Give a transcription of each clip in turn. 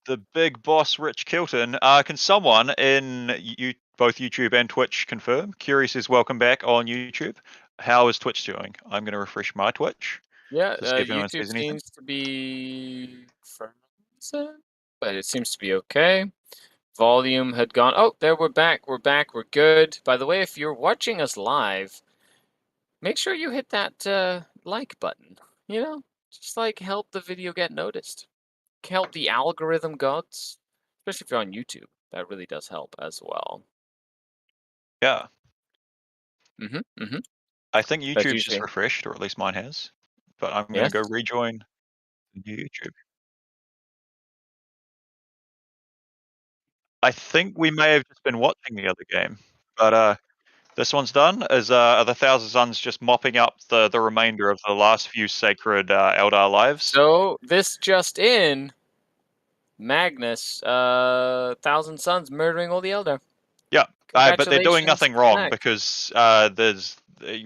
The big boss, Rich Kilton. Can someone in both YouTube and Twitch confirm? Curie says, welcome back on YouTube. How is Twitch doing? I'm going to refresh my Twitch. Yeah, To see if anyone YouTube says anything. seems to be frozen, but it seems to be okay. Volume had gone. Oh, there we're back. We're back. We're good. By the way, if you're watching us live, make sure you hit that like button. You know, just like help the video get noticed. Help the algorithm gods, especially if you're on YouTube. That really does help as well. Yeah. Mm-hmm. I think That's YouTube's just usually refreshed, or at least mine has. But I'm going to yes. go rejoin YouTube. I think we may have just been watching the other game. But this one's done. Are the Thousand Suns just mopping up the remainder of the last few sacred Eldar lives? So this just in, Magnus, Thousand Suns murdering all the Elder. Yeah, but they're doing Congratulations, nothing wrong Mac. because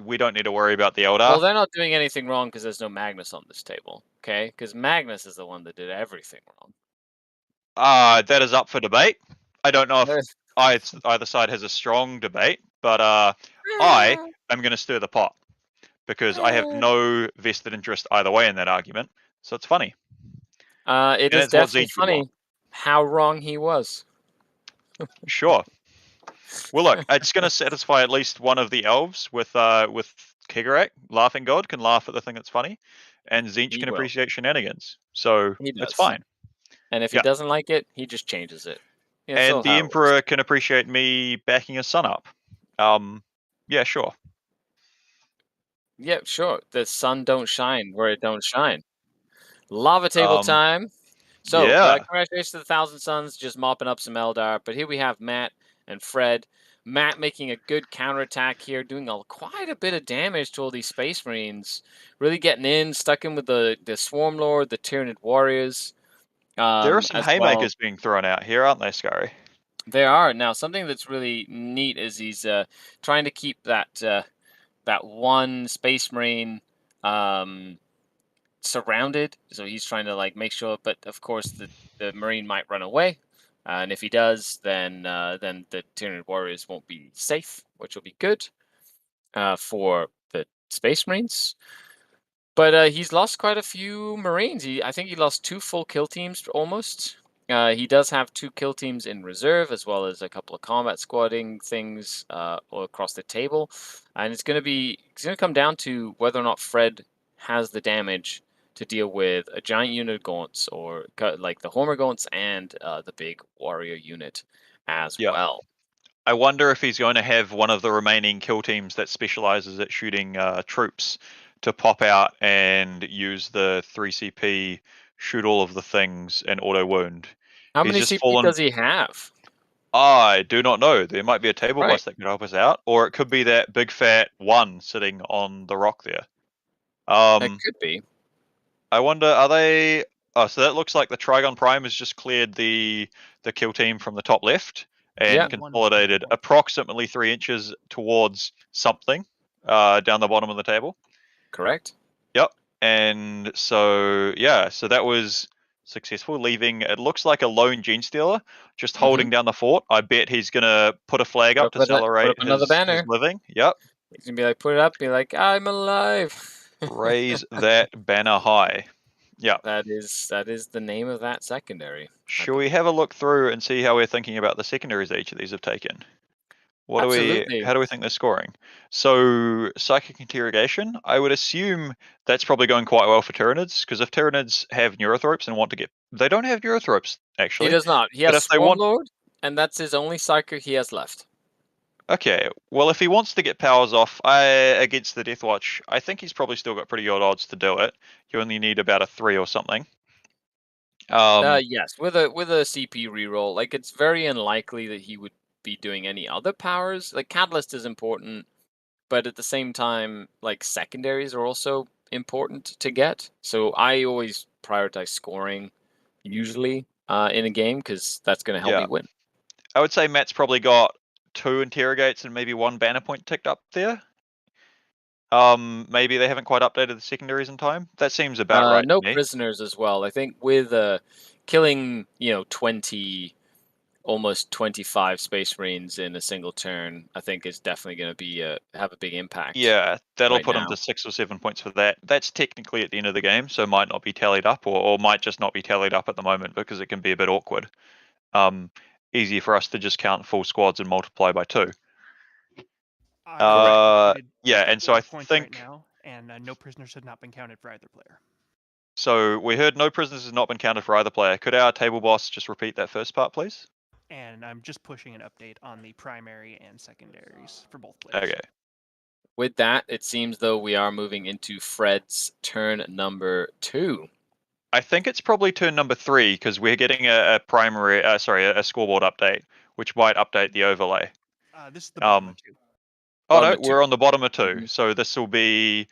we don't need to worry about the Eldar. Well, they're not doing anything wrong because there's no Magnus on this table, okay? Because Magnus is the one that did everything wrong. That is up for debate. I don't know if either side has a strong debate, but I am going to stir the pot because I have no vested interest either way in that argument. So it's funny. It is definitely funny how wrong he was. Sure. Well, look, it's going to satisfy at least one of the elves with Kegarak. Laughing God can laugh at the thing that's funny, and Zinch can appreciate shenanigans. So it's fine. And if he doesn't like it, he just changes it. Yeah, and the Emperor can appreciate me backing his son up. Yeah, sure. Yeah, sure. The sun don't shine where it don't shine. Lava table time. So, congratulations to the Thousand Suns, just mopping up some Eldar. But here we have Matt and Fred. Matt making a good counterattack here, doing quite a bit of damage to all these Space Marines. Really getting in, stuck in with the Swarm Lord, the Tyranid Warriors. There are some haymakers being thrown out here, aren't they, Scurry? There are. Now, something that's really neat is he's trying to keep that one Space Marine surrounded, so he's trying to like make sure. But of course, the Marine might run away, and if he does, then the Tyranid Warriors won't be safe, which will be good for the Space Marines. But he's lost quite a few Marines. I think he lost 2 full kill teams almost. He does have 2 kill teams in reserve, as well as a couple of combat squadding things all across the table. And it's going to come down to whether or not Fred has the damage to deal with a giant unit of Gaunts, or like the Homer Gaunts and the big warrior unit as well. I wonder if he's going to have one of the remaining kill teams that specializes at shooting troops to pop out and use the 3CP, shoot all of the things, and auto wound. How many CP does he have? I do not know. There might be a table boss that could help us out, or it could be that big fat one sitting on the rock there. It could be. I wonder, are they... Oh, so that looks like the Trigon Prime has just cleared the kill team from the top left and consolidated approximately 3 inches towards something down the bottom of the table. Correct. Yep. And so, yeah, so that was successful, leaving, it looks like a lone Gene Stealer just holding down the fort. I bet he's going to put a flag up to celebrate his living. Yep. He's going to be like, put it up, be like, I'm alive. Raise that banner high. Yeah. That is the name of that secondary. Shall we have a look through and see how we're thinking about the secondaries each of these have taken? How do we think they're scoring? So, Psychic Interrogation, I would assume that's probably going quite well for Tyranids, because if Tyranids have Neurothropes and want to get... They don't have Neurothropes, actually. He does not. He has Swarm Lord, and that's his only Psychic he has left. Okay, well, if he wants to get powers off against the Deathwatch, I think he's probably still got pretty good odds to do it. You only need about a 3 or something. Yes, with a CP reroll, like it's very unlikely that he would be doing any other powers. Like Catalyst is important, but at the same time, like secondaries are also important to get. So I always prioritize scoring, usually in a game, because that's going to help me win. I would say Matt's probably got 2 Interrogates and maybe 1 Banner Point ticked up there. Maybe they haven't quite updated the secondaries in time. That seems about right. No prisoners as well. I think with killing 20, almost 25 Space Marines in a single turn, I think is definitely going to be have a big impact. Yeah, that'll right put him now. to 6 or 7 points for that. That's technically at the end of the game, so might not be tallied up, or might just not be tallied up at the moment because it can be a bit awkward. Easier for us to just count full squads and multiply by 2. Yeah, and so I think right now, and no prisoners have not been counted for either player. So we heard no prisoners have not been counted for either player. Could our table boss just repeat that first part, please? And I'm just pushing an update on the primary and secondaries for both players. Okay. With that, it seems though we are moving into Fred's turn number 2. I think it's probably turn number 3 because we're getting a scoreboard update, which might update the overlay. This is the bottom of 2. Oh no, we're on the bottom of 2. Mm-hmm. So this will be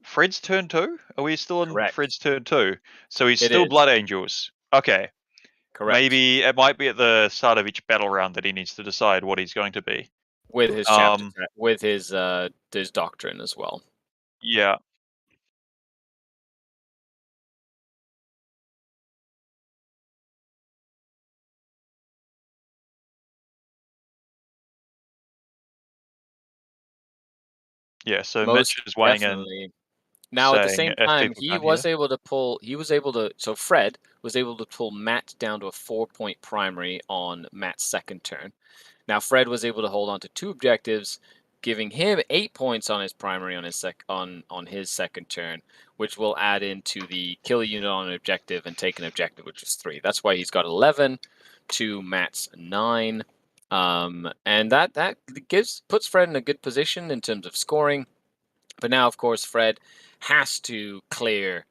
Fred's turn 2. Are we still in Correct. Fred's turn 2? So he's still Blood Angels. Okay. Correct. Maybe it might be at the start of each battle round that he needs to decide what he's going to be. With his chapter, with his doctrine as well. Yeah. Yeah, so Mitch is weighing in. Now at the same time, so Fred was able to pull Matt down to a 4-point primary on Matt's second turn. Now Fred was able to hold on to 2 objectives, giving him 8 points on his primary on his second turn, which will add into the kill a unit on an objective and take an objective, which is 3. That's why he's got 11 to Matt's 9. And that puts Fred in a good position in terms of scoring. But now, of course, Fred has to clear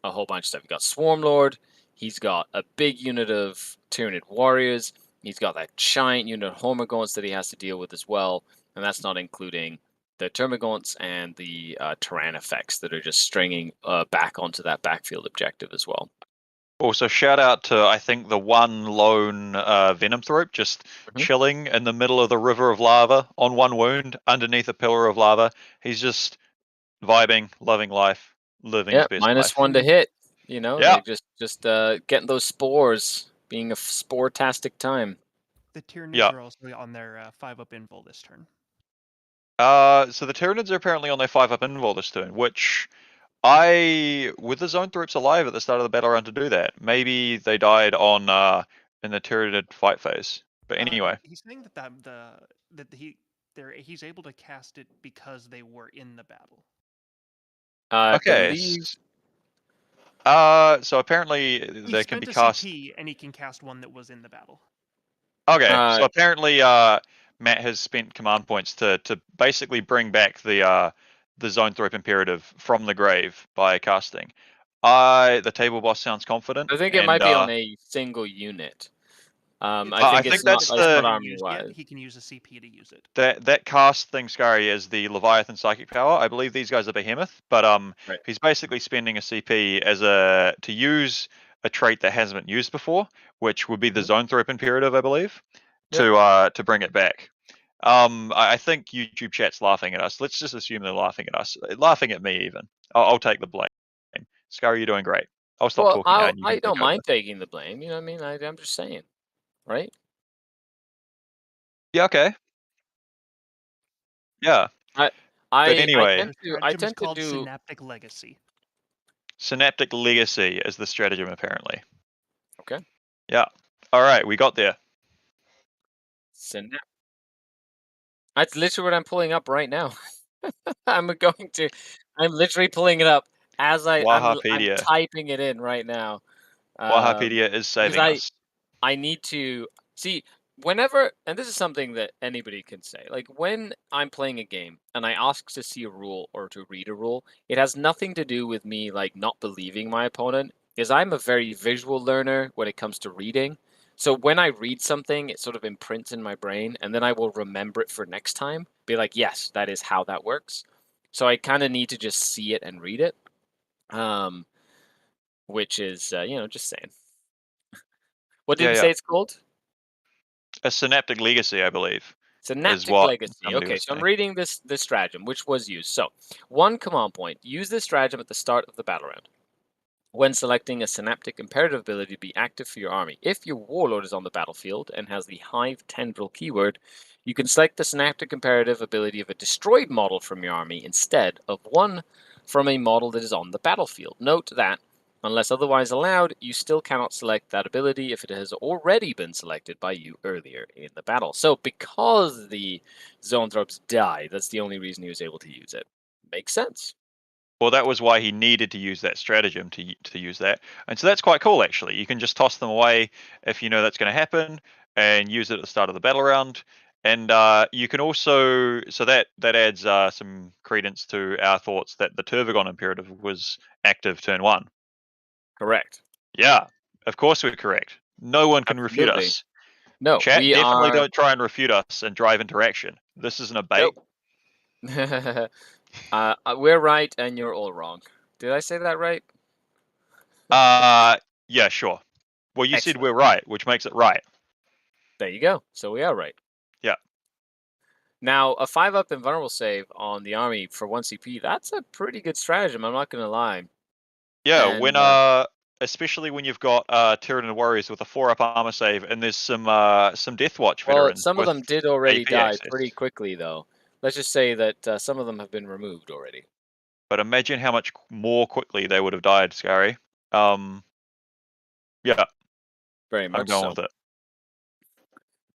a whole bunch of stuff. He's got Swarmlord. He's got a big unit of Tyranid warriors. He's got that giant unit of Hormagaunts that he has to deal with as well. And that's not including the Termagaunts and the Tyran effects that are just stringing back onto that backfield objective as well. Also, shout out to, I think, the one lone Venomthrope just chilling in the middle of the river of lava on 1 wound underneath a pillar of lava. He's just vibing, loving life, living his best life. -1 to hit. Just getting those spores, being a spore-tastic time. The Tyranids are also on their 5-up invul this turn. So the Tyranids are apparently on their 5-up invul this turn, which with the zone threats alive at the start of the battle round to do that. Maybe they died on in the Tyranid fight phase. But anyway, he's saying that he's able to cast it because they were in the battle. Okay. So apparently they can be cast. And he can cast one that was in the battle. Okay, so apparently Matt has spent command points to basically bring back the Zone Thrope Imperative from the grave by casting. The table boss sounds confident. I think it might be on a single unit. I think that's not army-wise. He can use a CP to use it. That cast thing, Scary, is the Leviathan Psychic Power. I believe these guys are Behemoth, but he's basically spending a CP to use a trait that hasn't been used before, which would be the Zone Thrope Imperative, I believe, to bring it back. I think YouTube chat's laughing at us. Let's just assume they're laughing at us. Laughing at me, even. I'll take the blame. Scary, you're doing great. I'll stop talking now. And I don't mind taking the blame. You know what I mean? I'm just saying. Right? Yeah, okay. Yeah. But anyway, I tend to do Synaptic Legacy. Synaptic Legacy is the stratagem, apparently. Okay. Yeah. All right, we got there. That's literally what I'm pulling up right now. I'm literally pulling it up as I'm typing it in right now. Wahapedia is saving us. I need to see whenever, and this is something that anybody can say, like when I'm playing a game and I ask to see a rule or to read a rule, it has nothing to do with me like not believing my opponent, because I'm a very visual learner when it comes to reading. So when I read something, it sort of imprints in my brain, and then I will remember it for next time. Be like, yes, that is how that works. So I kind of need to just see it and read it, which is, just saying. What did you say it's called? A Synaptic Legacy, I believe. Synaptic Legacy. Okay, so I'm reading this stratagem, which was used. So, 1 command point. Use this stratagem at the start of the battle round. when selecting a synaptic imperative ability to be active for your army. If your warlord is on the battlefield and has the Hive Tendril keyword, you can select the synaptic imperative ability of a destroyed model from your army instead of one from a model that is on the battlefield. Note that, unless otherwise allowed, you still cannot select that ability if it has already been selected by you earlier in the battle. So because the Zoanthropes died, that's the only reason he was able to use it. Makes sense. Well, that was why he needed to use that stratagem to use that, and so that's quite cool. Actually, you can just toss them away if you know that's going to happen, and use it at the start of the battle round. And you can also, so that adds some credence to our thoughts that the Turvagon Imperative was active turn 1. Correct. Yeah, of course we're correct. No one can refute Absolutely. us. No, Chat, we definitely are. don't try and refute us and drive interaction. This isn't a bait. Nope. We're right and you're all wrong. Did I say that right? Yeah, sure. Well, you said Excellent. we're right, which makes it right. There you go. So we are right. Yeah. Now, a 5-up invulnerable save on the army for 1 CP, that's a pretty good stratagem, I'm not going to lie. Yeah, And, when especially when you've got Tyranid warriors with a 4-up armor save, and there's some Deathwatch well, veterans some of with them did already AP die access. pretty quickly, though. Let's just say that some of them have been removed already. But imagine how much more quickly they would have died, Scary. Yeah, Very I'm much going so. with it.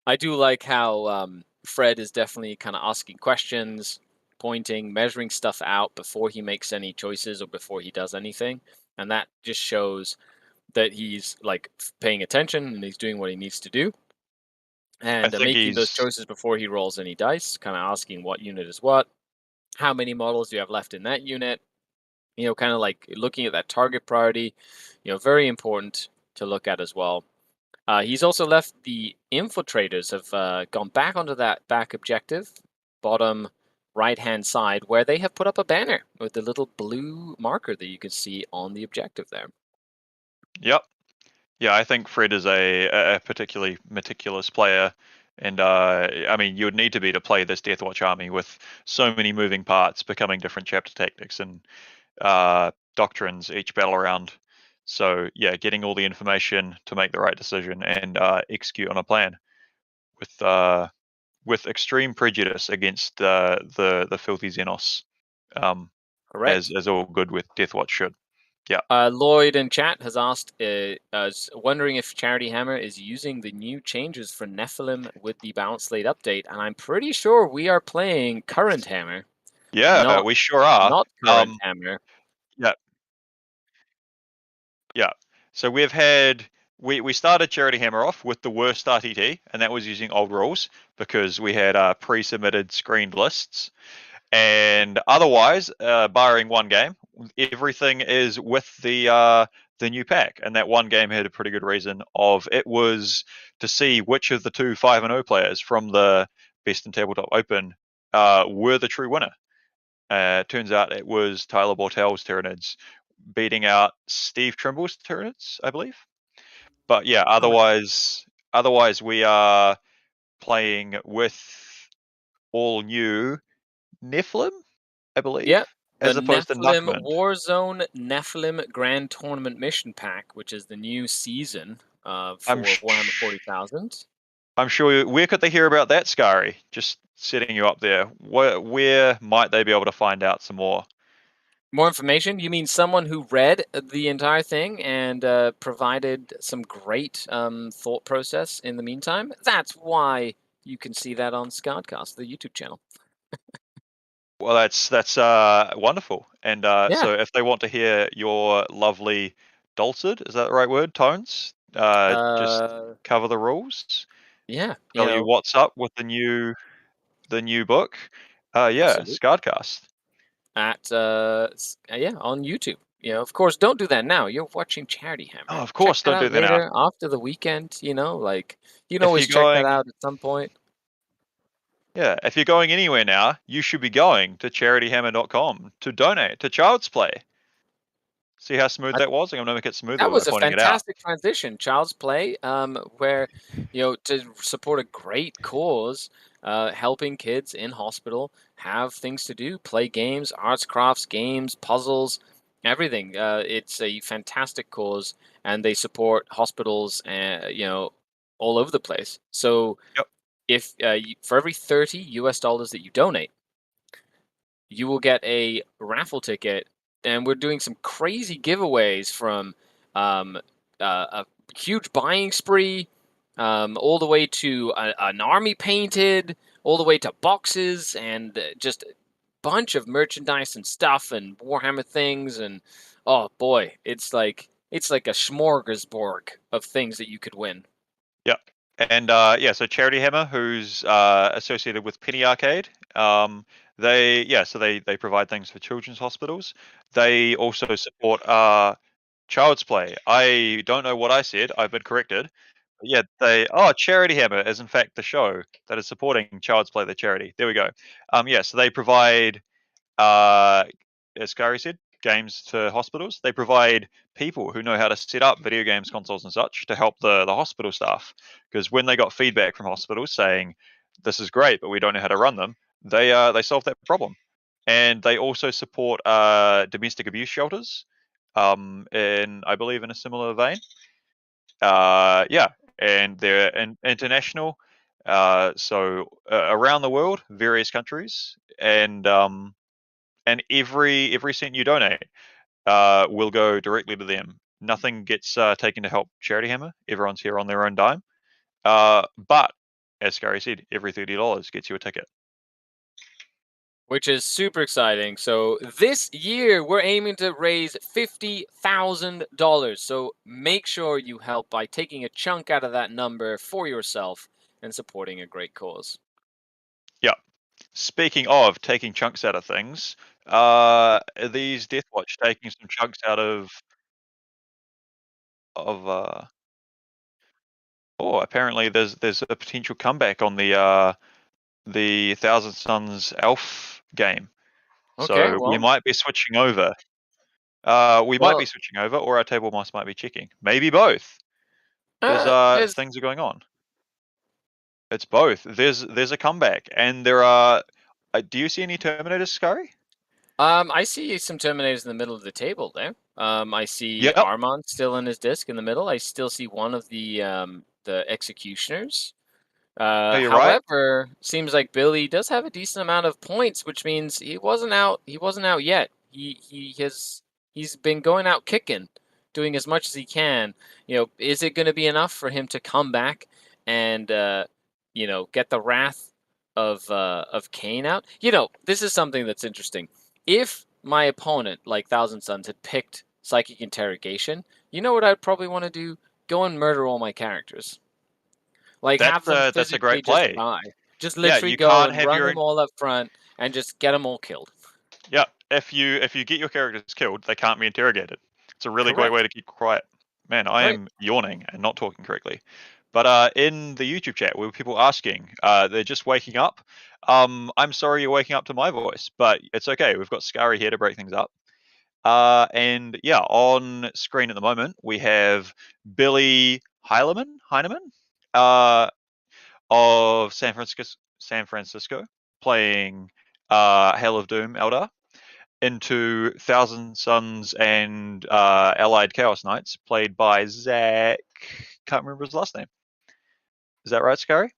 I do like how Fred is definitely kind of asking questions, pointing, measuring stuff out before he makes any choices or before he does anything. And that just shows that he's like paying attention and he's doing what he needs to do. I And think making those he's choices before he rolls any dice, kind of asking what unit is what, how many models do you have left in that unit, kind of like looking at that target priority, very important to look at as well. He's also left the infiltrators have gone back onto that back objective, bottom right-hand side, where they have put up a banner with the little blue marker that you can see on the objective there. Yep. Yeah, I think Fred is a particularly meticulous player, and I mean, you would need to be to play this Deathwatch army with so many moving parts, becoming different chapter tactics and doctrines each battle round. So yeah, getting all the information to make the right decision and execute on a plan with extreme prejudice against the filthy Xenos, Correct. as all good with Deathwatch should. Yeah. Lloyd in chat has asked, wondering if Charity Hammer is using the new changes for Nephilim with the Balance Slate update, and I'm pretty sure we are playing current Hammer. Yeah, we sure are. Not current Hammer. Yeah. Yeah. So we've had we started Charity Hammer off with the worst RTT, and that was using old rules because we had pre-submitted screened lists. And otherwise, barring one game, everything is with the new pack. And that one game had a pretty good reason of it was to see which of the two 5-0 players from the Best in Tabletop Open were the true winner. Turns out it was Tyler Bortell's Tyranids beating out Steve Trimble's Tyranids, I believe. But yeah, otherwise we are playing with all new Nephilim, I believe. Yep. As The opposed to Nephilim Nuckman. Warzone Nephilim Grand Tournament Mission Pack, which is the new season for Warhammer 40,000. I'm sure. Where could they hear about that, Scary? Just setting you up there. Where might they be able to find out some more? More information? You mean someone who read the entire thing and provided some great thought process in the meantime? That's why you can see that on Scardcast, the YouTube channel. Well, that's wonderful. And so if they want to hear your lovely dulcet, is that the right word? Tones? Just cover the rules. Yeah. Tell you what's up with the new book. Yeah, Scardcast. At on YouTube. Of course, don't do that now. You're watching Charity Hammer. Oh, of course, check don't do that later now. after the weekend. You can If always you're check that out at some point. Yeah, if you're going anywhere now, you should be going to charityhammer.com to donate to Child's Play. See how smooth that was? I'm going to make it smoother That by was a pointing it out. fantastic transition. Child's Play, where to support a great cause, helping kids in hospital have things to do, play games, arts, crafts, games, puzzles. Everything. It's a fantastic cause, and they support hospitals, all over the place. So, Yep. if for every $30 that you donate, you will get a raffle ticket, and we're doing some crazy giveaways from um, a huge buying spree, all the way to an army painted, all the way to boxes and just a bunch of merchandise and stuff and Warhammer things, and oh boy, it's like a smorgasbord of things that you could win. Yep. And so Charity Hammer, who's associated with Penny Arcade, they provide things for children's hospitals. They also support Child's Play. I don't know what I said. I've been corrected. But yeah, Charity Hammer is in fact the show that is supporting Child's Play, the charity. There we go. So they provide, uh, as Kari said, games to hospitals. They provide people who know how to set up video games consoles and such to help the hospital staff. Because when they got feedback from hospitals saying this is great, but we don't know how to run them, they solved that problem. And they also support domestic abuse shelters, I believe in a similar vein. And they're international, so around the world, various countries, and every cent you donate will go directly to them. Nothing gets taken to help Charity Hammer. Everyone's here on their own dime. But as Scary said, every $30 gets you a ticket. Which is super exciting. So this year we're aiming to raise $50,000. So make sure you help by taking a chunk out of that number for yourself and supporting a great cause. Yeah. Speaking of taking chunks out of things, these Deathwatch taking some chunks out of apparently there's a potential comeback on the Thousand Suns Elf game. Okay, So we well, might be switching over. Or our table mouse might be checking. Maybe both. There's things are going on. It's both. There's a comeback, and there are. Do you see any Terminators, Scurry? I see some Terminators in the middle of the table there. I see Yep. Armand still in his disc in the middle. I still see one of the Executioners. You're right. However, seems like Billy does have a decent amount of points, which means he wasn't out. He wasn't out yet. He's been going out kicking, doing as much as he can. Is it going to be enough for him to come back and get the wrath of Kane out? This is something that's interesting. If my opponent, like Thousand Suns, had picked Psychic Interrogation, you know what I'd probably want to do? Go and murder all my characters. Like, have them That's a physically great just play. die. Just Yeah, literally you go can't and have run your them all up front and just get them all killed. Yeah, if you get your characters killed, they can't be interrogated. It's a really great Correct. way to keep quiet. Man, I Right. am yawning and not talking correctly. But in the YouTube chat, were people asking, they're just waking up. I'm sorry you're waking up to my voice, but it's okay. We've got Scary here to break things up. And yeah, on screen at the moment, we have Billy Heineman, of San Francisco, playing Hail of Doom Eldar, into Thousand Suns and Allied Chaos Knights, played by Zach. Can't remember his last name. Is that right, Scary?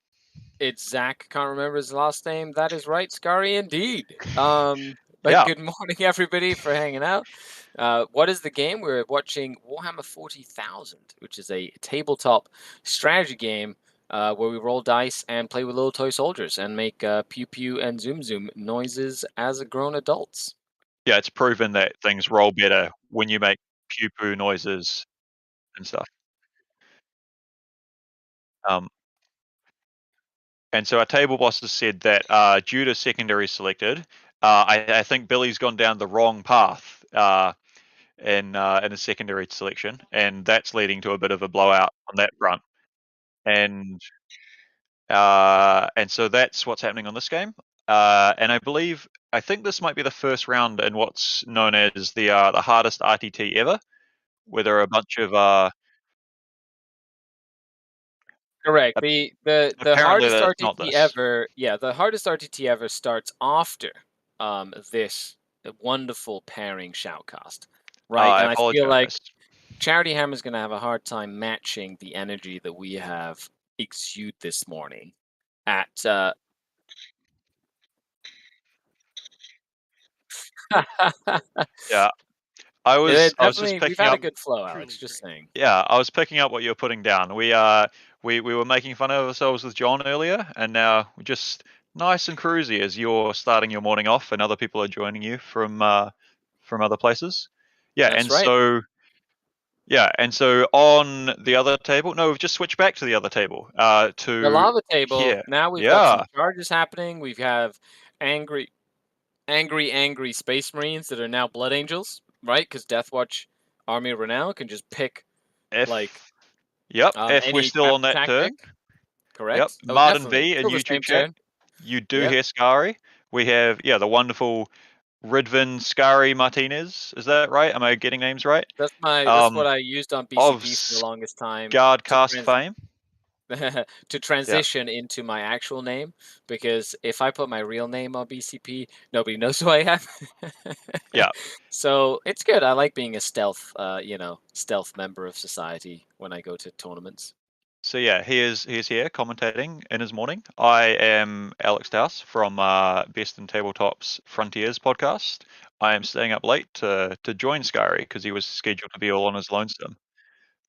It's Zach. Can't remember his last name. That is right, Scary, indeed. But Yeah. good morning, everybody, for hanging out. What is the game? We're watching Warhammer 40,000, which is a tabletop strategy game where we roll dice and play with little toy soldiers and make pew pew and zoom zoom noises as grown adults. Yeah, it's proven that things roll better when you make pew poo noises and stuff. And so our table boss has said that due to secondary selected, I think Billy's gone down the wrong path in a secondary selection, and that's leading to a bit of a blowout on that front. And so that's what's happening on this game. And I think this might be the first round in what's known as the hardest RTT ever, where there are a bunch of Correct. The apparently hardest that's not RTT this. ever, the hardest RTT ever starts after this wonderful pairing shoutcast. right? I And I feel like apologize. Charity Hammer is going to have a hard time matching the energy that we have exuded this morning at Yeah. I was just we've picking had a up. good flow, Alex. Truly Just great. saying. Yeah, I was picking up what you were putting down. We were making fun of ourselves with John earlier, and now we're just nice and cruisy as you're starting your morning off, and other people are joining you from other places. Yeah, That's and right. so on the other table. No, we've just switched back to the other table. The To lava table. here. Now we've got some Yeah. charges happening. We have angry Space Marines that are now Blood Angels, right? Because Deathwatch Army of Renown can just pick like If we're any still type on of that turn. tactic. Correct. Oh, Martin definitely. V in Still the YouTube same chat. turn. You do Yep. hear Scary. We have the wonderful Ridvin Scary Martinez. Is that right? Am I getting names right? That's what I used on Of BCP for the longest time Guardcast fame. to transition into my actual name, because if I put my real name on BCP, nobody knows who I am. Yeah. So it's good. I like being a stealth member of society when I go to tournaments. So yeah, he is here commentating in his morning. I am Alex Douse from Best in Tabletop's Frontiers podcast. I am staying up late to join Scary because he was scheduled to be all on his lonesome.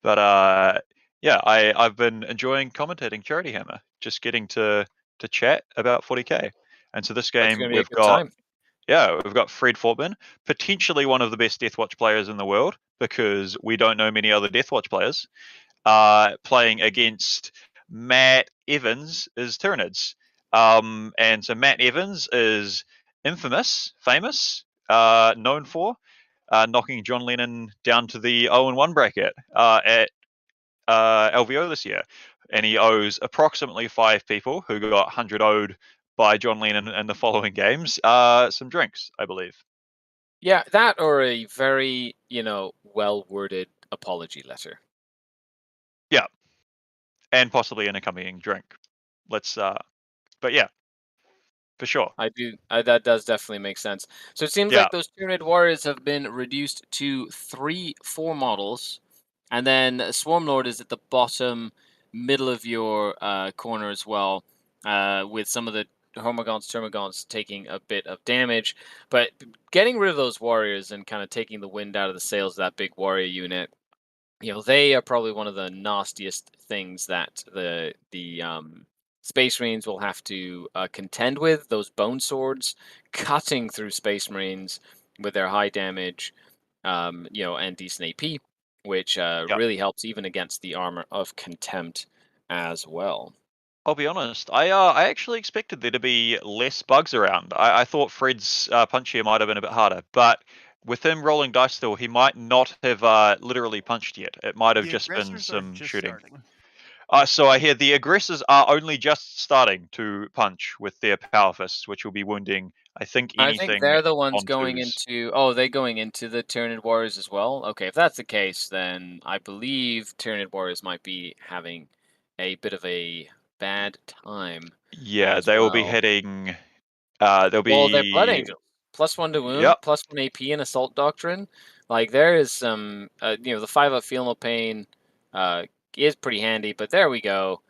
But I've been enjoying commentating Charity Hammer, just getting to chat about 40k. And so this That's game going to be a we've good got time. Fred Fortman, potentially one of the best Deathwatch players in the world because we don't know many other Deathwatch players. Playing against Matt Evans is Tyranids. And so Matt Evans is famous, known for knocking John Lennon down to the 0-1 bracket at LVO this year. And he owes approximately 5 people who got 100 owed by John Lennon in the following games some drinks, I believe. Yeah, that or a very, well-worded apology letter. Yeah. And possibly an accompanying drink. But yeah, for sure. That does definitely make sense. So it seems like those Tyranid warriors have been reduced to 3-4 models, and then Swarm Lord is at the bottom middle of your corner as well, with some of the Hormagaunts, Termagaunts taking a bit of damage. But getting rid of those warriors and kind of taking the wind out of the sails of that big warrior unit, they are probably one of the nastiest things that the Space Marines will have to contend with. Those bone swords cutting through Space Marines with their high damage, and decent AP, which really helps even against the armor of Contempt as well. I'll be honest. I actually expected there to be less bugs around. I thought Fred's punch here might have been a bit harder, but with him rolling dice still, he might not have literally punched yet. It might have just been some shooting. So I hear the aggressors are only just starting to punch with their power fists, which will be wounding, I think, anything. I think they're the ones on going twos. they're going into the Tyranid Warriors as well? Okay, if that's the case, then I believe Tyranid Warriors might be having a bit of a bad time. Yeah, they will be hitting. They'll be. Well, they're Blood Angels. +1 to wound, Yep. +1 AP and Assault Doctrine. Like, there is some, the 5-up Feel No Pain is pretty handy, but there we go.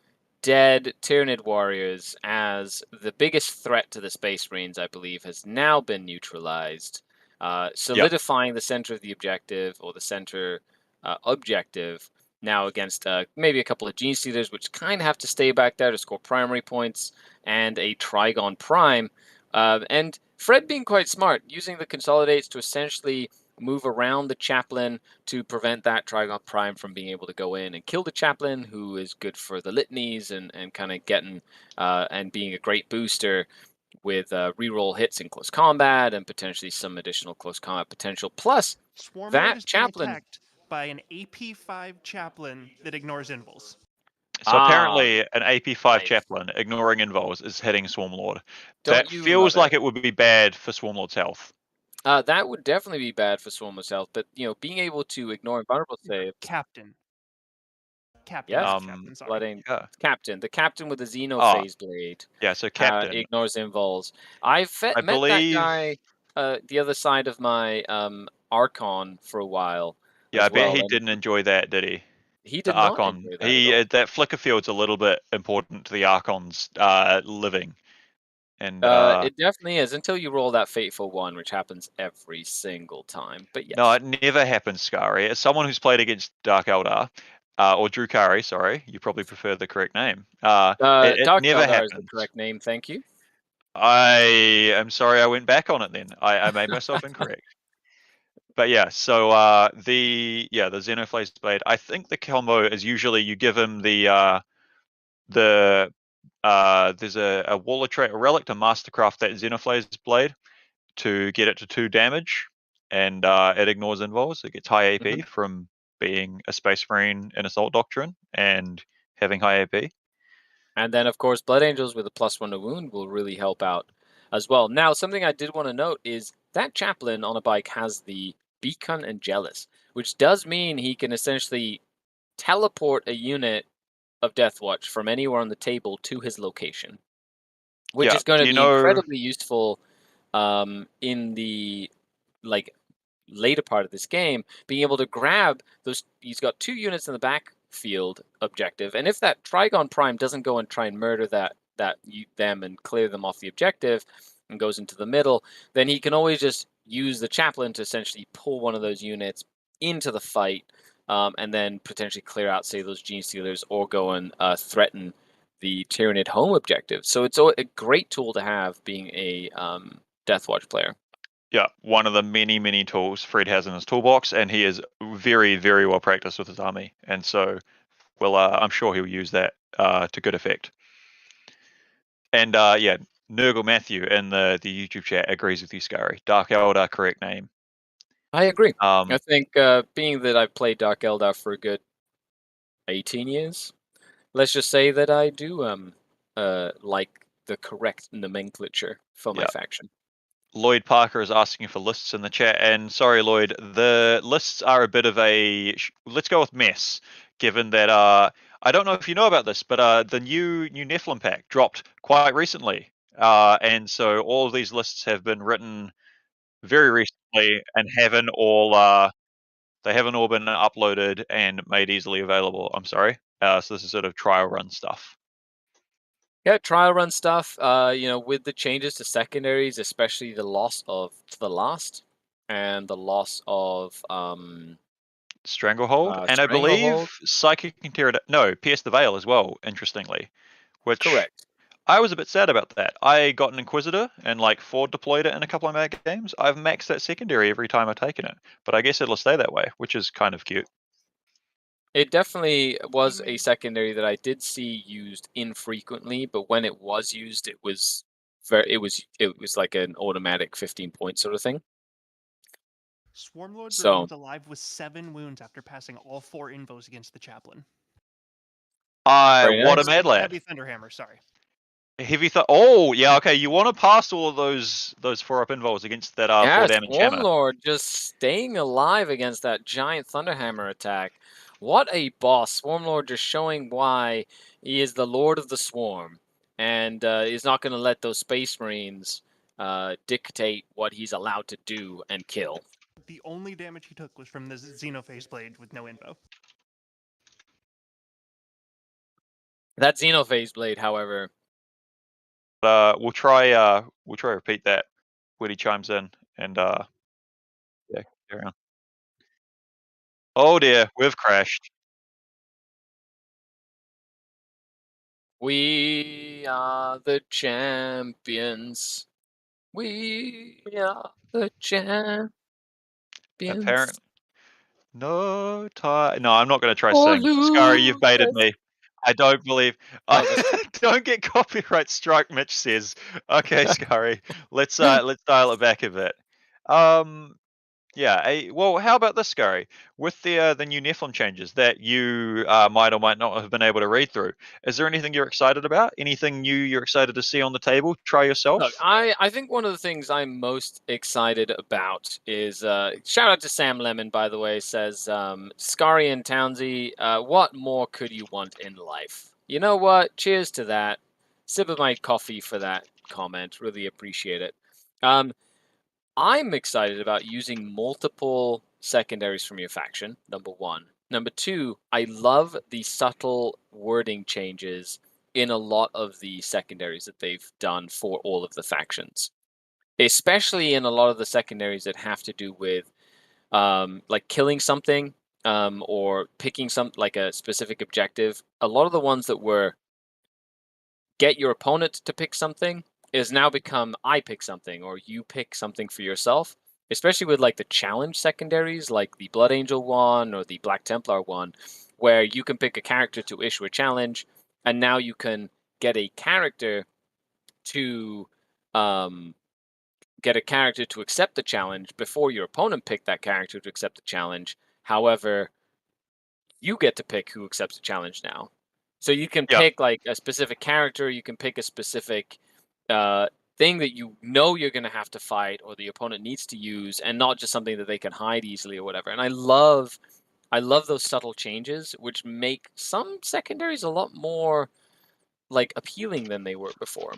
Dead Tyranid Warriors as the biggest threat to the Space Marines, I believe, has now been neutralized, solidifying the center of the objective, or the center objective, now against maybe a couple of Gene Stealers, which kind of have to stay back there to score primary points, and a Trigon Prime. And Fred being quite smart, using the Consolidates to essentially move around the Chaplain to prevent that Trigon Prime from being able to go in and kill the Chaplain, who is good for the litanies and kind of getting and being a great booster with reroll hits in close combat and potentially some additional close combat potential. Plus, Swarm that Lord is Chaplain being attacked by an AP5 Chaplain that ignores invuls. So apparently, an AP5 Chaplain ignoring invols is hitting Swarmlord. That feels like it would be bad for Swarmlord's health. That would definitely be bad for Swarmlord's health, but being able to ignore invulnerable saves. Captain. Captain, the Captain with the Xenophase Blade. Yeah, so Captain ignores invols. I've met that guy the other side of my Archon for a while. Yeah, I bet he and didn't enjoy that, did he? he The did not Archon. enjoy that at all. That flicker field's a little bit important to the Archon's living. And It definitely is until you roll that fateful one, which happens every single time. But yes. no, it never happens, Scary. As someone who's played against Dark Eldar, or Drukari, sorry, you probably prefer the correct name. It Dark never Eldar is the happens. correct name, thank you. I am sorry I went back on it then. I made myself incorrect. But yeah, so the Xenoflaze Blade, I think the combo is usually you give him there's a wall of trait, a relic to mastercraft that Xenoflaze Blade to get it to 2 damage, and it ignores invols. It gets high AP from being a Space Marine in Assault Doctrine and having high AP. And then, of course, Blood Angels with a +1 to wound will really help out as well. Now, something I did want to note is that Chaplain on a bike has the Beacon and Jealous, which does mean he can essentially teleport a unit of Deathwatch from anywhere on the table to his location, which is going to be incredibly useful in the later part of this game, being able to grab those. He's got 2 units in the backfield objective, and if that Trigon Prime doesn't go and try and murder them and clear them off the objective and goes into the middle, then he can always just use the Chaplain to essentially pull one of those units into the fight, and then potentially clear out, say, those Gene Stealers, or go and threaten the Tyranid home objective. So it's a great tool to have being a Deathwatch player. Yeah, one of the many, many tools Fred has in his toolbox, and he is very, very well practiced with his army. And so, well, I'm sure he'll use that to good effect. And yeah, Nurgle Matthew in the YouTube chat agrees with you, Scary. Dark Eldar, correct name. I agree. I think being that I've played Dark Eldar for a good 18 years, let's just say that I do like the correct nomenclature for my faction. Lloyd Parker is asking for lists in the chat, and sorry, Lloyd, the lists are a bit of a let's go with mess, given that I don't know if you know about this, but the new Nephilim pack dropped quite recently, and so all of these lists have been written very recently and haven't all been uploaded and made easily available. I'm sorry, so this is sort of trial run stuff. Yeah, trial run stuff. With the changes to secondaries, especially the loss of the last and the loss of Stranglehold, and I believe Psychic no, Pierce the Veil as well, interestingly. Which correct. I was a bit sad about that. I got an Inquisitor and Ford deployed it in a couple of my games. I've maxed that secondary every time I've taken it, but I guess it'll stay that way, which is kind of cute. It definitely was a secondary that I did see used infrequently, but when it was used, it was like an automatic 15-point sort of thing. Swarmlord remains alive with 7 wounds after passing all 4 invos against the Chaplain. What a mad lad! Heavy Thunderhammer, sorry. Oh, yeah, okay. You want to pass all of those 4-up invos against that 4 damage hammer. Swarmlord just staying alive against that giant Thunderhammer attack. What a boss! Swarmlord just showing why he is the Lord of the Swarm, and he's not going to let those Space Marines dictate what he's allowed to do and kill. The only damage he took was from the Xenophase Blade with no info. That Xenophase Blade, however. We'll try repeat that when he chimes in, and yeah, carry on. Oh dear, we've crashed. We are the champions. We are the champions. Apparently. No, I'm not going to try sing. Scary, you've baited me. I don't believe. Don't get copyright strike, Mitch says. Okay, Scary, let's dial it back a bit. Yeah. Well, how about this, Scary? With the new Nephilim changes that you might or might not have been able to read through, is there anything you're excited about? Anything new you're excited to see on the table? Try yourself. Look, I think one of the things I'm most excited about is shout out to Sam Lemon, by the way, says Scary and Townsy, what more could you want in life? You know what? Cheers to that. Sip of my coffee for that comment. Really appreciate it. I'm excited about using multiple secondaries from your faction, number one. Number two, I love the subtle wording changes in a lot of the secondaries that they've done for all of the factions. Especially in a lot of the secondaries that have to do with like killing something or picking like a specific objective. A lot of the ones that were get your opponent to pick something is now become I pick something or you pick something for yourself, especially with like the challenge secondaries like the Blood Angel one or the Black Templar one, where you can pick a character to issue a challenge, and now you can get a character to accept the challenge before your opponent picked that character to accept the challenge. However, you get to pick who accepts the challenge now. So you can pick like a specific character, you can pick a specific thing that you know you're going to have to fight or the opponent needs to use, and not just something that they can hide easily or whatever. And I love those subtle changes, which make some secondaries a lot more like appealing than they were before.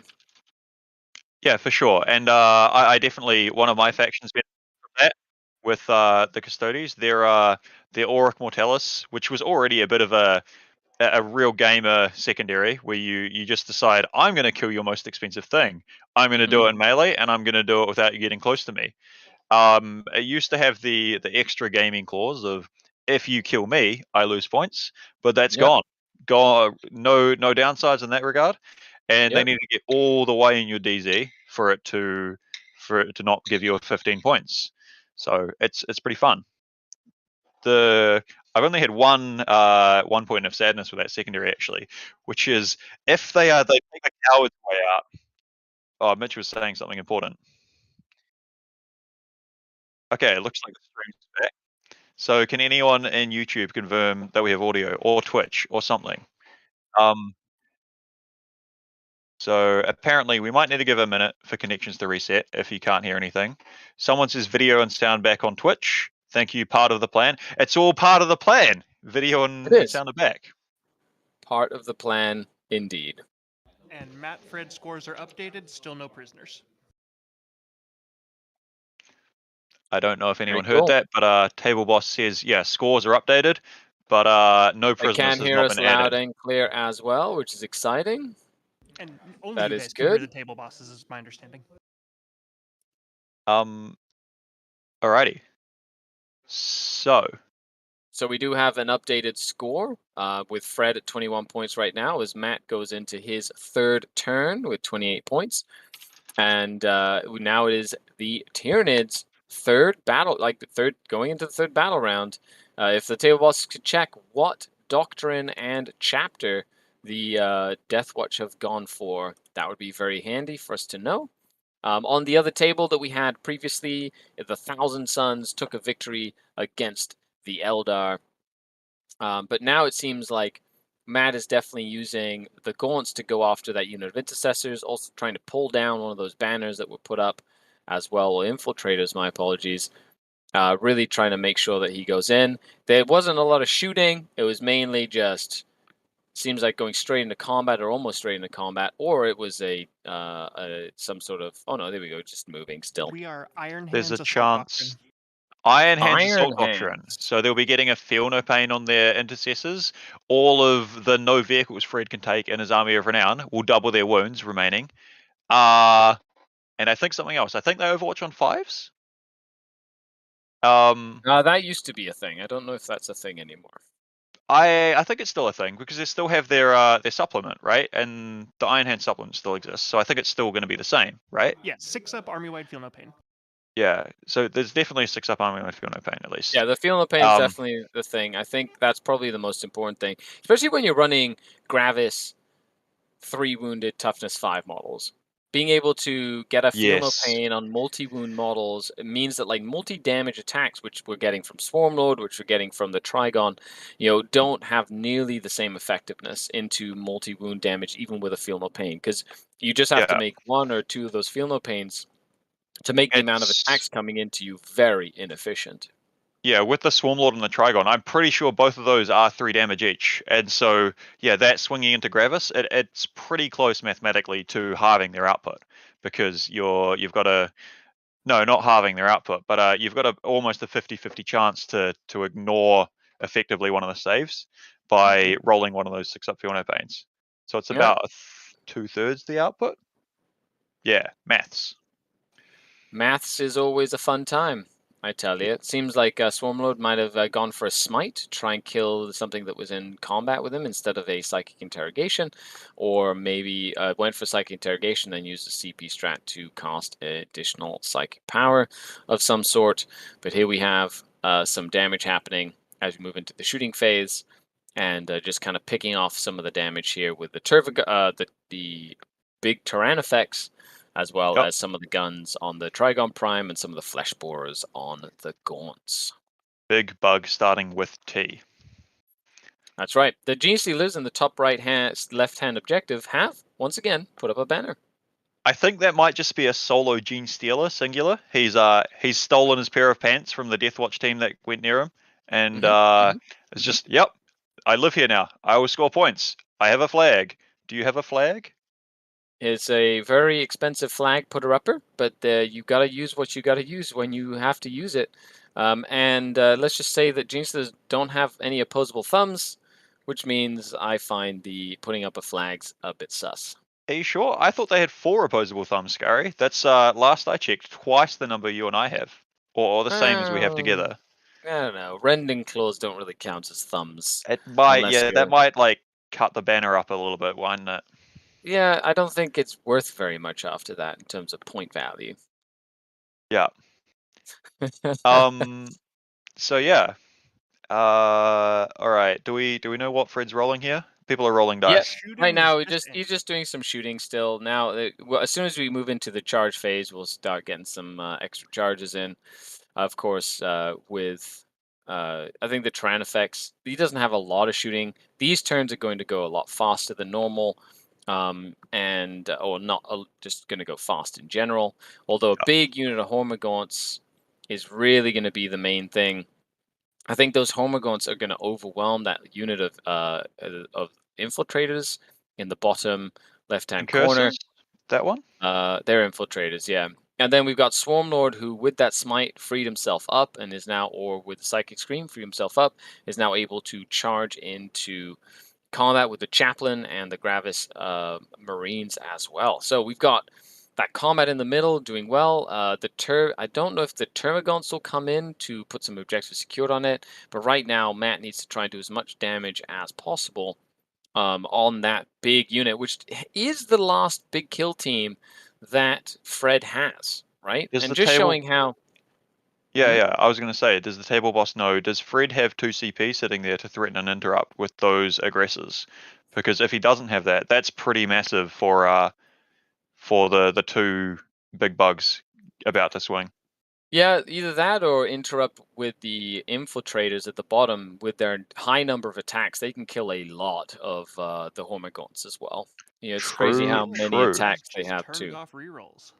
Yeah, for sure. And I definitely, one of my factions benefit from that with the Custodes. They're Auric Mortalis, which was already a bit of a real gamer secondary where you just decide, I'm going to kill your most expensive thing. I'm going to do it in melee, and I'm going to do it without you getting close to me. It used to have the extra gaming clause of, if you kill me, I lose points, but that's gone. No downsides in that regard. And they need to get all the way in your DZ for it to not give you a 15 points. So it's pretty fun. I've only had one point of sadness with that secondary actually, which is if they take a coward's way out. Oh, Mitch was saying something important. Okay, it looks like the stream's back. So can anyone in YouTube confirm that we have audio, or Twitch or something? So apparently we might need to give a minute for connections to reset if you can't hear anything. Someone says video and sound back on Twitch. Thank you, part of the plan. It's all part of the plan. Video and sound are back. Part of the plan, indeed. And Matt Fred scores are updated, still no prisoners. I don't know if anyone heard that, but Table Boss says, yeah, scores are updated, but no prisoners has not been added. They can hear us loud and clear as well, which is exciting. And only you guys can hear the Table Bosses, is my understanding. Alrighty. So we do have an updated score with Fred at 21 points right now as Matt goes into his third turn with 28 points. And now it is the Tyranids' going into the third battle round. If the Table Bosses could check what doctrine and chapter the Death Watch have gone for, that would be very handy for us to know. On the other table that we had previously, the Thousand Suns took a victory against the Eldar. But now it seems like Matt is definitely using the Gaunts to go after that unit of intercessors, also trying to pull down one of those banners that were put up as well. Well, infiltrators, my apologies. Really trying to make sure that he goes in. There wasn't a lot of shooting. It was mainly just, seems like going straight into combat or almost straight into combat, or it was some sort of, oh no, there we go, just moving still. We are Iron Hands. There's a chance. Iron Hands Assault Doctrine. So they'll be getting a Feel No Pain on their intercessors. All of the no vehicles Fred can take in his Army of Renown will double their wounds remaining. And I think something else. I think they Overwatch on 5s. That used to be a thing. I don't know if that's a thing anymore. I think it's still a thing because they still have their supplement, right? And the Iron Hand supplement still exists. So I think it's still going to be the same, right? Yeah, 6-up Army-wide Feel No Pain. Yeah, so there's definitely a 6-up Army-wide Feel No Pain at least. Yeah, the Feel No Pain is definitely the thing. I think that's probably the most important thing, especially when you're running Gravis 3 wounded toughness 5 models. Being able to get a Feel No Pain on multi-wound models, it means that like multi-damage attacks, which we're getting from Swarmlord, which we're getting from the Trigon, don't have nearly the same effectiveness into multi-wound damage, even with a Feel No Pain, because you just have to make 1 or 2 of those Feel No Pains to make the amount of attacks coming into you very inefficient. Yeah, with the Swarmlord and the Trigon, I'm pretty sure both of those are 3 damage each. And so, yeah, that swinging into Gravis, it's pretty close mathematically to halving their output because you've got to No, not halving their output, but you've got almost a 50-50 chance to ignore effectively one of the saves by rolling one of those 6-up Field Note Pains. So it's about 2/3 the output. Yeah, maths. Maths is always a fun time, I tell you. It seems like Swarmlord might have gone for a smite to try and kill something that was in combat with him instead of a psychic interrogation, or maybe went for psychic interrogation and used a CP strat to cast additional psychic power of some sort. But here we have some damage happening as we move into the shooting phase, and just kind of picking off some of the damage here with the big Tyran effects, as well as some of the guns on the Trigon Prime and some of the flesh borers on the Gaunts. Big bug starting with T. That's right. The Gene Stealers in the top left-hand objective have, once again, put up a banner. I think that might just be a solo Gene Stealer, singular. He's stolen his pair of pants from the Deathwatch team that went near him, and it's just, yep, I live here now. I will score points. I have a flag. Do you have a flag? It's a very expensive flag putter-upper, but you got to use what you got to use when you have to use it. And let's just say that Gene Stealers don't have any opposable thumbs, which means I find the putting up of flags a bit sus. Are you sure? I thought they had 4 opposable thumbs, Scary. That's last I checked, twice the number you and I have, or the same as we have together. I don't know. Rending claws don't really count as thumbs. It might, that might like cut the banner up a little bit, wouldn't it? Yeah, I don't think it's worth very much after that in terms of point value. Yeah. So yeah. All right. Do we know what Fred's rolling here? People are rolling dice. Yeah, right now he's just doing some shooting still. Now, as soon as we move into the charge phase, we'll start getting some extra charges in. Of course, with I think the Tyran effects, he doesn't have a lot of shooting. These turns are going to go a lot faster than normal. Or not just going to go fast in general. Although a big unit of Hormagaunts is really going to be the main thing. I think those Hormagaunts are going to overwhelm that unit of infiltrators in the bottom left-hand corner. That one? They're infiltrators, yeah. And then we've got Swarmlord, who with that smite freed himself up and is now, or with Psychic Scream freed himself up, is now able to charge into combat with the Chaplain and the Gravis Marines as well. So we've got that combat in the middle doing well. I don't know if the Termagants will come in to put some objectives secured on it, but right now Matt needs to try and do as much damage as possible on that big unit, which is the last big kill team that Fred has, right? And just showing how... Yeah, I was going to say, does the table boss know, does Fred have 2 CP sitting there to threaten and interrupt with those aggressors? Because if he doesn't have that, that's pretty massive for the 2 big bugs about to swing. Yeah, either that or interrupt with the infiltrators at the bottom with their high number of attacks. They can kill a lot of the Hormagaunts as well. It's crazy how many attacks they have too. Off rerolls.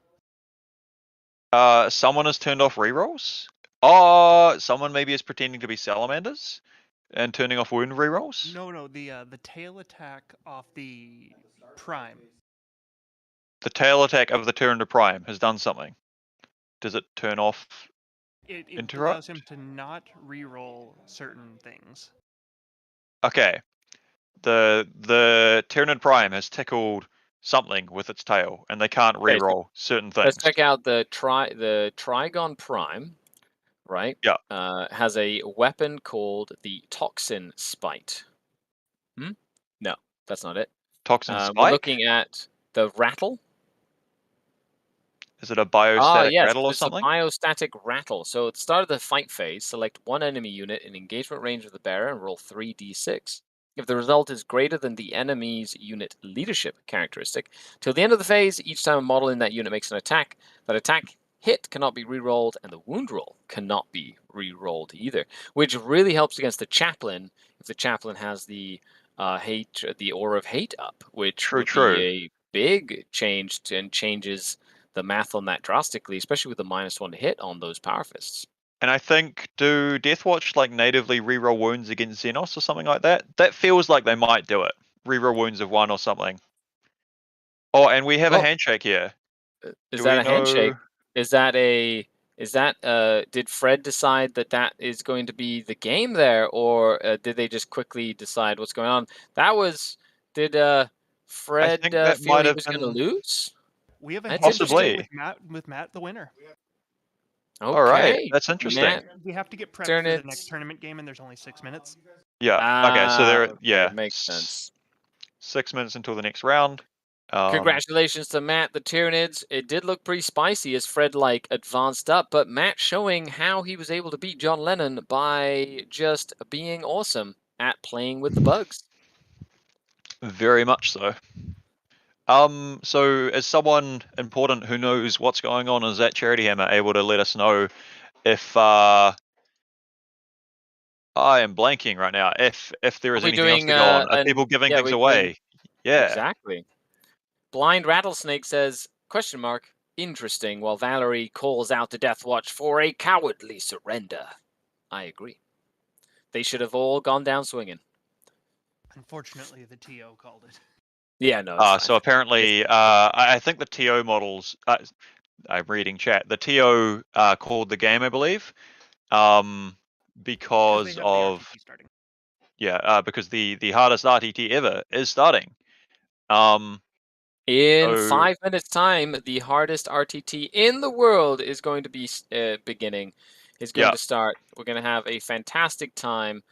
Someone has turned off rerolls? Oh, someone maybe is pretending to be salamanders and turning off wound rerolls? No, the tail attack off the prime. The tail attack of the Tyranids prime has done something. Does it turn off it allows him to not reroll certain things. Okay. The Tyranid prime has tickled something with its tail, and they can't reroll certain things. Let's check out the Trigon Prime, right? Yeah. Has a weapon called the Toxin Spite. No, that's not it. Toxin Spite? We're looking at the Rattle. Is it a biostatic rattle or something? It's a biostatic rattle. So at the start of the fight phase, select one enemy unit in engagement range of the bearer and roll 3d6. If the result is greater than the enemy's unit leadership characteristic, till the end of the phase, each time a model in that unit makes an attack, that attack hit cannot be rerolled, and the wound roll cannot be rerolled either, which really helps against the Chaplain if the Chaplain has the Aura of Hate up, which would be a big change and changes the math on that drastically, especially with the -1 to hit on those Power Fists. And I think, do Deathwatch like natively reroll wounds against Xenos or something like that? That feels like they might do it. Reroll wounds of 1 or something. Oh, and we have a handshake here. Is that a handshake? Is that did Fred decide that is going to be the game there, or did they just quickly decide what's going on? Did Fred feel he was going to lose? We have a That's possibly with Matt the winner. Okay. All right, that's interesting. Matt, we have to get prepped for the next tournament game, and there's only 6 minutes. Yeah. Okay. So it makes sense. 6 minutes until the next round. Congratulations to Matt, the Tyranids. It did look pretty spicy as Fred advanced up, but Matt showing how he was able to beat John Lennon by just being awesome at playing with the bugs. Very much so. So as someone important who knows what's going on, is that Charity Hammer able to let us know if I am blanking right now, if there is anything else to go on? Are people giving things away? Yeah. Exactly. Blind Rattlesnake says, ? Interesting, while Valerie calls out to Death Watch for a cowardly surrender. I agree. They should have all gone down swinging. Unfortunately, the TO called it. Yeah, no. So apparently, I think the TO models, I'm reading chat, the TO called the game, I believe, because of... Yeah, because the hardest RTT ever is starting. In 5 minutes' time, the hardest RTT in the world is going to be beginning. Is going to start. We're going to have a fantastic time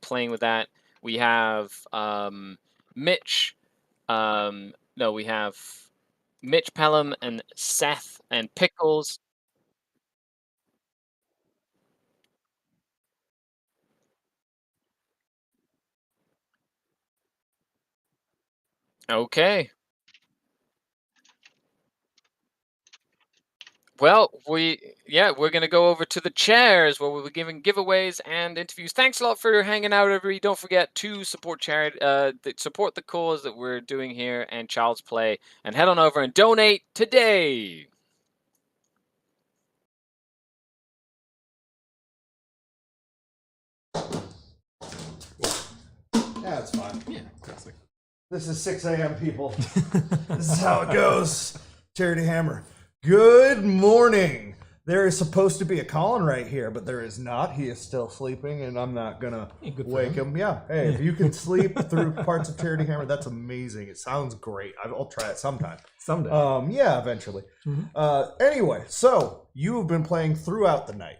playing with that. We have Mitch. We have Mitch Pelham and Seth and Pickles. Okay. Well, we're going to go over to the chairs where we'll be giving giveaways and interviews. Thanks a lot for hanging out, everybody. Don't forget to support charity, support the cause that we're doing here and Child's Play, and head on over and donate today. Yeah, it's fine. Yeah, classic. This is 6 a.m. people. This is how it goes. Charity Hammer. Good morning. There is supposed to be a Colin right here, but there is not. He is still sleeping, and I'm not gonna wake him. Yeah. Hey, if you can sleep through parts of Charity Hammer, that's amazing. It sounds great. I'll try it sometime. Someday. Yeah, eventually. Anyway, so you have been playing throughout the night.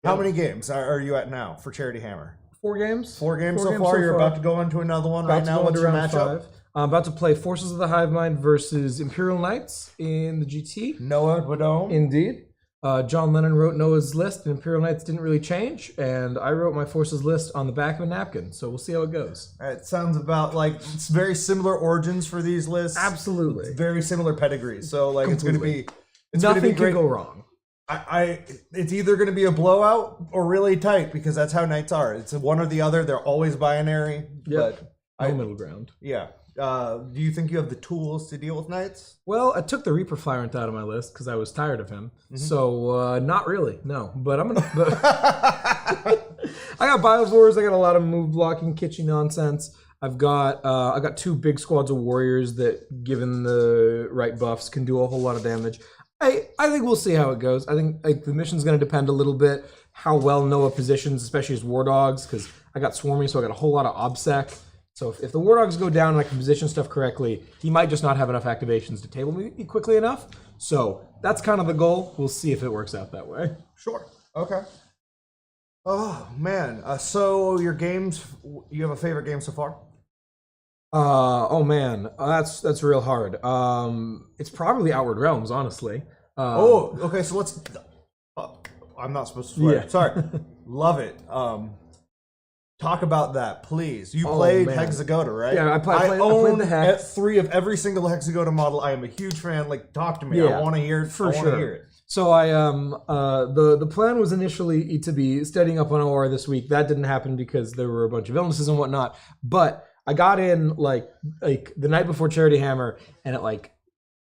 How many games are you at now for Charity Hammer? 4 games. 4 games so far. You're about to go into another one right now. What's your matchup? I'm about to play Forces of the Hive Mind versus Imperial Knights in the GT. Noah Badome. Indeed. John Lennon wrote Noah's list, and Imperial Knights didn't really change, and I wrote my Forces list on the back of a napkin, so we'll see how it goes. It sounds about like it's very similar origins for these lists. Absolutely. It's very similar pedigrees, so like Completely. it's going to be nothing can go wrong. It's either going to be a blowout or really tight because that's how Knights are. It's one or the other. They're always binary. Yep. No middle ground. Yeah. Do you think you have the tools to deal with Knights? Well, I took the Reaper Flyrant out of my list because I was tired of him. So not really, no. But I'm gonna. I got Biovores. I got a lot of move blocking, kitschy nonsense. I got 2 big squads of warriors that, given the right buffs, can do a whole lot of damage. I think we'll see how it goes. I think the mission's going to depend a little bit how well Noah positions, especially his war dogs, because I got swarming, so I got a whole lot of obsec. So if the war dogs go down and I can position stuff correctly, he might just not have enough activations to table me quickly enough. So that's kind of the goal. We'll see if it works out that way. Sure. Okay. Oh man. So your games, you have a favorite game so far? Oh man, that's real hard. It's probably Outward Realms, honestly. Okay. So let's. I'm not supposed to swear. Yeah. Sorry. Love it. Talk about that, please. You played Hexagoda, right? Yeah, I played the Hex. 3 of every single Hexagoda model. I am a huge fan. Like, talk to me. Yeah, I want to hear it. For sure. So the plan was initially to be studying up on OR this week. That didn't happen because there were a bunch of illnesses and whatnot. But I got in like the night before Charity Hammer, and at like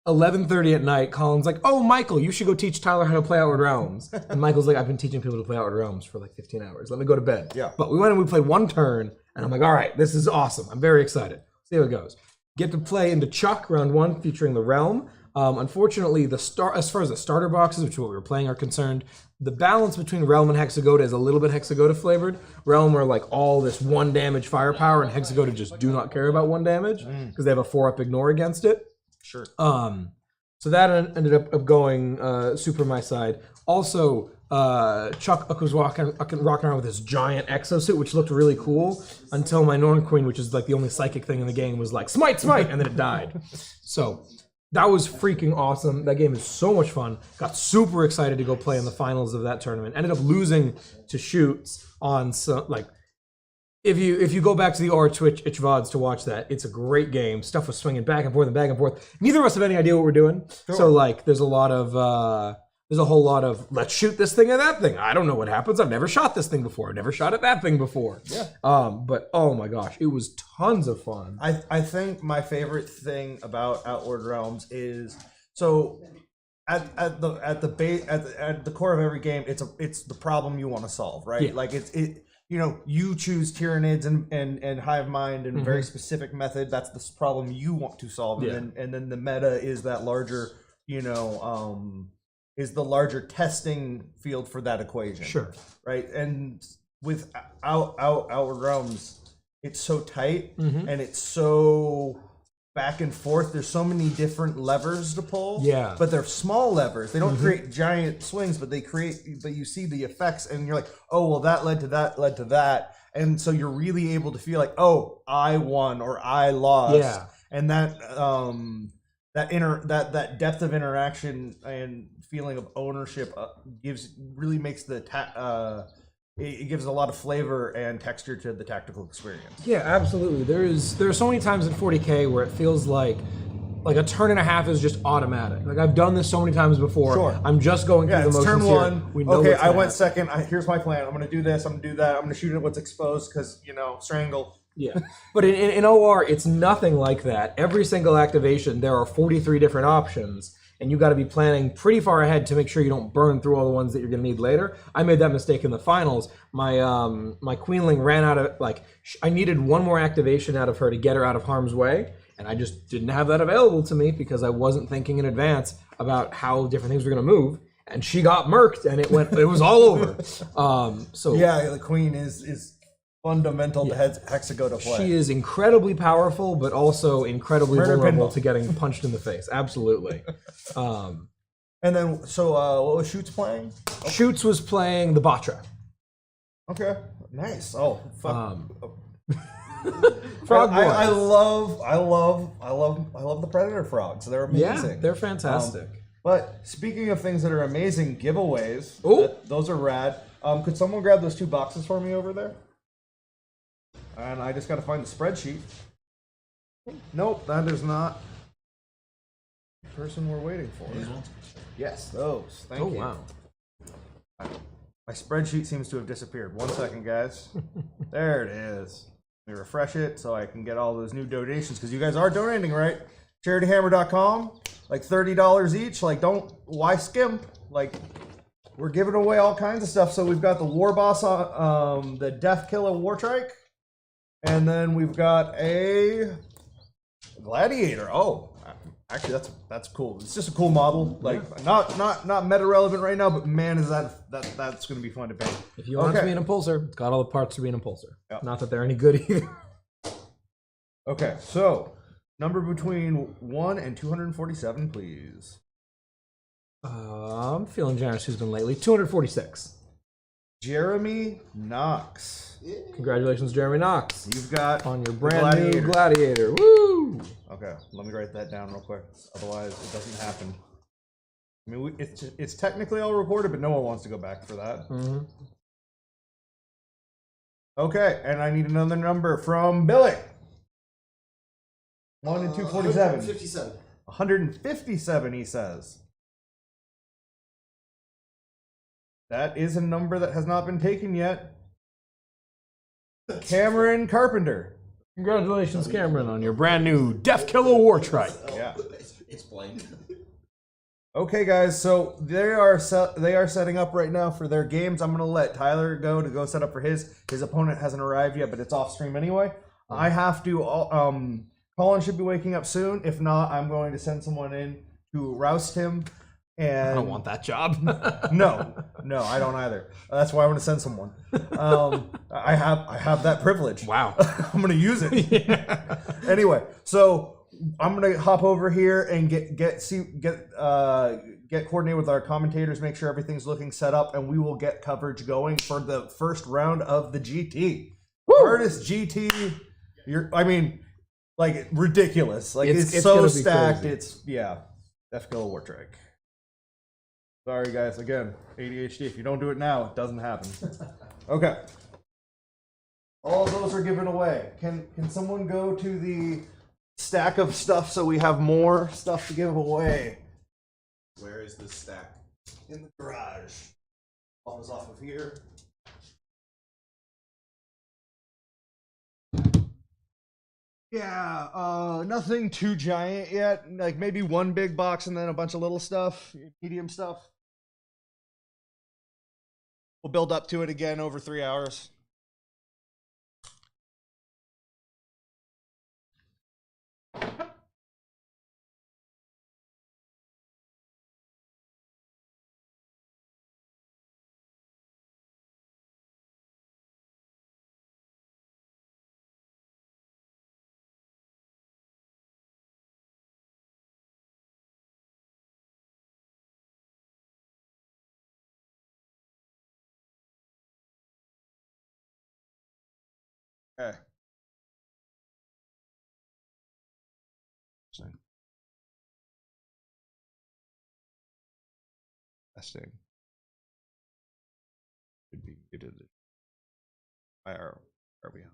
11:30 at night, Colin's like, "Oh, Michael, you should go teach Tyler how to play Outward Realms." And Michael's like, "I've been teaching people to play Outward Realms for like 15 hours. Let me go to bed." Yeah. But we went and we played 1 turn, and I'm like, "All right, this is awesome. I'm very excited. See how it goes." Get to play into Chuck round 1, featuring the Realm. Unfortunately, as far as the starter boxes, which is what we were playing, are concerned, the balance between Realm and Hexagoda is a little bit Hexagoda flavored. Realm are like all this 1 damage firepower, and Hexagoda just do not care about 1 damage because they have a 4-up ignore against it. Sure. So that ended up going super my side. Also, Chuck was rocking around with this giant exosuit, which looked really cool, until my Norn Queen, which is like the only psychic thing in the game, was like, smite, and then it died. So that was freaking awesome. That game is so much fun. Got super excited to go play in the finals of that tournament. Ended up losing to Shoots on if you go back to the R Twitch VODs to watch that, it's a great game. Stuff was swinging back and forth and back and forth. Neither of us have any idea what we're doing. Sure. So like there's a whole lot of let's shoot this thing and that thing. I don't know what happens. I've never shot this thing before. I've never shot at that thing before. Yeah. But oh my gosh, it was tons of fun. I think my favorite thing about Outward Realms is so at the core of every game, it's the problem you want to solve, right? Yeah. Like you choose Tyranids and Hive Mind in a very specific method. That's the problem you want to solve, and then the meta is that larger, is the larger testing field for that equation. Sure. Right. And with Outward Realms, it's so tight and it's so back and forth. There's so many different levers to pull. Yeah. But they're small levers. They don't create giant swings, but you see the effects and you're like, oh, well, that led to that. And so you're really able to feel like, oh, I won or I lost. Yeah. And that that depth of interaction and feeling of ownership makes it gives a lot of flavor and texture to the tactical experience. Yeah, absolutely. There are so many times in 40K where it feels like a turn and a half is just automatic. Like I've done this so many times before. Sure. I'm just going through the motions turn one. Here. We know okay, I went second. Here's my plan. I'm going to do this. I'm going to do that. I'm going to shoot at what's exposed because strangle. Yeah, but in OR, it's nothing like that. Every single activation, there are 43 different options, and you got to be planning pretty far ahead to make sure you don't burn through all the ones that you're going to need later. I made that mistake in the finals. My Queenling ran out of, I needed one more activation out of her to get her out of harm's way, and I just didn't have that available to me because I wasn't thinking in advance about how different things were going to move. And she got murked, and it was all over. Yeah, the Queen is fundamental to Hexagoda play. She is incredibly powerful, but also incredibly vulnerable to getting punched in the face. Absolutely. And then, what was Shoots playing? Oh. Shoots was playing the Batra. Okay, nice. Oh, fuck. Frog boys. I love the Predator frogs. They're amazing. Yeah, they're fantastic. But speaking of things that are amazing, giveaways. Those are rad. Could someone grab those 2 boxes for me over there? And I just got to find the spreadsheet. Nope, that is not the person we're waiting for. These ones? Yes, those. Thank you. Wow. My spreadsheet seems to have disappeared. 1 second, guys. There it is. Let me refresh it so I can get all those new donations because you guys are donating, right? CharityHammer.com, like $30 each. Why skimp? We're giving away all kinds of stuff. So we've got the War Boss, the Death Killer War Trike. And then we've got a Gladiator. Oh, actually, that's cool. It's just a cool model. Not meta relevant right now, but man, is that's going to be fun to paint. If you want it to be an impulsor, it's got all the parts to be an impulsor. Yep. Not that they're any good either. Okay, so number between 1 and 247, please. I'm feeling generous. Who's been lately? 246. Jeremy Knox. Congratulations, Jeremy Knox. You've got on your brand new Gladiator. Woo! Okay, let me write that down real quick. Otherwise, it doesn't happen. I mean, it's technically all recorded, but no one wants to go back for that. Mm-hmm. Okay, and I need another number from Billy. 1 and 247. 157. 157, he says. That is a number that has not been taken yet. Cameron Carpenter. Congratulations, Cameron, on your brand new Death Killer War Trike. Yeah. It's blank. Okay, guys, so they are setting up right now for their games. I'm going to let Tyler go set up for his. His opponent hasn't arrived yet, but it's off stream anyway. I have to, Colin should be waking up soon. If not, I'm going to send someone in to roust him. And I don't want that job. no, I don't either. That's why I want to send someone. I have that privilege. Wow. I'm gonna use it. Yeah. Anyway, so I'm gonna hop over here and get coordinated with our commentators, make sure everything's looking set up, and we will get coverage going for the first round of the GT. Hardest GT. Like ridiculous. Like it's so stacked. Crazy. It's FGO War Trek. Sorry guys, again, ADHD. If you don't do it now, it doesn't happen. Okay. All those are given away. Can someone go to the stack of stuff so we have more stuff to give away? Where is this stack? In the garage. Almost off of here. Yeah, nothing too giant yet. Like maybe one big box and then a bunch of little stuff, medium stuff. We'll build up to it again over 3 hours. Okay. Testing. Should be muted. Where are we on?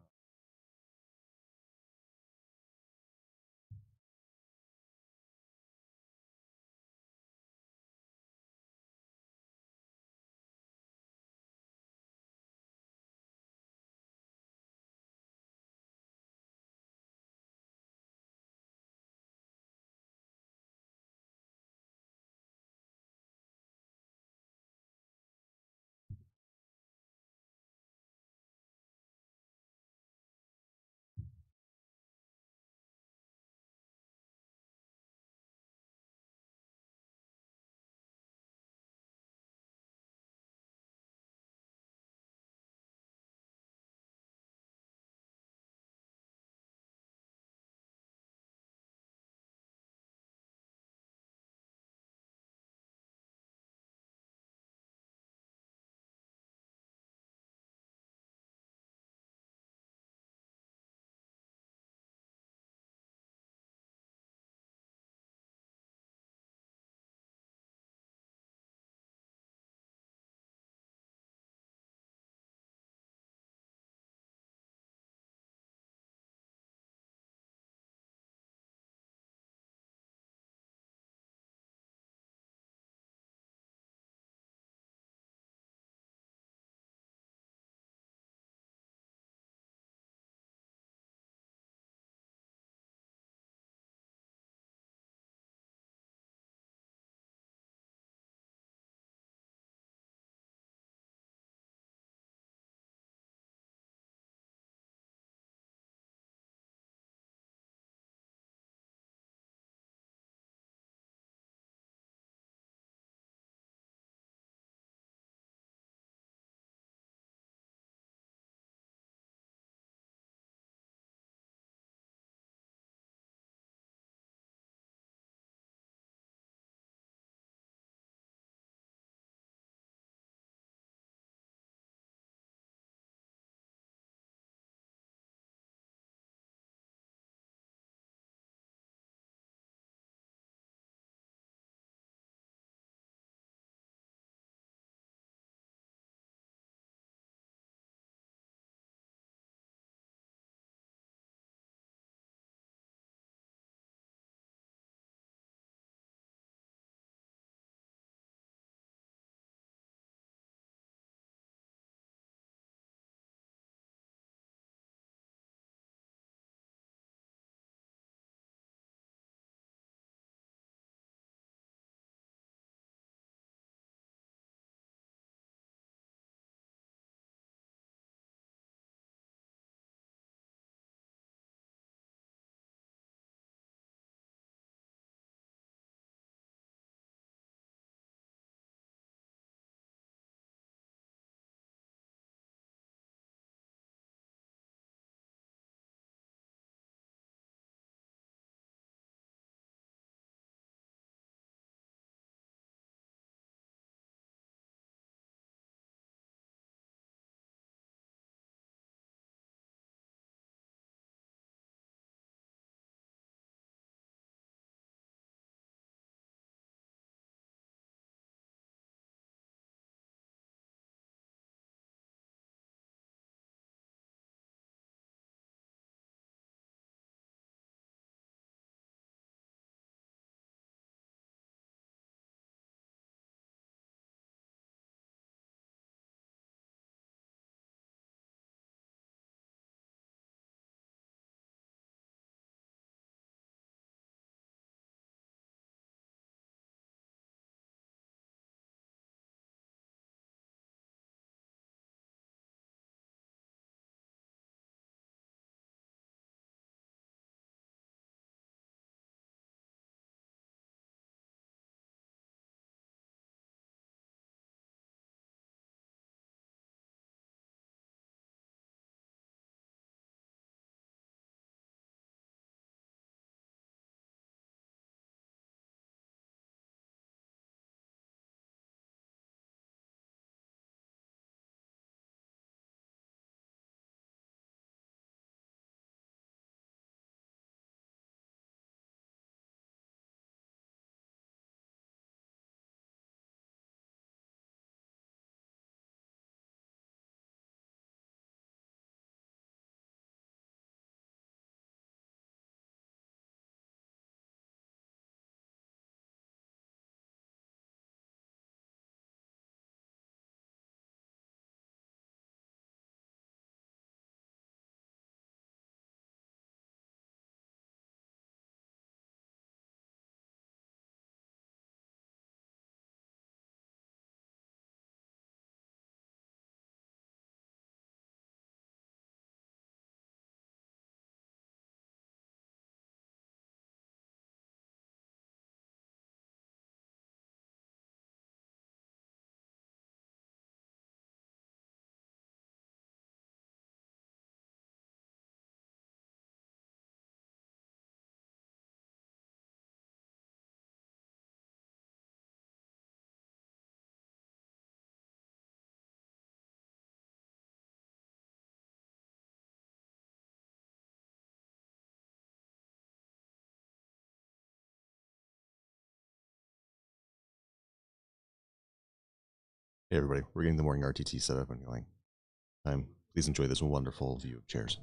Hey everybody, we're getting the morning RTT set up and going. Please enjoy this wonderful view of chairs.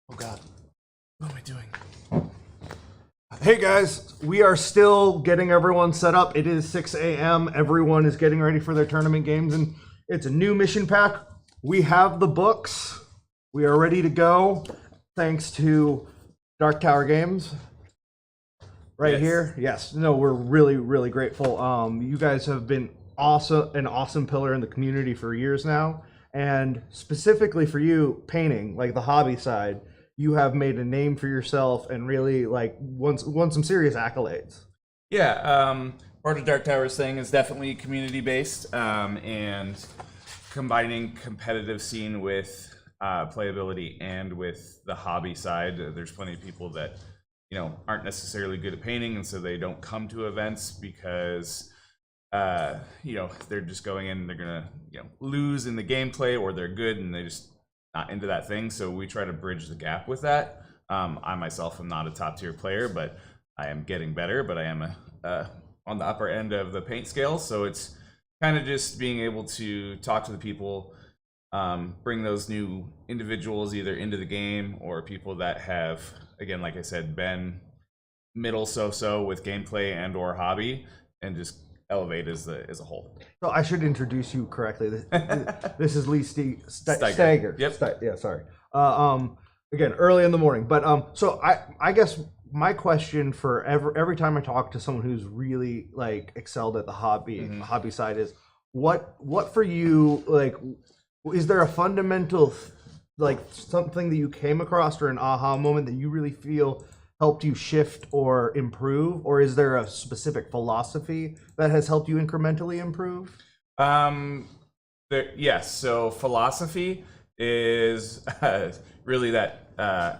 Oh God, what am I doing? Hey guys, we are still getting everyone set up. It is 6 a.m. Everyone is getting ready for their tournament games, and it's a new mission pack. We have the books. We are ready to go, thanks to Dark Tower Games. Right here. Yes. No, we're really, really grateful. You guys have been an awesome pillar in the community for years now. And specifically for you, painting, like the hobby side, you have made a name for yourself and really like won some serious accolades. Yeah, part of Dark Tower's thing is definitely community based, and combining competitive scene with playability and with the hobby side. There's plenty of people that aren't necessarily good at painting, and so they don't come to events because they're just going in and they're gonna lose in the gameplay, or they're good and they just not into that thing. So we try to bridge the gap with that. I myself am not a top tier player, but I am getting better, but I am on the upper end of the paint scale. So it's kind of just being able to talk to the people, bring those new individuals either into the game or people that have, again, like I said, been middle so-so with gameplay and or hobby, and just elevate as a whole. So I should introduce you correctly. This is Lee Stager. Yep. Yeah, sorry. Again, early in the morning. But so I guess my question for every time I talk to someone who's really like excelled at the hobby side is what for you, like, is there a fundamental like something that you came across or an aha moment that you really feel helped you shift or improve, or is there a specific philosophy that has helped you incrementally improve? Yes. So philosophy is really that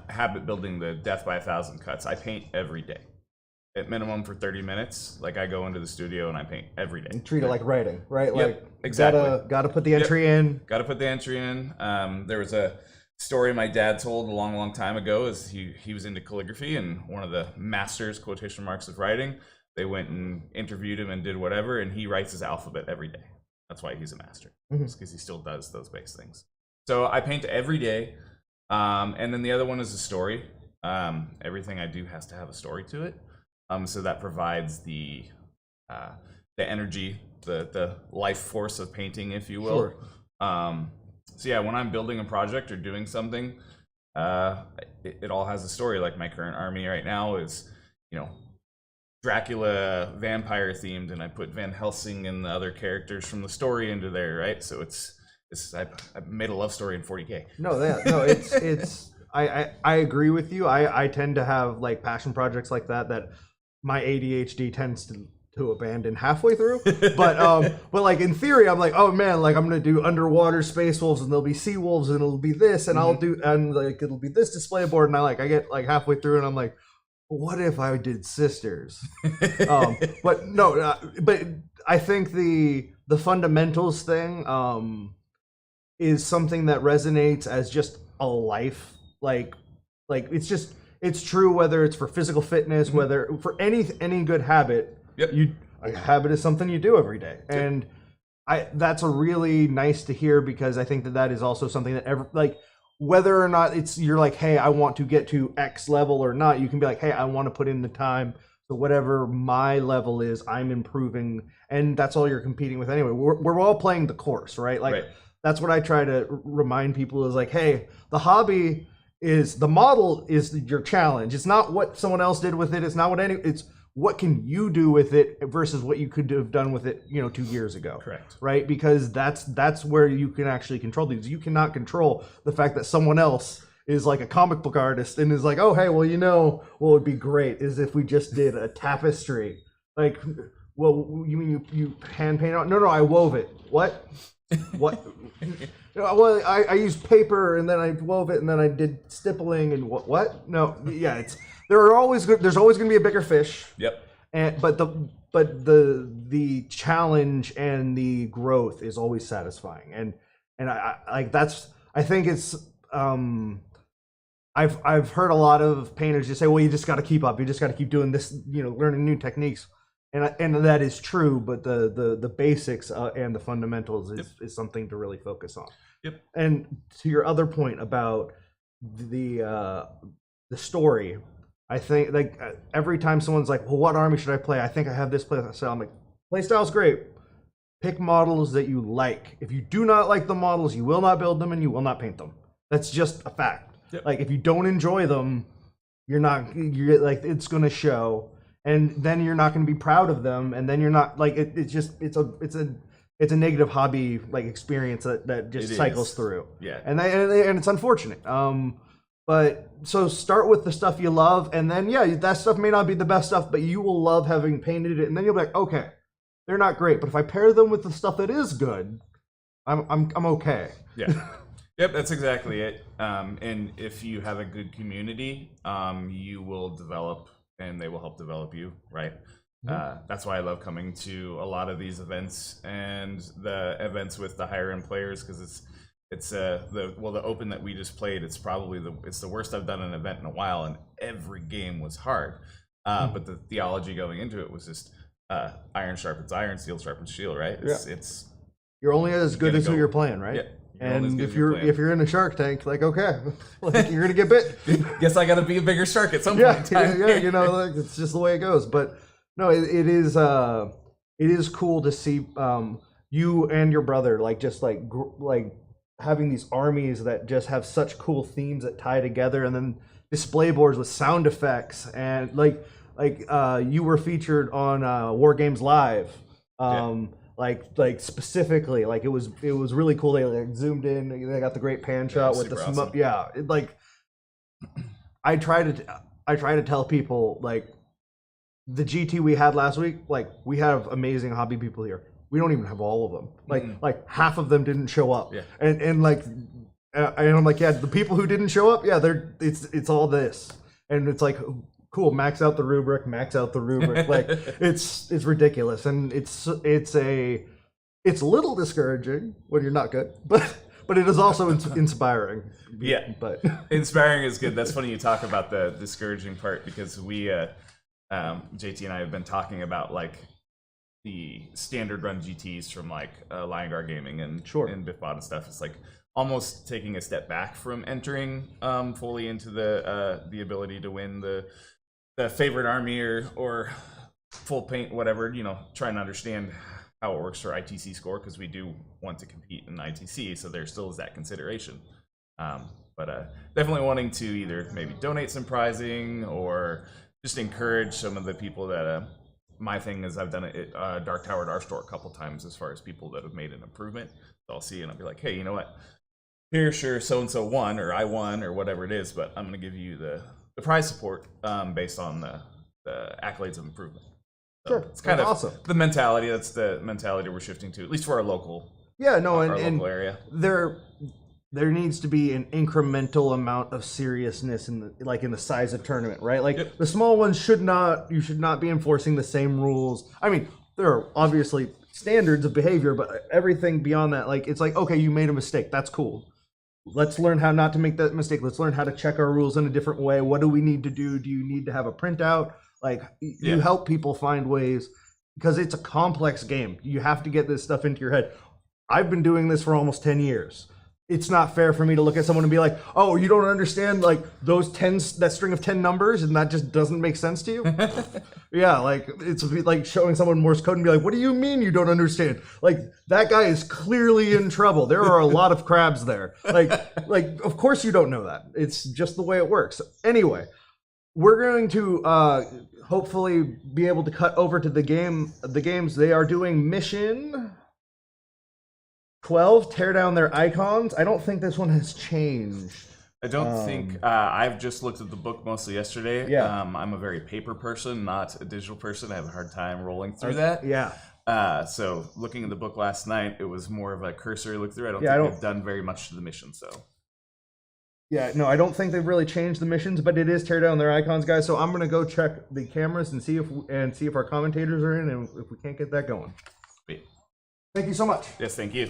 habit building, the death by 1,000 cuts. I paint every day, at minimum for 30 minutes. Like I go into the studio and I paint every day. And treat it like writing, right? Yep, like exactly. Gotta put the entry in. Got to put the entry in. There was a story my dad told a long time ago. Is he was into calligraphy, and one of the masters, quotation marks, of writing, they went and interviewed him and did whatever, and he writes his alphabet every day. That's why he's a master, because he still does those base things. So I paint every day, and then the other one is a story. Everything I do has to have a story to it, so that provides the energy, the life force of painting, if you will. Sure. So yeah, when I'm building a project or doing something, it all has a story. Like my current army right now is, Dracula vampire themed, and I put Van Helsing and the other characters from the story into there, right? So I made a love story in 40K. It's I agree with you. I tend to have like passion projects like that my ADHD tends to abandon halfway through. But like in theory, I'm like, oh man, like I'm gonna do underwater space wolves, and there'll be sea wolves, and it'll be this, and it'll be this display board, and I get like halfway through, and I'm like, what if I did sisters? But no, but I think the fundamentals thing is something that resonates as just a life, like it's true whether it's for physical fitness, whether for any good habit. Yep. A habit is something you do every day, and that's a really nice to hear, because I think that is also something that whether or not you're like, hey, I want to get to X level or not, you can be like, hey, I want to put in the time. So whatever my level is, I'm improving, and that's all you're competing with anyway. We're all playing the course, right? Like that's what I try to remind people is like, hey, the hobby is the model is your challenge. It's not what someone else did with it. It's not it's what can you do with it versus what you could have done with it, 2 years ago. Correct. Right? Because that's where you can actually control these. You cannot control the fact that someone else is like a comic book artist and is like, oh, hey, well, what would be great is if we just did a tapestry. Like, well, you mean you hand paint it? No, I wove it. What? What? Well, I used paper and then I wove it and then I did stippling and what? No, yeah, there's always going to be a bigger fish. Yep. But the challenge and the growth is always satisfying, and I think it's I've heard a lot of painters just say, well, you just got to keep up, you just got to keep doing this, learning new techniques, and that is true, but the basics and the fundamentals is something to really focus on. Yep. And to your other point about the story, I think like every time someone's like, well, what army should I play? I think I have this play style. I'm like, play style's great. Pick models that you like. If you do not like the models, you will not build them and you will not paint them. That's just a fact. Yep. Like if you don't enjoy them, you're like, it's going to show, and then you're not going to be proud of them, and then you're not like it's a negative hobby like experience that just cycles through. Yeah. And it's unfortunate. But so start with the stuff you love, and then that stuff may not be the best stuff, but you will love having painted it, and then you'll be like, okay, they're not great, but if I pair them with the stuff that is good, I'm okay. Yeah. Yep, that's exactly it. And if you have a good community, you will develop, and they will help develop you, right? That's why I love coming to a lot of these events and the events with the higher end players, because it's the open that we just played, it's probably it's the worst I've done an event in a while, and every game was hard. But the theology going into it was just iron sharpens iron, steel sharpens steel, right? It's you're only as good as who you're playing, right? Yeah. And if you're in a Shark Tank, like, okay, like you're gonna get bit. Guess I gotta be a bigger shark at some point in time. Yeah, like, it's just the way it goes. But no, it is cool to see you and your brother like just like having these armies that just have such cool themes that tie together, and then display boards with sound effects, and like you were featured on War Games Live. Like specifically, like it was really cool. They like zoomed in. They got the great pan shot with the smoke. Awesome. Yeah, I try to tell people like the GT we had last week. Like we have amazing hobby people here. We don't even have all of them. Like half of them didn't show up. Yeah. And I'm like, the people who didn't show up, it's all this, and it's like, cool, max out the rubric. Like it's ridiculous, and it's a little discouraging when you're not good, but it is also inspiring. Yeah, but inspiring is good. That's funny you talk about the discouraging part, because we JT and I have been talking about like the standard run GTs from like Lion Guard Gaming and BitBot and stuff. It's like almost taking a step back from entering fully into the ability to win the favorite army or full paint, whatever, trying to understand how it works for ITC score, because we do want to compete in ITC, so there still is that consideration. But definitely wanting to either maybe donate some prizing or just encourage some of the people that. My thing is I've done it at Dark Tower at our store a couple times as far as people that have made an improvement. So I'll see and I'll be like, hey, you know what? Here, sure, so-and-so won, or I won, or whatever it is, but I'm going to give you the prize support based on the accolades of improvement. So Sure, it's kind of awesome. the mentality. That's the mentality we're shifting to, at least for our local. Yeah, no, our and local area. There needs to be an incremental amount of seriousness in the size of tournament, right? Like the small ones you should not be enforcing the same rules. I mean, there are obviously standards of behavior, but everything beyond that, like it's like, okay, you made a mistake. That's cool. Let's learn how not to make that mistake. Let's learn how to check our rules in a different way. What do we need to do? Do you need to have a printout? Like you help people find ways because it's a complex game. You have to get this stuff into your head. I've been doing this for almost 10 years. It's not fair for me to look at someone and be like, oh, you don't understand like that string of 10 numbers and that just doesn't make sense to you? Yeah, like it's like showing someone Morse code and be like, what do you mean you don't understand? Like that guy is clearly in trouble. There are a lot of crabs there. Like of course you don't know that. It's just the way it works. Anyway, we're going to hopefully be able to cut over to the games. They are doing mission 12, tear down their icons. I don't think this one has changed. I don't think I've just looked at the book mostly yesterday. Yeah. I'm a very paper person, not a digital person. I have a hard time rolling through that. Yeah. So looking at the book last night, it was more of a cursory look through. I don't think they've done very much to the mission. So. Yeah, no, I don't think they've really changed the missions, but it is tear down their icons, guys. So I'm gonna go check the cameras and see if our commentators are in, and if we can't get that going. Sweet. Thank you so much. Yes, thank you.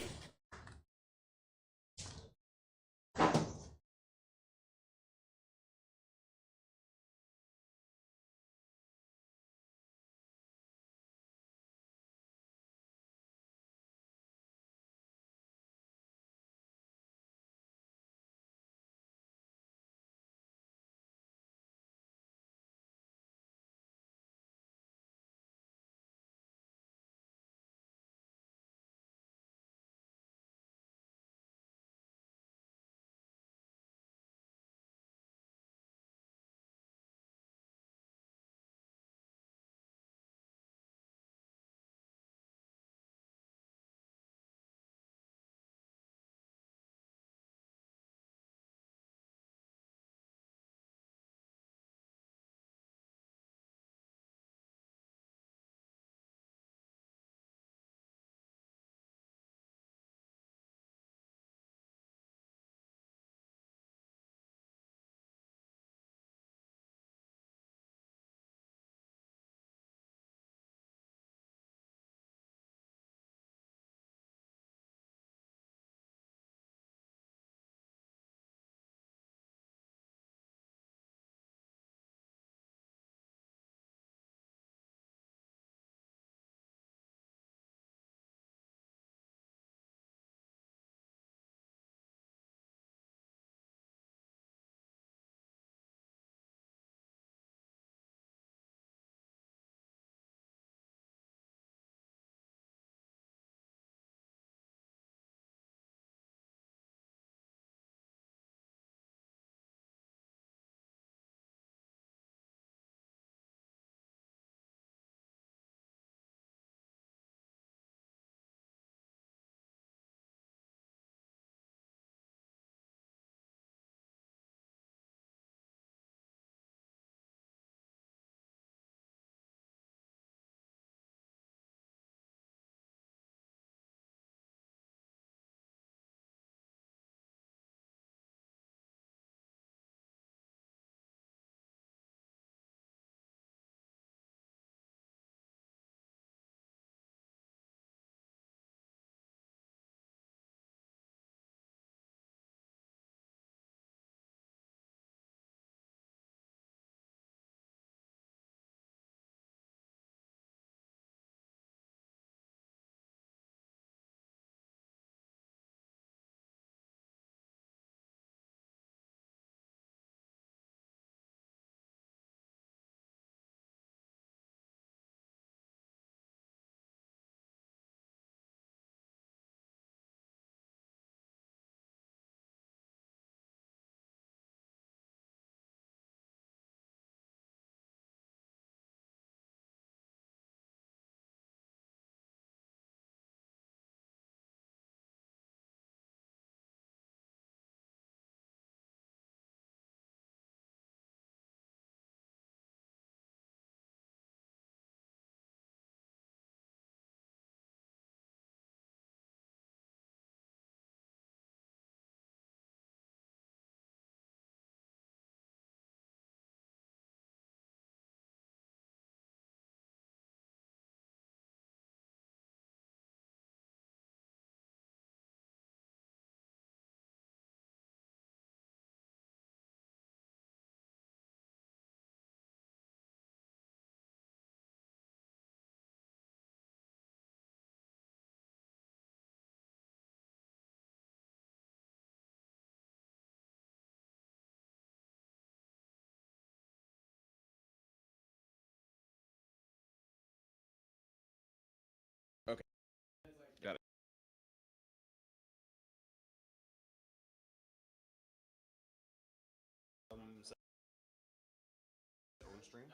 stream?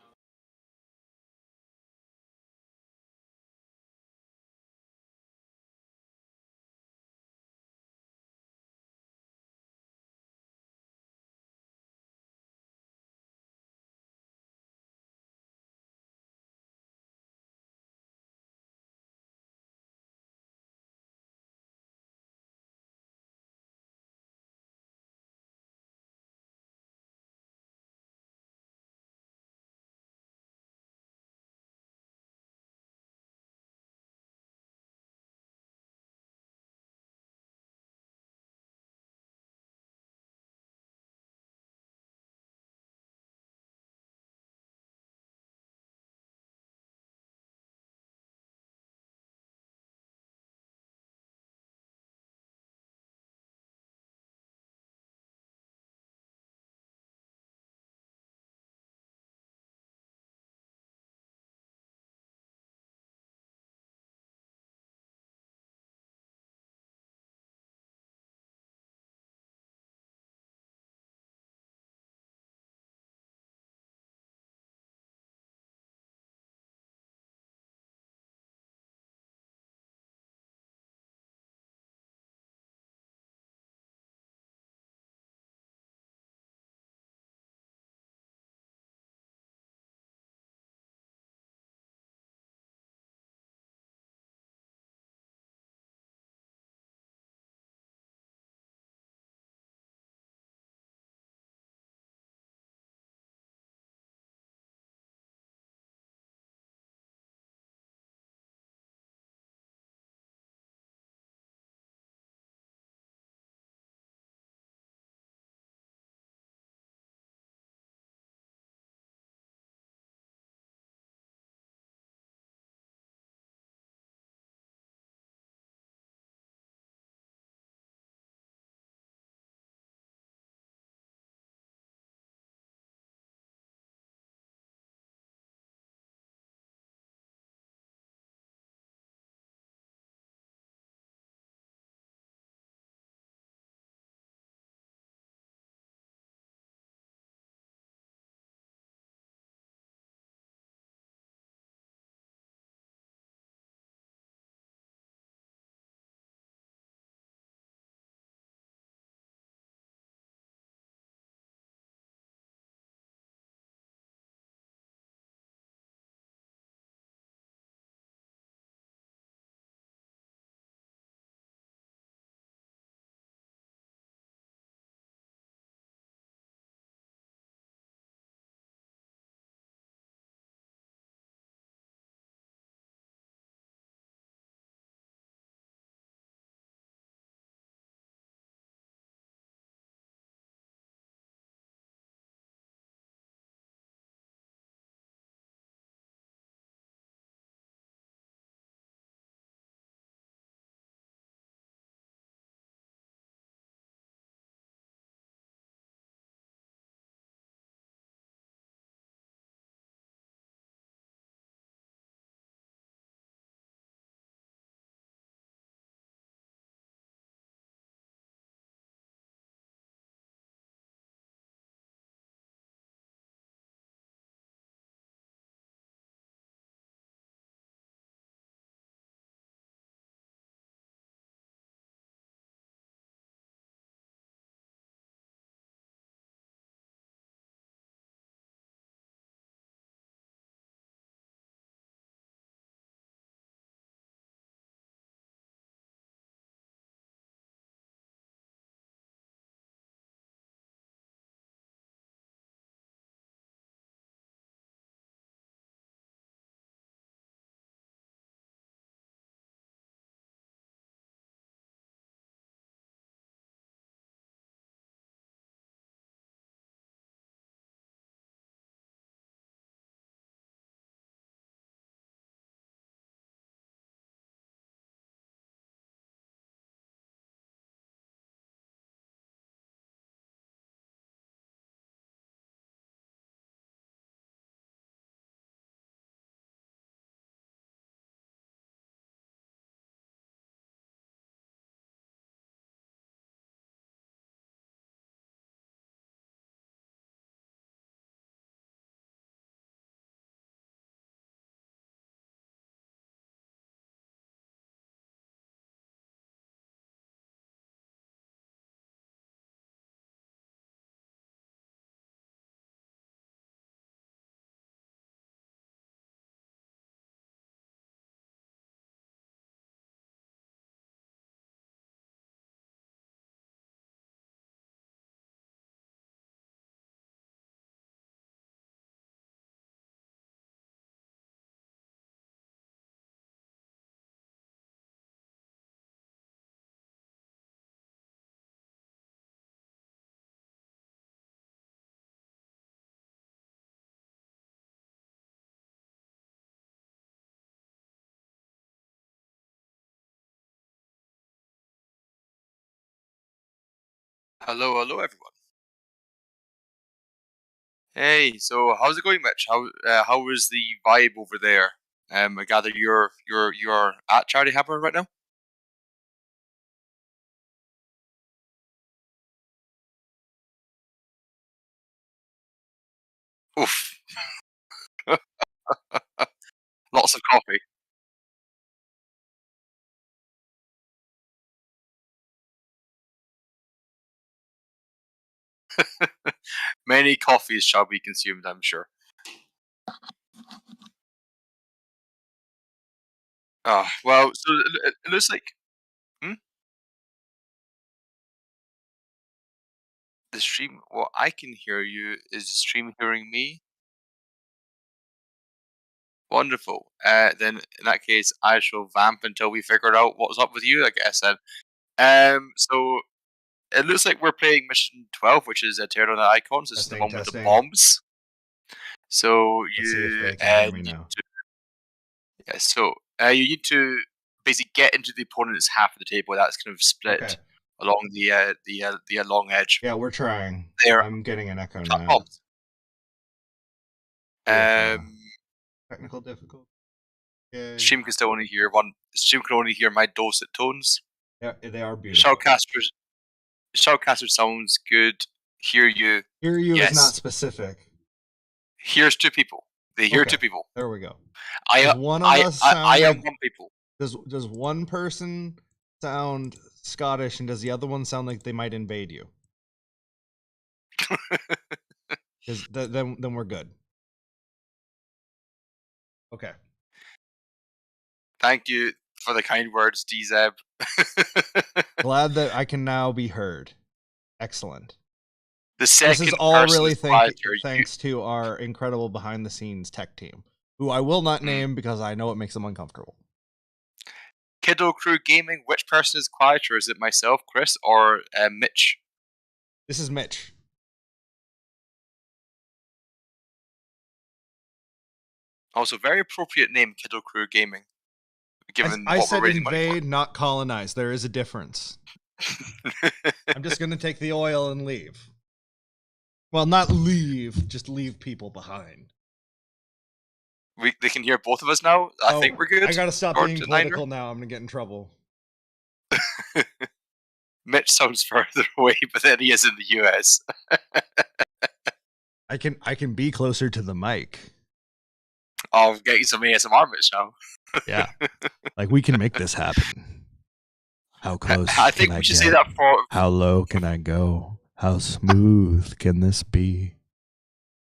Hello, everyone. Hey, so how's it going, Mitch? How is the vibe over there? I gather you're at Charity Hammer right now. Oof. Lots of coffee. Many coffees shall be consumed, I'm sure. Well, so it looks like the stream. Well, I can hear you. Is the stream hearing me? Wonderful. Then in that case, I shall vamp until we figure out what's up with you, I guess. Then, so it looks like we're playing mission 12, which is a Tyranids icons. This is the one with the bombs. So you you need to basically get into the opponent's half of the table. That's kind of split along the long edge. Yeah, we're trying. I'm getting an echo now. Bombs. Technical difficulty. Stream can still only hear Stream can only hear my dulcet tones. Yeah, they are beautiful. Shoutcaster sounds good. Hear you. Hear you is not specific. Here's two people. They hear two people. There we go. I am one people. Does one person sound Scottish and does the other one sound like they might invade you? Then we're good. Okay. Thank you for the kind words, DZeb. Glad that I can now be heard. Excellent. This is all really thanks to our incredible behind-the-scenes tech team, who I will not name because I know it makes them uncomfortable. Kiddo Crew Gaming, which person is quieter? Is it myself, Chris, or Mitch? This is Mitch. Also, very appropriate name, Kiddo Crew Gaming. Given I what said we're raising invade, not colonize. There is a difference. I'm just going to take the oil and leave. Well, not leave, just leave people behind. They can hear both of us now? I think we're good. I gotta stop being political now. I'm gonna get in trouble. Mitch sounds further away, but then he is in the US. I can be closer to the mic. I'll get you some ASMR, Mitch, now. Yeah. Like, we can make this happen. How close I think we should say that for... How low can I go? How smooth can this be?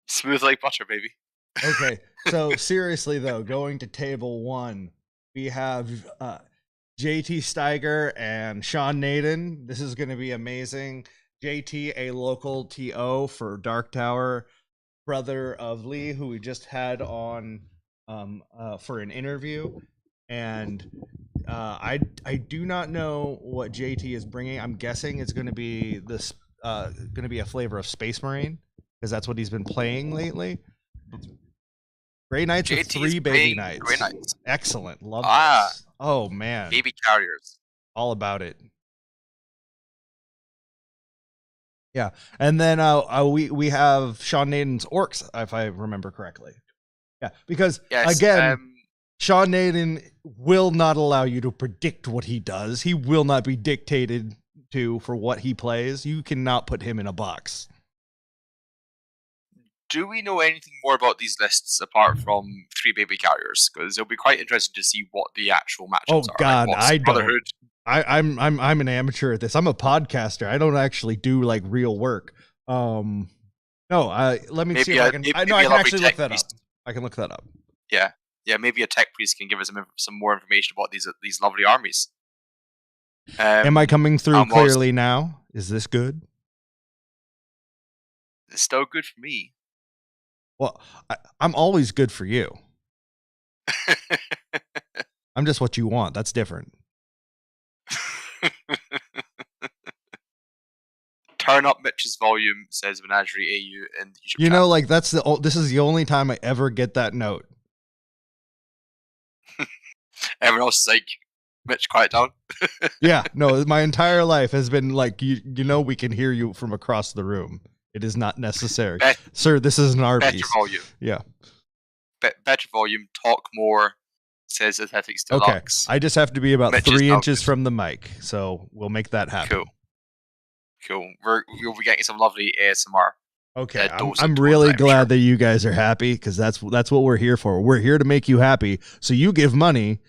Smooth like butter, baby. Okay, so seriously though, going to table 1, we have JT Steiger and Sean Naden. This is going to be amazing. JT, a local TO for Dark Tower, brother of Lee, who we just had on for an interview, and I do not know what JT is bringing. I'm guessing it's going to be this going to be a flavor of Space Marine, because that's what he's been playing lately. Grey Knights with 3 baby knights. Grey Knights. Excellent. Love this. Oh man. Baby carriers. All about it. Yeah. And then we have Sean Naden's Orcs, if I remember correctly. Yeah, because again, Sean Naden will not allow you to predict what he does. He will not be dictated to for what he plays. You cannot put him in a box. Do we know anything more about these lists apart from 3 baby carriers? Because it'll be quite interesting to see what the actual matchups are. Oh God, like, I don't. I'm an amateur at this. I'm a podcaster. I don't actually do like real work. No, let me see if I can. I can actually look that up. I can look that up. Yeah, maybe a tech priest can give us some more information about these lovely armies. Am I coming through clearly now? Is this good? It's still good for me. Well, I'm always good for you. I'm just what you want. That's different. Turn up Mitch's volume, says Menagerie AU in the YouTube You know, like this is the only time I ever get that note. Everyone else is like, Mitch, quiet down. Yeah, no, my entire life has been like, you know, we can hear you from across the room. It is not necessary. Sir, this is an Arby's. Better volume. Yeah. Better volume, talk more, says Aesthetics Okay, Deluxe. I just have to be about Mitch 3 is inches from the mic, so we'll make that happen. Cool. We'll be getting some lovely ASMR. Okay, I'm really glad that you guys are happy, because that's what we're here for. We're here to make you happy, so you give money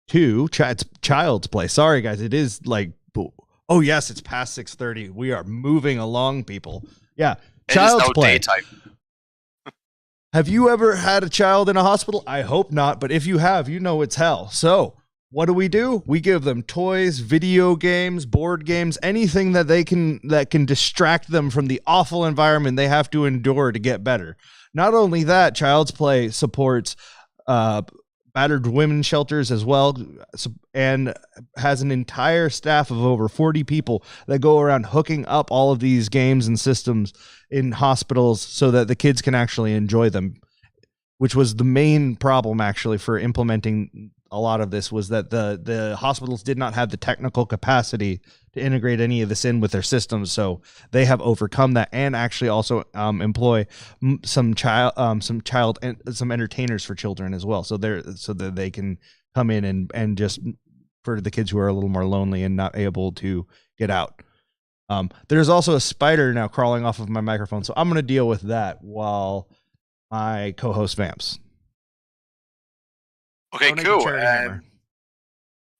to Child's Play. Sorry, guys, it is like, oh yes, it's past 6:30. We are moving along, people. Yeah, Child's Play. Daytime. Have you ever had a child in a hospital? I hope not, but if you have, you know it's hell. So what do? We give them toys, video games, board games, anything that can distract them from the awful environment they have to endure to get better. Not only that, Child's Play supports battered women's shelters as well, and has an entire staff of over 40 people that go around hooking up all of these games and systems in hospitals so that the kids can actually enjoy them, which was the main problem actually for implementing a lot of this, was that the hospitals did not have the technical capacity to integrate any of this in with their systems. So they have overcome that, and actually also employ some entertainers for children as well. So that they can come in and just for the kids who are a little more lonely and not able to get out. There's also a spider now crawling off of my microphone, so I'm going to deal with that while my co-host vamps. Okay, cool.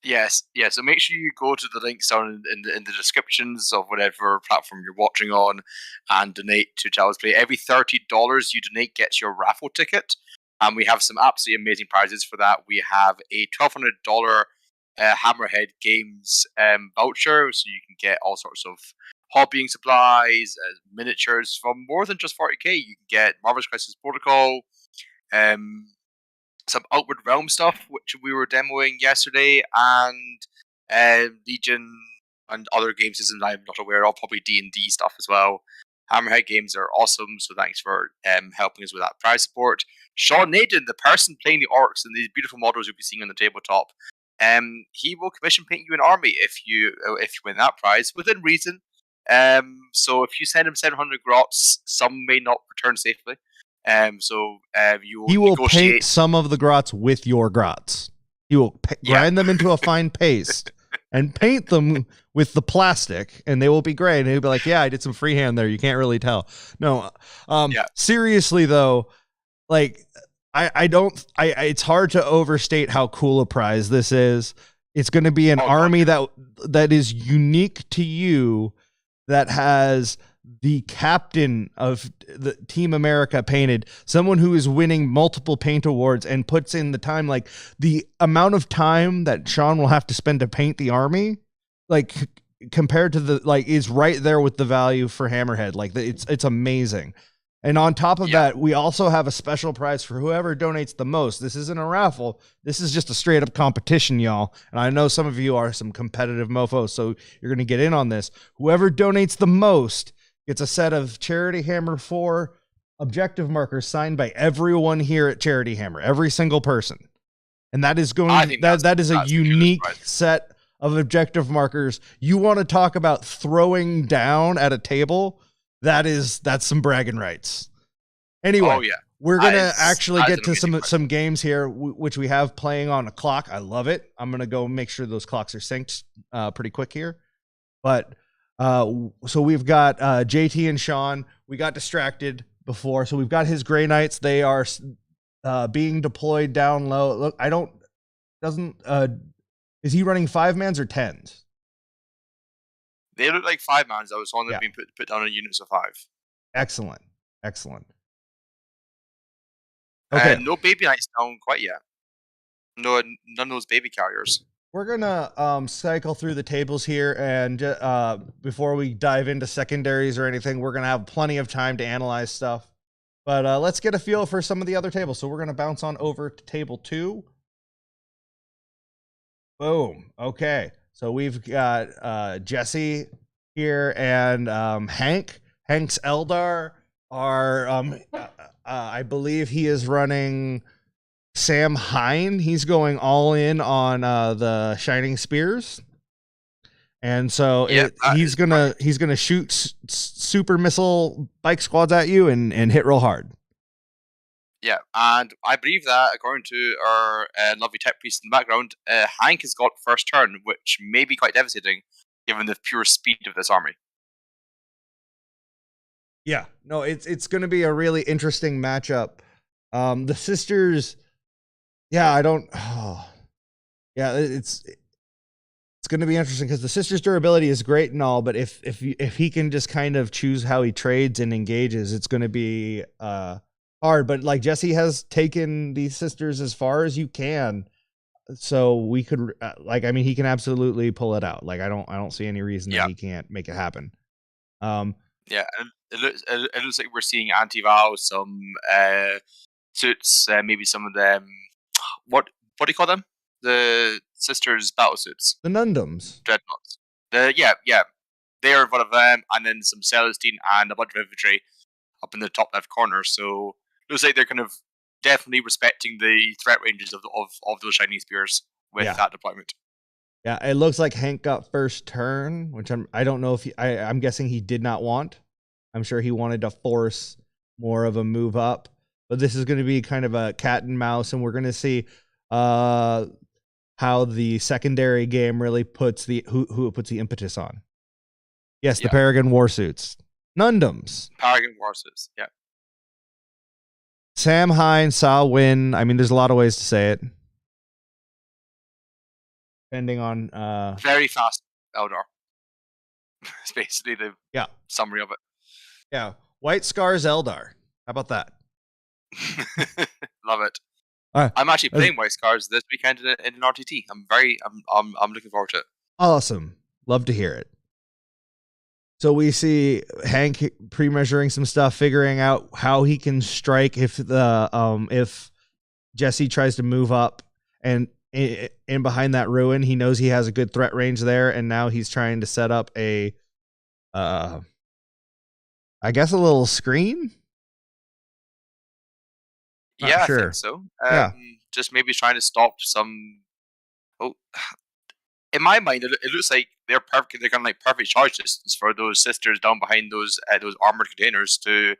Yes. So make sure you go to the links down in the descriptions of whatever platform you're watching on, and donate to Child's Play. Every $30 you donate gets your raffle ticket, and we have some absolutely amazing prizes for that. We have a $1,200 Hammerhead Games voucher, so you can get all sorts of hobbying supplies, miniatures from more than just 40k. You can get Marvel's Crisis Protocol, some Outward Realm stuff, which we were demoing yesterday, and Legion and other game systems I'm not aware of, probably D&D stuff as well. Hammerhead Games are awesome, so thanks for helping us with that prize support. Sean Naden, the person playing the orcs and these beautiful models you'll be seeing on the tabletop, he will commission paint you an army if you win that prize within reason. So if you send him 700 grots, some may not return safely. He will paint some of the grots with your grots. He will grind them into a fine paste and paint them with the plastic, and they will be gray. And he'll be like, "Yeah, I did some freehand there. You can't really tell." No, seriously though, like it's hard to overstate how cool a prize this is. It's going to be an army that is unique to you, that has the captain of the Team America painted, someone who is winning multiple paint awards and puts in the time. Like, the amount of time that Sean will have to spend to paint the army, like, compared to is right there with the value for Hammerhead. Like, it's amazing. And on top of that, we also have a special prize for whoever donates the most. This isn't a raffle. This is just a straight up competition, y'all. And I know some of you are some competitive mofos, so you're going to get in on this. Whoever donates the most gets a set of Charity Hammer 4 objective markers signed by everyone here at Charity Hammer, every single person. And that is that is a unique set of objective markers. You want to talk about throwing down at a table? That's some bragging rights. Anyway, we're gonna actually get to some games here, which we have playing on a clock. I love it. I'm gonna go make sure those clocks are synced pretty quick here. But so we've got JT and Sean. We got distracted before, so we've got his Grey Knights. They are being deployed down low. Look, is he running 5-mans or 10s? They look like 5-mans. I was on them being put down in units of 5. Excellent. Okay. No baby knights down quite yet. No, none of those baby carriers. We're gonna cycle through the tables here, and before we dive into secondaries or anything, we're gonna have plenty of time to analyze stuff. But let's get a feel for some of the other tables. So we're gonna bounce on over to table 2. Boom. Okay. So we've got Jesse here and Hank. Hank's Eldar are, I believe he is running Sam Hine, he's going all in on the Shining Spears. And so he's gonna shoot super missile bike squads at you and hit real hard. Yeah, and I believe that according to our lovely tech priest in the background, Hank has got first turn, which may be quite devastating given the pure speed of this army. Yeah, no, it's going to be a really interesting matchup. The sisters, yeah, it's going to be interesting because the sisters' durability is great and all, but if he can just kind of choose how he trades and engages, it's going to be hard. But like Jesse has taken these sisters as far as you can, so we could he can absolutely pull it out. Like I don't see any reason that he can't make it happen. Yeah, and it looks like we're seeing anti-Val, some suits, maybe some of them. What do you call them? The sisters' battle suits. The Nundums. Dreadnoughts. Yeah. They're one of them, and then some Celestine and a bunch of infantry up in the top left corner. So it looks like they're kind of definitely respecting the threat ranges of those Shining Spears with that deployment. Yeah, it looks like Hank got first turn, which I don't know if I'm guessing he did not want. I'm sure he wanted to force more of a move up, but this is going to be kind of a cat and mouse, and we're going to see how the secondary game really puts who it puts the impetus on. Yes, the Paragon Warsuits. Nundums. Paragon Warsuits, yeah. Sam Hine, Sa Win. I mean, there's a lot of ways to say it. Depending on very fast Eldar. It's basically the summary of it. Yeah. White Scars Eldar. How about that? Love it. I'm actually playing White Scars this weekend in an RTT. I'm looking forward to it. Awesome. Love to hear it. So we see Hank pre-measuring some stuff, figuring out how he can strike if Jesse tries to move up, and in behind that ruin, he knows he has a good threat range there, and now he's trying to set up a I guess a little screen. I think so. Just maybe trying to stop some. Oh, in my mind, it looks like they're perfect. They're kind of like perfect charge distance for those sisters down behind those armored containers to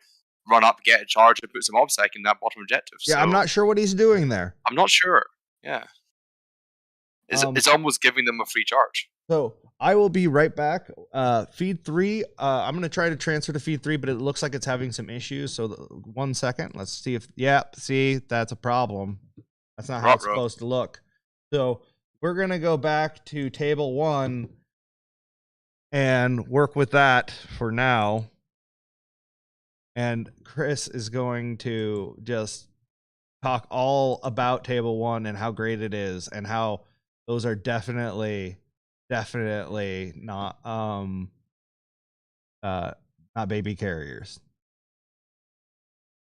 run up, get a charge, and put some obstacle in that bottom objective. Yeah, so, I'm not sure what he's doing there. I'm not sure. Yeah, it's almost giving them a free charge. So I will be right back. Feed 3. I'm going to try to transfer to feed 3, but it looks like it's having some issues. So 1 second. Let's see if. Yeah, see, that's a problem. That's not how it's supposed to look. So we're going to go back to table 1 and work with that for now. And Chris is going to just talk all about table 1 and how great it is and how those are definitely not baby carriers.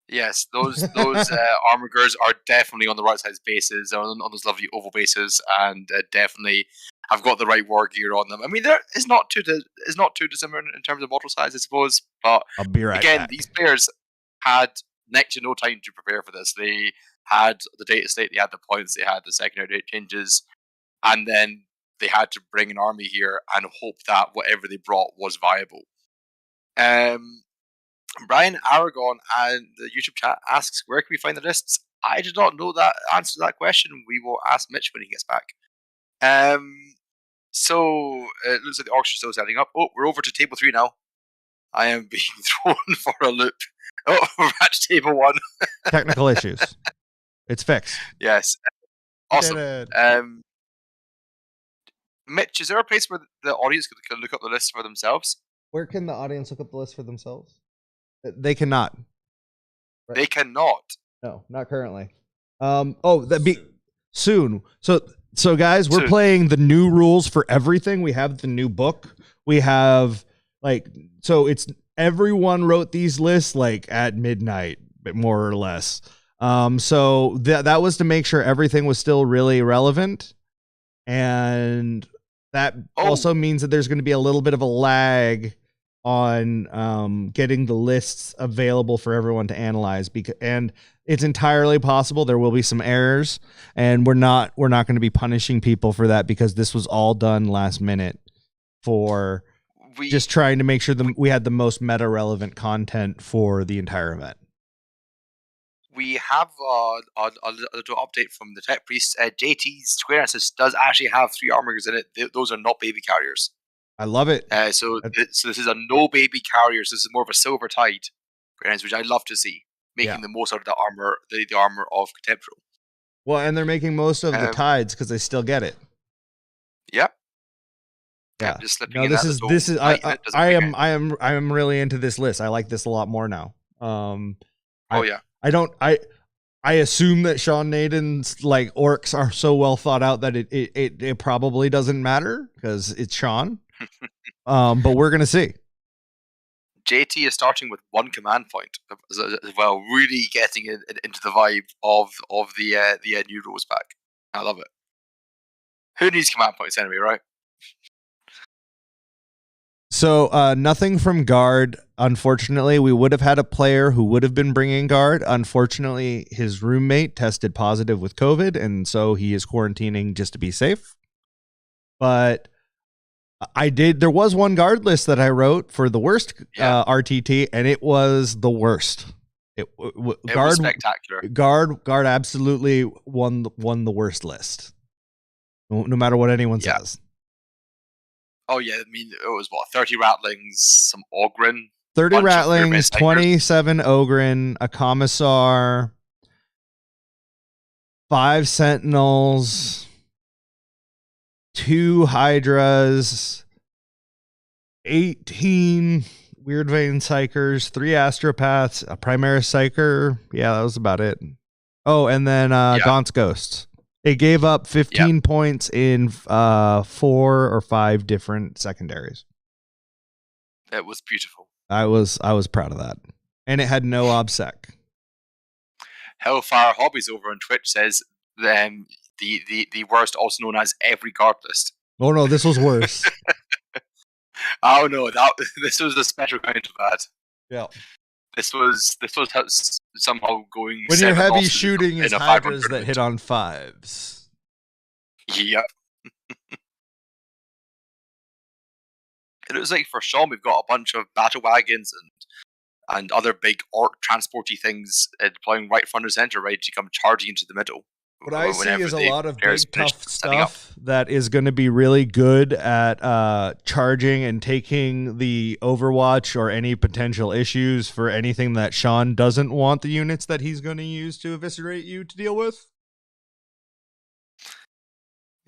Yes, those armor girls are definitely on the right size bases, on those lovely oval bases, and definitely have got the right war gear on them. I mean, it's not too dissimilar in terms of model size, I suppose. But I'll be right back. These players had next to no time to prepare for this. They had the data state, they had the points, they had the secondary data changes, and then they had to bring an army here and hope that whatever they brought was viable. Brian Aragon and the YouTube chat asks, where can we find the lists? I do not know that answer to that question. We will ask Mitch when he gets back. So it looks like the auction is still setting up. Oh, we're over to table 3 now. I am being thrown for a loop. Oh, we're at table 1. Technical issues. It's fixed. Yes. Awesome. Mitch, is there a place where the audience can look up the list for themselves? Where can the audience look up the list for themselves? They cannot. Right. They cannot. No, not currently. That'd be soon. So guys, we're playing the new rules for everything. We have the new book. We have it's everyone wrote these lists at midnight, more or less. So that was to make sure everything was still really relevant, and that also means that there's going to be a little bit of a lag on getting the lists available for everyone to analyze. And It's entirely possible there will be some errors, and we're not going to be punishing people for that because this was all done last minute for just trying to make sure we had the most meta relevant content for the entire event. We have a little update from the Tech Priest. JT's Square Answers does actually have 3 armors in it. Those are not baby carriers. I love it. So this is a no baby carriers. This is more of a silver tide, which I love to see, making the most out of the armor, the armor of Contemptual. Well, and they're making most of the tides because they still get it. Yep. Yeah. Just slipping No, in this is I am really into this list. I like this a lot more now. I assume that Sean Naden's like orcs are so well thought out that it probably doesn't matter because it's Sean. But we're gonna see. JT is starting with 1 command point as well, really getting into the vibe of the new rules pack. I love it. Who needs command points anyway, right? So nothing from guard. Unfortunately, we would have had a player who would have been bringing guard. Unfortunately, his roommate tested positive with COVID, and so he is quarantining just to be safe. But there was one guard list that I wrote for the worst RTT, and it was the worst. It was spectacular. Guard absolutely won the worst list, no matter what anyone says. Oh yeah, I mean it was 30 Rattlings, some Ogryn. 30 Rattlings, 27 Ogryn, a Commissar, 5 Sentinels, 2 Hydras, 18 Weird Vein Psychers, 3 Astropaths, a Primaris Psyker. Yeah, that was about it. Oh, and then Gaunt's Ghosts. It gave up 15 points in 4 or 5 different secondaries. It was beautiful. I was proud of that. And it had no obsec. Hellfire Hobbies over on Twitch says the worst, also known as every guard list. Oh no, this was worse. Oh no, this was a special kind of bad. Yeah. This was somehow going when you're heavy shooting is Hydras that hit on 5s. Yep. It looks like for Sean we've got a bunch of battle wagons and other big orc transporty things deploying right front and center, ready to come charging into the middle. What I see is a lot of big tough stuff that is going to be really good at charging and taking the Overwatch or any potential issues for anything that Sean doesn't want the units that he's going to use to eviscerate you to deal with.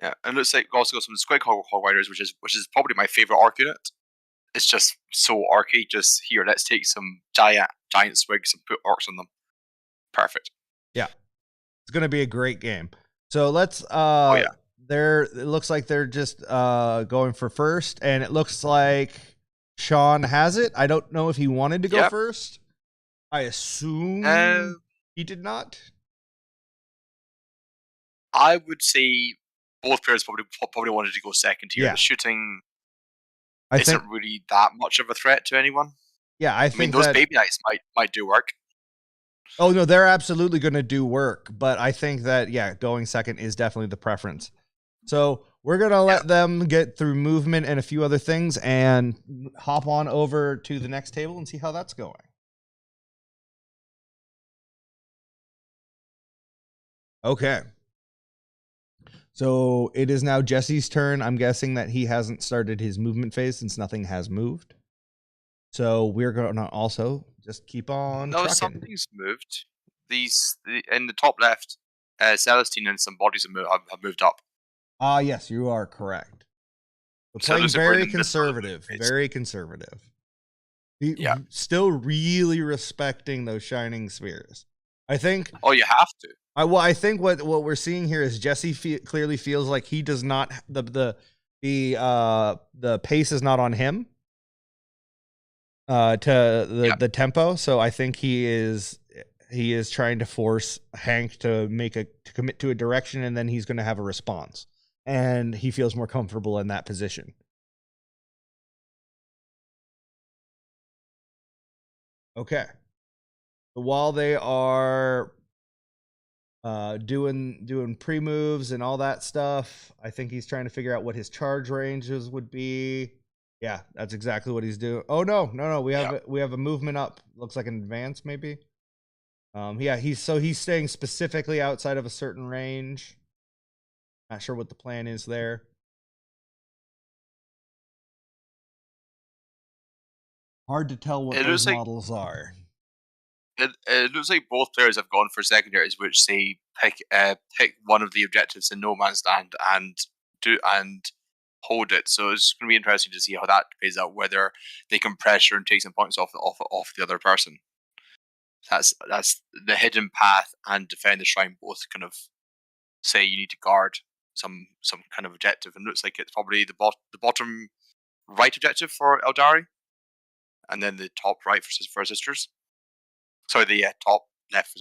Yeah, and it looks like we also got some Squig Hog Riders, which is probably my favorite arc unit. It's just so arcade. Just here, let's take some giant swigs and put orcs on them. Perfect. Yeah. It's going to be a great game. So let's it looks like they're just going for first, and it looks like Sean has it. I don't know if he wanted to go first. I assume he did not. I would say both players probably wanted to go second here. Yeah. The shooting isn't really that much of a threat to anyone. Yeah, I think those baby knights might do work. Oh, no, they're absolutely going to do work. But I think that, going second is definitely the preference. So we're going to let them get through movement and a few other things and hop on over to the next table and see how that's going. Okay. So it is now Jesse's turn. I'm guessing that he hasn't started his movement phase since nothing has moved. So we're going to also just keep on trucking. Something's moved. In the top left, Celestine and some bodies have moved up. Yes, you are correct. We're playing very conservative. Very conservative. Still really respecting those shining spheres. I think. Oh, you have to. I think what we're seeing here is Jesse clearly feels like he does not the pace is not on him. To the tempo, so I think he is trying to force Hank to commit to a direction, and then he's going to have a response, and he feels more comfortable in that position. Okay. So while they are doing pre-moves and all that stuff. I think he's trying to figure out what his charge ranges would be. Yeah, that's exactly what he's doing. Oh no. We have a movement up. Looks like an advance maybe. Yeah, he's staying specifically outside of a certain range. Not sure what the plan is there. Hard to tell what those models are. It looks like both players have gone for secondaries, which say pick one of the objectives in no man's land and hold it. So it's going to be interesting to see how that plays out. Whether they can pressure and take some points off the other person. That's the hidden path and defend the shrine both kind of say you need to guard some kind of objective, and looks like it's probably the bottom right objective for Eldari, and then the top right for sisters. Sorry, the top left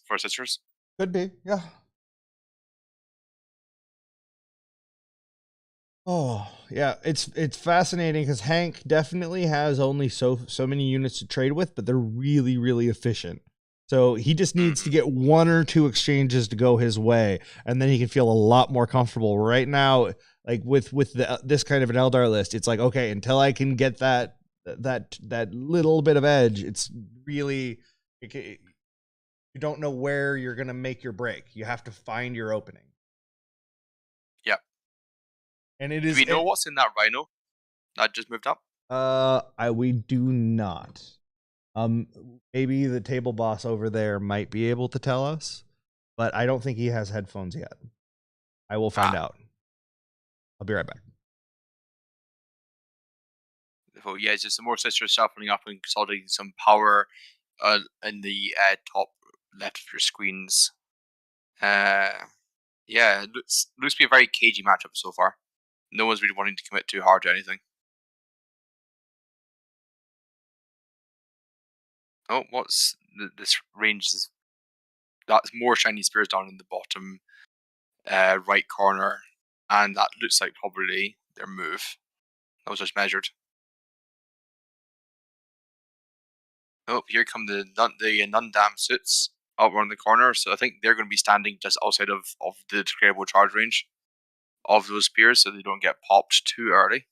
for sisters. Could be, yeah. Oh yeah, it's fascinating because Hank definitely has only so many units to trade with, but they're really efficient. So he just needs to get one or two exchanges to go his way, and then he can feel a lot more comfortable. Right now, like with this kind of an Eldar list, it's like, okay, until I can get that little bit of edge, it's really you don't know where you're gonna make your break. You have to find your opening. Yep. And it is. Do we know what's in that rhino that just moved up? We do not. Maybe the table boss over there might be able to tell us, but I don't think he has headphones yet. I will find out. I'll be right back. So yeah, it's just some more sisters shuffling up and consolidating some power in the top left of your screens. Yeah, it looks to be a very cagey matchup so far. No one's really wanting to commit too hard to anything. Oh, what's this range? That's more shiny spears down in the bottom right corner, and that looks like probably their move. That was just measured. Oh, here come the Nundam suits up around the corner. So I think they're going to be standing just outside of the declarable charge range of those spears, so they don't get popped too early.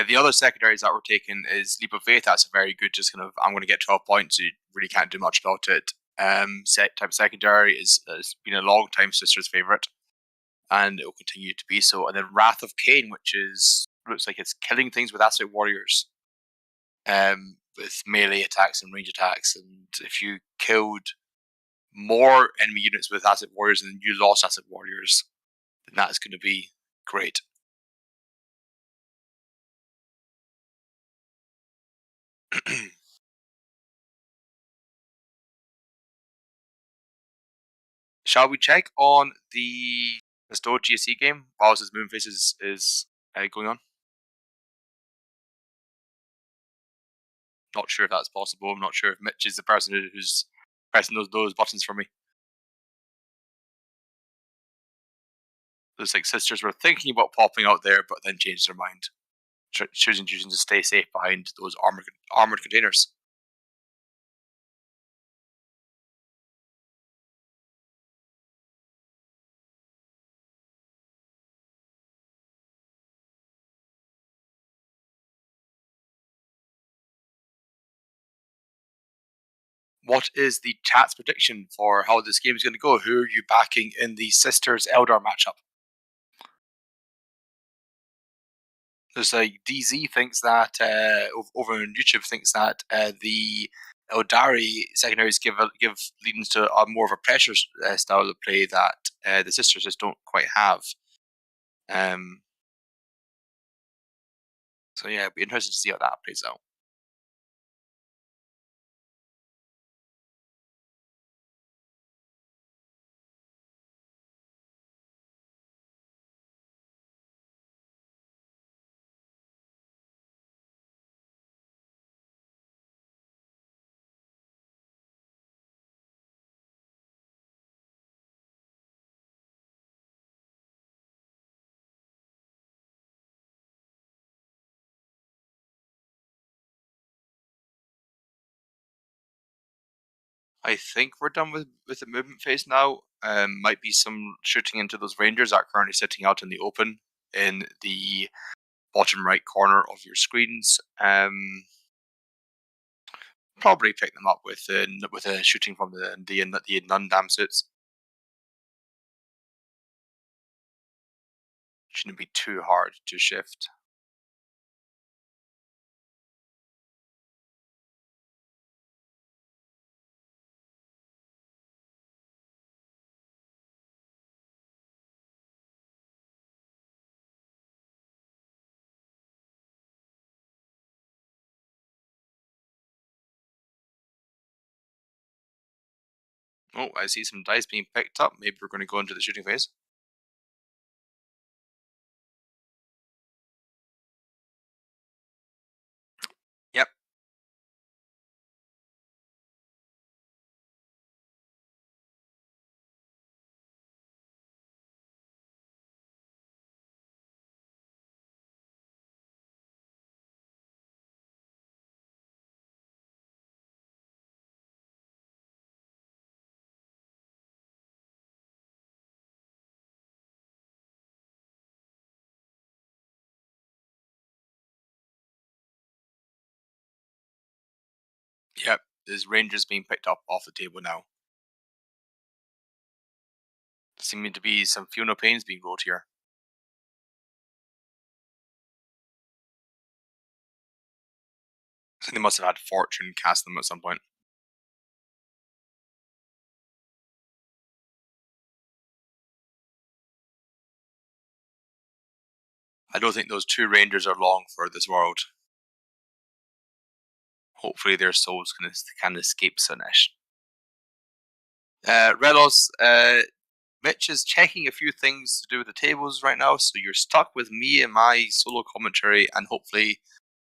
The other secondaries that were taken is Leap of Faith. That's a very good, just kind of, I'm going to get 12 points, you really can't do much about it. Type of secondary has been a long time sister's favourite, and it will continue to be so. And then Wrath of Cain, which looks like it's killing things with Asset Warriors, with melee attacks and range attacks. And if you killed more enemy units with Asset Warriors than you lost Asset Warriors, then that's going to be great. Shall we check on the Restored GSC game while his Moonface is going on? Not sure if that's possible. I'm not sure if Mitch is the person who's pressing those buttons for me. Looks like sisters were thinking about popping out there, but then changed their mind, choosing to stay safe behind those armored containers. What is the chat's prediction for how this game is going to go? Who are you backing in the Sisters Eldar matchup? There's DZ thinks that over on YouTube thinks that the Eldari secondaries give leadings to more of a pressure style of play that the Sisters just don't quite have. So yeah, it'd be interesting to see how that plays out. I think we're done with the movement phase now. Might be some shooting into those rangers that are currently sitting out in the open in the bottom right corner of your screens. Probably pick them up with a shooting from the non-dam suits. Shouldn't be too hard to shift. Oh, I see some dice being picked up. Maybe we're going to go into the shooting phase. Yep. Yep. There's rangers being picked up off the table now. Seeming to be some feel no pains being rolled here. So they must have had Fortune cast them at some point. I don't think those two rangers are long for this world. Hopefully their souls can escape Sinesh. Relos, Mitch is checking a few things to do with the tables right now, so you're stuck with me and my solo commentary, and hopefully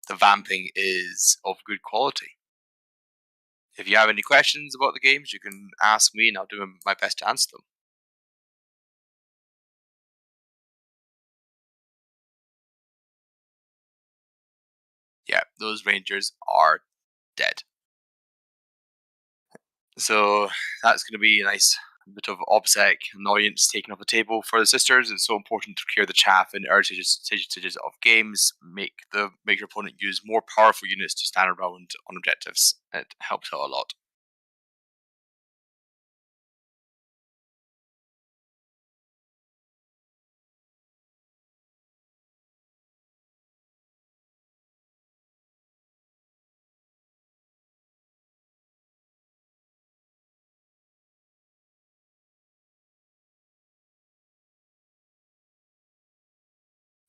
the vamping is of good quality. If you have any questions about the games, you can ask me and I'll do my best to answer them. Yeah, those rangers are dead. So that's going to be a nice bit of OBSEC annoyance taken off the table for the sisters. It's so important to clear the chaff in early stages of games. Make your opponent use more powerful units to stand around on objectives. It helps out a lot.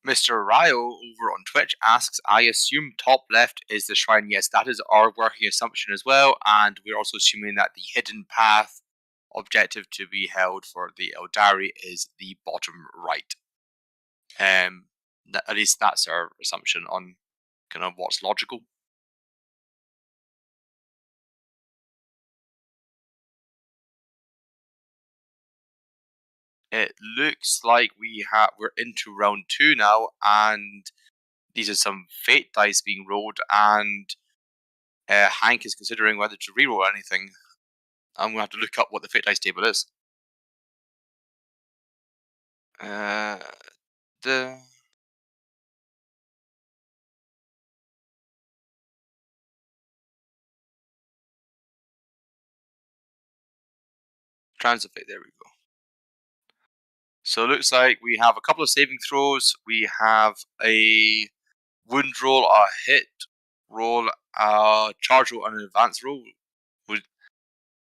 Mr. Ryo over on Twitch asks, I assume top left is the shrine. Yes, that is our working assumption as well, and we're also assuming that the hidden path objective to be held for the Eldari is the bottom right. At least that's our assumption on kind of what's logical. It looks like we're into round 2 now, and these are some fate dice being rolled, and Hank is considering whether to reroll anything. I'm gonna have to look up what the fate dice table is. The transit fate. There we go. So it looks like we have a couple of saving throws. We have a wound roll, a hit roll, a charge roll, and an advance roll.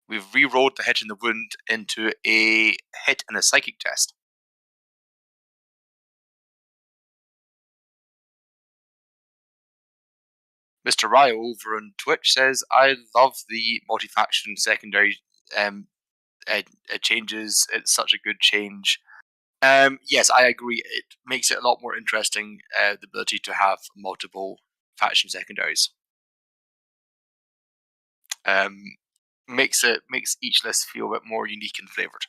We've re-rolled the hit and the wound into a hit and a psychic test. Mr. Ryo over on Twitch says, I love the multi-faction secondary changes. It's such a good change. Yes, I agree. It makes it a lot more interesting, the ability to have multiple faction secondaries. Makes each list feel a bit more unique and flavored.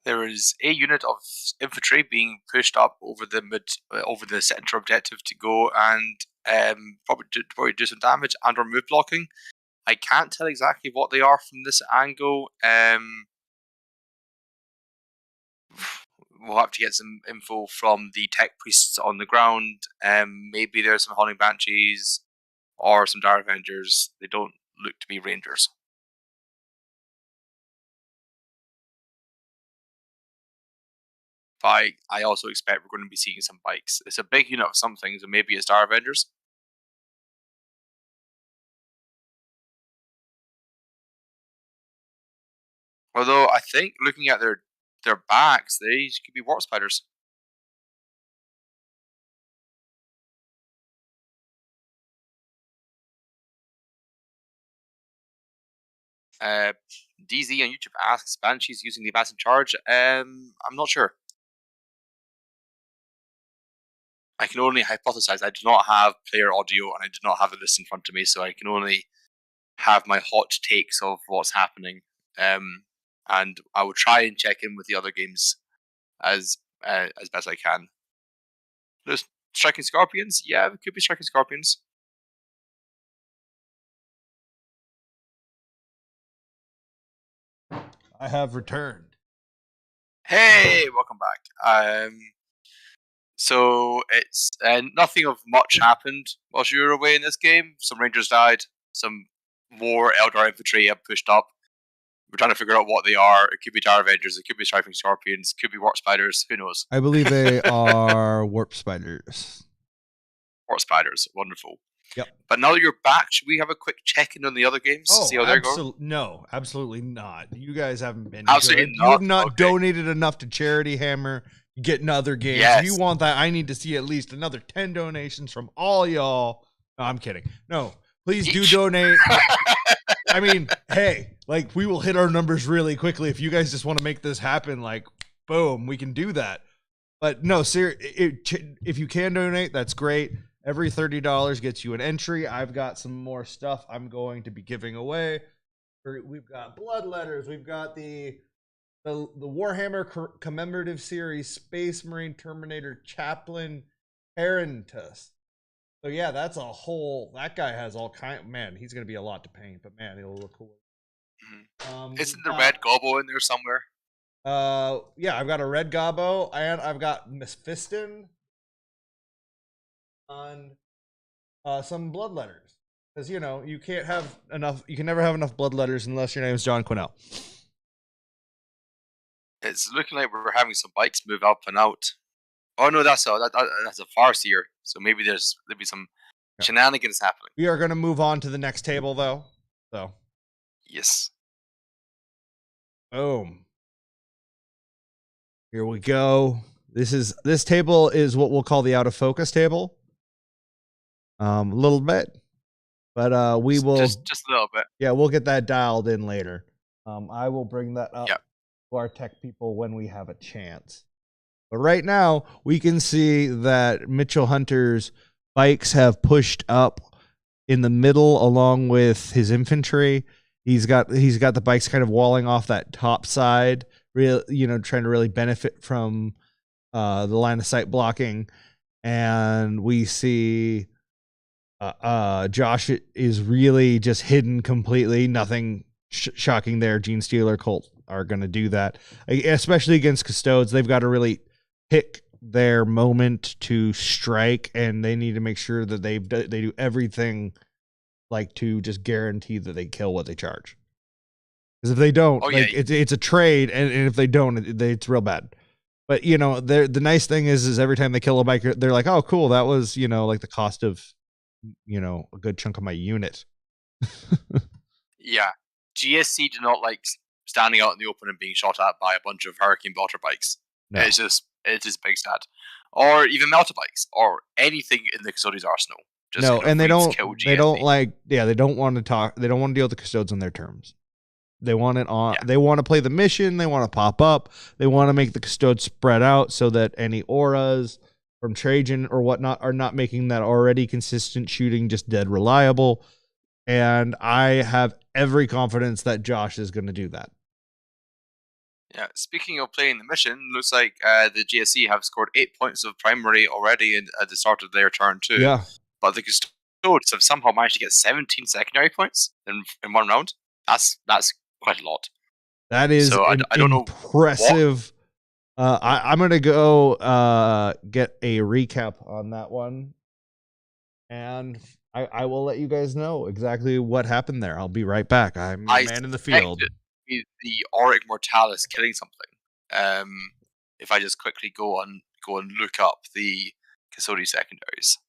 There is a unit of infantry being pushed up over the center objective to go and probably do some damage and or move blocking. I can't tell exactly what they are from this angle. We'll have to get some info from the tech priests on the ground. Maybe there's some Haunting Banshees or some Dire Avengers. They don't look to be Rangers. But I also expect we're going to be seeing some bikes. It's a big unit of some things, and maybe it's Dire Avengers. Although I think looking at their backs, they could be Warp Spiders. DZ on YouTube asks, Banshees using the advance in charge? I'm not sure. I can only hypothesize. I do not have player audio and I do not have this in front of me, so I can only have my hot takes of what's happening. And I will try and check in with the other games as best I can. There's Striking Scorpions? Yeah, it could be Striking Scorpions. I have returned. Hey, welcome back. So it's nothing of much happened whilst you were away in this game. Some Rangers died. Some more Eldar infantry have pushed up. We're trying to figure out what they are. It could be Dire Avengers. It could be Striking Scorpions. It could be Warp Spiders. Who knows? I believe they are Warp Spiders. Warp Spiders. Wonderful. Yep. But now that you're back, should we have a quick check-in on the other games? Oh, see how they're going? No, absolutely not. You guys haven't been Absolutely good. not. You have not Okay. donated enough to Charity Hammer. Getting other games. Yes. If you want that, I need to see at least another 10 donations from all y'all. No, I'm kidding. No, please do donate. I mean, hey, like we will hit our numbers really quickly. If you guys just want to make this happen, like boom, we can do that. But no, if you can donate, that's great. Every $30 gets you an entry. I've got some more stuff I'm going to be giving away. We've got blood letters. We've got the Warhammer commemorative series Space Marine Terminator Chaplain Parentus. So yeah, that's a whole. That guy has all kind. Man, he's gonna be a lot to paint, but man, it'll look cool. Isn't the red gobbo in there somewhere? Yeah, I've got a red gobbo and I've got Miss Fiston on some blood letters, because you know you can't have enough. You can never have enough blood letters unless your name is John Quinnell. It's looking like we're having some bikes move up and out. Oh no, that's a Farseer. So maybe there'll be some shenanigans happening. We are going to move on to the next table, though. So yes. Boom. Here we go. This table is what we'll call the out of focus table. A little bit, but we will just a little bit. Yeah, we'll get that dialed in later. I will bring that up. Yep. To our tech people when we have a chance. But right now, we can see that Mitchell Hunter's bikes have pushed up in the middle along with his infantry. He's got the bikes kind of walling off that top side, trying to really benefit from the line of sight blocking. And we see Josh is really just hidden completely. Nothing shocking there. Gene Steeler, Colt are going to do that, especially against Custodes. They've got to really pick their moment to strike, and they need to make sure that they do everything like to just guarantee that they kill what they charge. Because if they don't, it's a trade, and if they don't, it's real bad. But the nice thing is every time they kill a biker, they're like, oh cool, that was like the cost of a good chunk of my unit. Yeah, GSC do not like standing out in the open and being shot at by a bunch of Hurricane Blotter bikes. No. It is big stat. Or even Melta bikes, or anything in the Custodes arsenal. Just no, and they don't want to talk, they don't want to deal with the Custodes on their terms. They want it on, they want to play the mission, they want to pop up, they want to make the Custodes spread out so that any auras from Trajan or whatnot are not making that already consistent shooting just dead reliable. And I have every confidence that Josh is going to do that. Yeah, speaking of playing the mission, looks like the GSC have scored 8 points of primary already at the start of their turn too. Yeah. But the Custodians have somehow managed to get 17 secondary points in one round. That's quite a lot. That is so I don't know impressive. I'm going to go get a recap on that one. And I will let you guys know exactly what happened there. I'll be right back. I'm a man in the field. The Auric Mortalis killing something. If I just quickly go and look up the Custodian secondaries.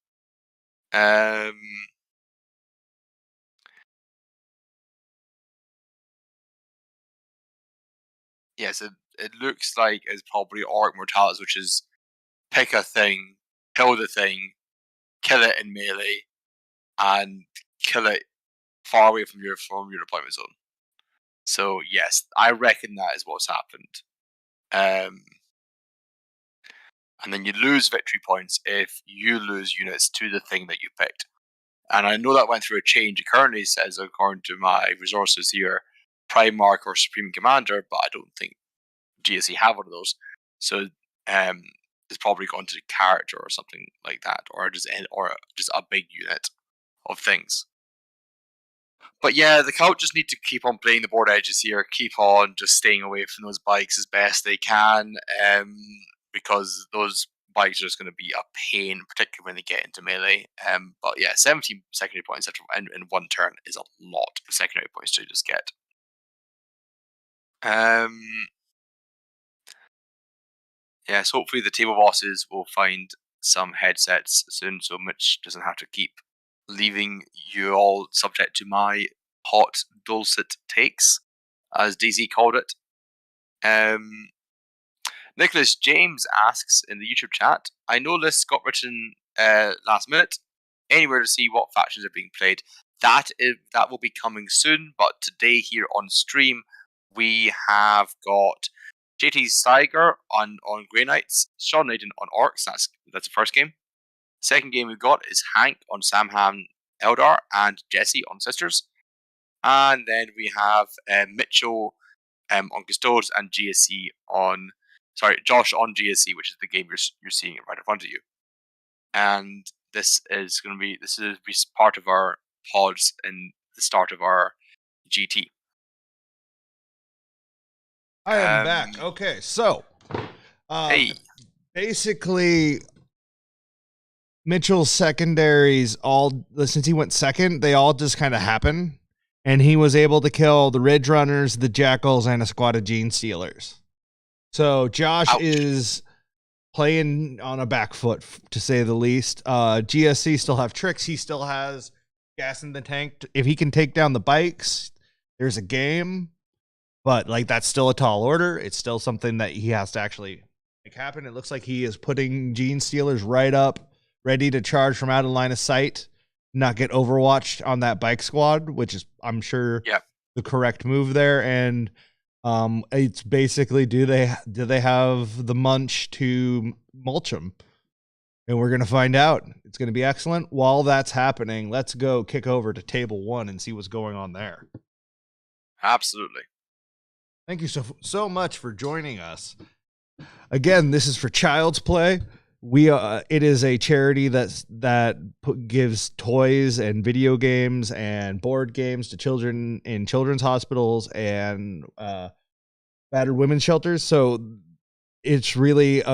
Yes, it looks like it's probably Auric Mortalis, which is pick a thing, kill the thing, kill it in melee, and kill it far away from your deployment zone. So yes, I reckon that is what's happened. And then you lose victory points if you lose units to the thing that you picked. And I know that went through a change. It currently says, according to my resources here, Primarch or Supreme Commander, but I don't think GSC have one of those. So it's probably gone to character or something like that, or just a big unit of things. But yeah, the Cult just need to keep on playing the board edges here, keep on just staying away from those bikes as best they can, because those bikes are just going to be a pain, particularly when they get into melee. But yeah, 17 secondary points in one turn is a lot of secondary points to just get. Yes, hopefully the table bosses will find some headsets soon, so Mitch doesn't have to keep leaving you all subject to my hot, dulcet takes, as DZ called it. Nicholas James asks in the YouTube chat, I know lists got written last minute. Anywhere to see what factions are being played. That will be coming soon, but today here on stream, we have got JT Steiger on Grey Knights, Sean Naden on Orcs, that's the first game. Second game we've got is Hank on Samham Eldar and Jesse on Sisters. And then we have Mitchell on Custodes and Josh on GSC, which is the game you're seeing right in front of you. And this is part of our pods in the start of our GT. I am back. Okay, so basically Mitchell's secondaries since he went second, they all just kind of happen, and he was able to kill the Ridge Runners, the Jackals, and a squad of Gene Stealers. So Josh is playing on a back foot, to say the least. GSC still have tricks. He still has gas in the tank. If he can take down the bikes, there's a game. But that's still a tall order. It's still something that he has to actually make happen. It looks like he is putting Gene Stealers right up, ready to charge from out of line of sight, not get overwatched on that bike squad, which is, I'm sure, the correct move there. And it's basically, do they have the munch to mulch them? And we're going to find out. It's going to be excellent. While that's happening, let's go kick over to table 1 and see what's going on there. Absolutely. Thank you so much for joining us. Again, this is for Child's Play. It is a charity that gives toys and video games and board games to children in children's hospitals and battered women's shelters. So it's really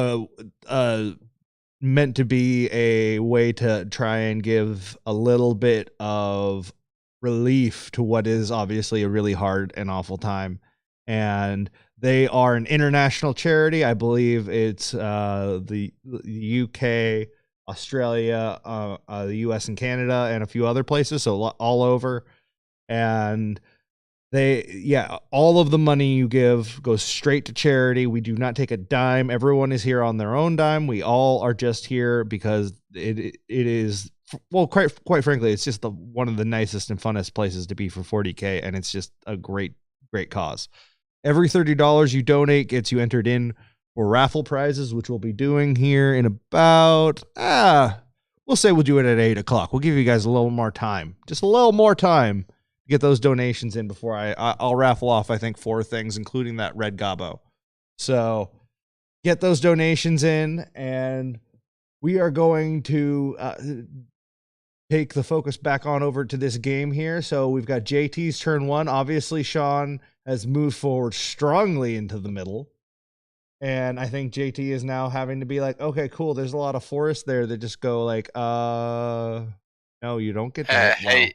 meant to be a way to try and give a little bit of relief to what is obviously a really hard and awful time. And they are an international charity. I believe it's the UK, Australia, the US and Canada, and a few other places, so all over. And all of the money you give goes straight to charity. We do not take a dime. Everyone is here on their own dime. We all are just here because it is, well, quite frankly, it's just one of the nicest and funnest places to be for 40K, and it's just a great cause. Every $30 you donate gets you entered in for raffle prizes, which we'll be doing here in about, we'll say we'll do it at 8 o'clock. We'll give you guys a little more time, just a little more time to get those donations in before I'll raffle off, I think, 4 things, including that red gobbo. So get those donations in, and we are going to take the focus back on over to this game here. So we've got JT's turn 1. Obviously, Sean has moved forward strongly into the middle. And I think JT is now having to be like, okay, cool. There's a lot of forest there that just go like, no, you don't get that. Hey,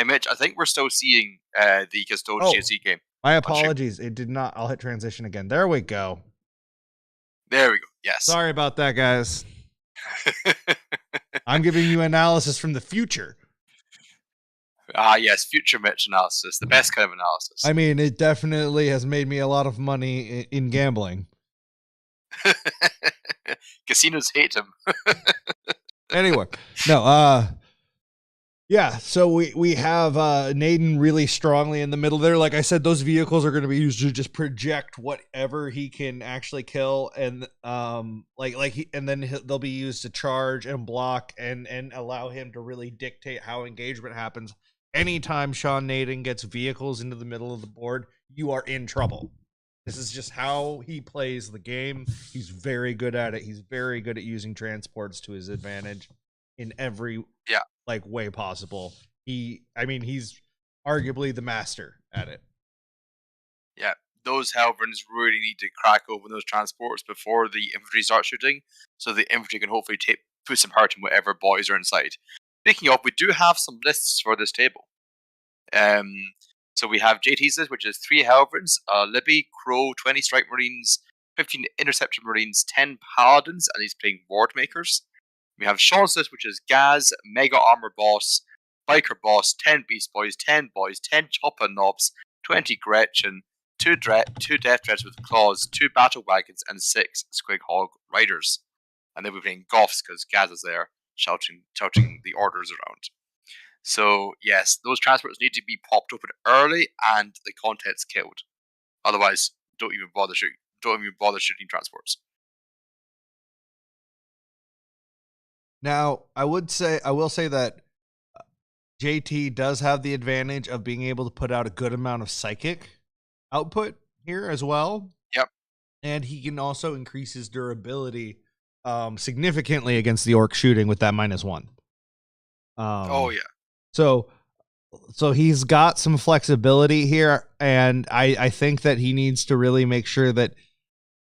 Mitch. I think we're still seeing the Custodian GC game. My apologies. It did not. I'll hit transition again. There we go. There we go. Yes. Sorry about that, guys. I'm giving you analysis from the future. Yes, future Mitch analysis, the best kind of analysis. I mean, it definitely has made me a lot of money in gambling. Casinos hate him. Anyway, no, yeah, so we have Naden really strongly in the middle there. Like I said, those vehicles are going to be used to just project whatever he can actually kill, and they'll be used to charge and block and allow him to really dictate how engagement happens. Anytime Sean Naden gets vehicles into the middle of the board, you are in trouble. This is just how he plays the game. He's very good at it. He's very good at using transports to his advantage in every way possible. He's arguably the master at it. Yeah, those Helverns really need to crack open those transports before the infantry start shooting, so the infantry can hopefully put some heart in whatever boys are inside. Speaking of, we do have some lists for this table. So we have JT's list, which is 3 Helverns, Libby, Crow, 20 Strike Marines, 15 Interceptor Marines, 10 Paladins, and he's playing Ward Makers. We have Sean's list, which is Gaz, Mega Armor Boss, Biker Boss, 10 Beast Boys, 10 Boys, 10 Chopper Knobs, 20 Gretchen, 2 Death Dreads with Claws, 2 Battle Wagons, and 6 Squig Hog Riders. And then we're playing Goths because Gaz is there shouting the orders around. So yes, those transports need to be popped open early and the contents killed. Otherwise, don't even bother shooting transports. Now, I will say that JT does have the advantage of being able to put out a good amount of psychic output here as well. Yep. And he can also increase his durability significantly against the orc shooting with that -1. Oh yeah. So he's got some flexibility here, and I think that he needs to really make sure that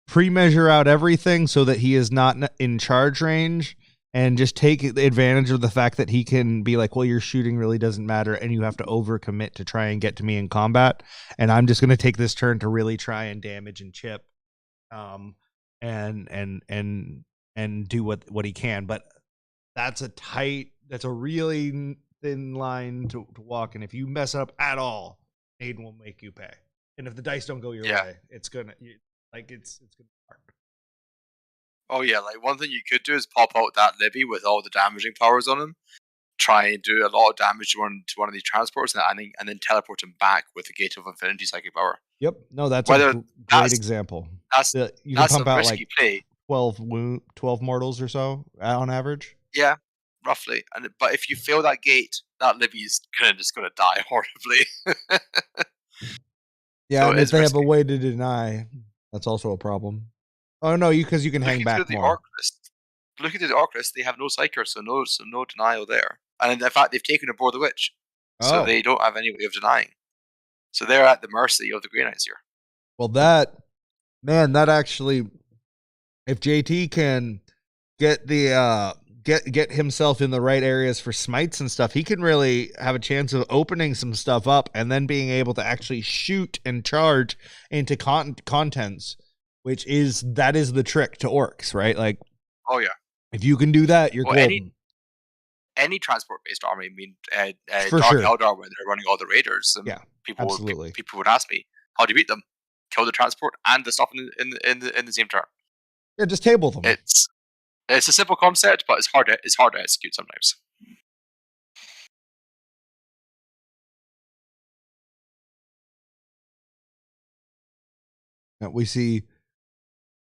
pre-measure out everything so that he is not in charge range, and just take advantage of the fact that he can be like, well, your shooting really doesn't matter, and you have to overcommit to try and get to me in combat, and I'm just going to take this turn to really try and damage and chip, and do what he can. But that's a really thin line to walk, and if you mess up at all, Aiden will make you pay. And if the dice don't go your way, it's gonna be hard. Oh yeah, like one thing you could do is pop out that Libby with all the damaging powers on him, try and do a lot of damage to one of these transports, and then teleport him back with the Gate of Infinity psychic power. Yep, no, that's a great example. You can pump out like play. 12 mortals or so on average. Yeah, roughly. But if you fail that gate, that Libby's just gonna die horribly. Yeah, so and if they have a way to deny, that's also a problem. Oh no, because you can hang back more. Looking through the Orc list, they have no Psyker, so no denial there. And in fact, they've taken aboard the Witch, so they don't have any way of denying. So they're at the mercy of the Grey Knights here. Well, that actually, if JT can get the get himself in the right areas for smites and stuff, he can really have a chance of opening some stuff up and then being able to actually shoot and charge into contents. That is the trick to orcs, right? Like, oh yeah, if you can do that, you're golden. Any transport-based army. I mean, for Dark sure. Eldar, when they're running all the raiders, and people would ask me, "How do you beat them? Kill the transport and the stuff in the same turn." Yeah, just table them. It's a simple concept, but it's hard to execute sometimes. We see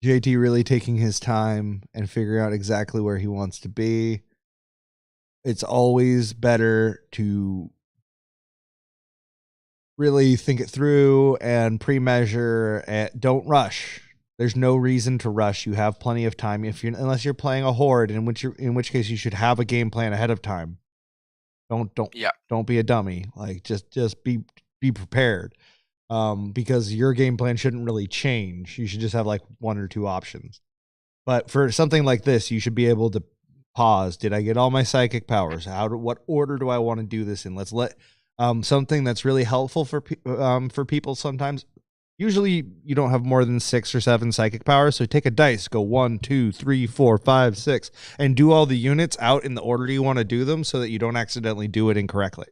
JT really taking his time and figuring out exactly where he wants to be. It's always better to really think it through and pre-measure. And don't rush. There's no reason to rush. You have plenty of time unless you're playing a horde, in which case you should have a game plan ahead of time. Don't be a dummy. Like just be prepared. Because your game plan shouldn't really change. You should just have like one or two options. But for something like this, you should be able to pause. Did I get all my psychic powers? What order do I want to do this in? Let's let something that's really helpful for people sometimes. Usually you don't have more than 6 or 7 psychic powers, so take a dice, go 1, 2, 3, 4, 5, 6, and do all the units out in the order you want to do them, so that you don't accidentally do it incorrectly.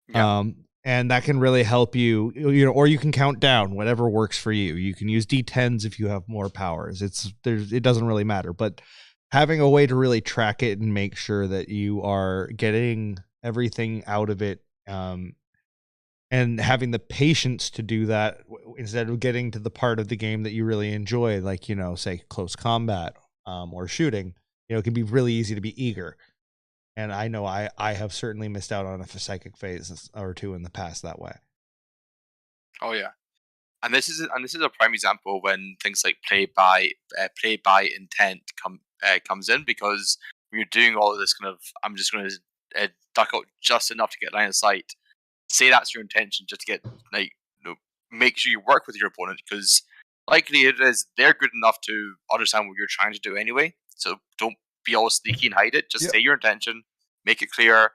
Yeah. And that can really help you, or you can count down, whatever works for you. You can use D10s if you have more powers. It doesn't really matter, but having a way to really track it and make sure that you are getting everything out of it, and having the patience to do that instead of getting to the part of the game that you really enjoy, like, say close combat, or shooting, it can be really easy to be eager. And I know I have certainly missed out on a psychic phase or two in the past that way. Oh yeah, and this is a prime example when things like play by intent comes in, because when you're doing all of this kind of, I'm just going to duck out just enough to get line of sight. Say that's your intention, just to get make sure you work with your opponent, because likely it is they're good enough to understand what you're trying to do anyway. So don't be all sneaky and hide it. Just say your intention, make it clear.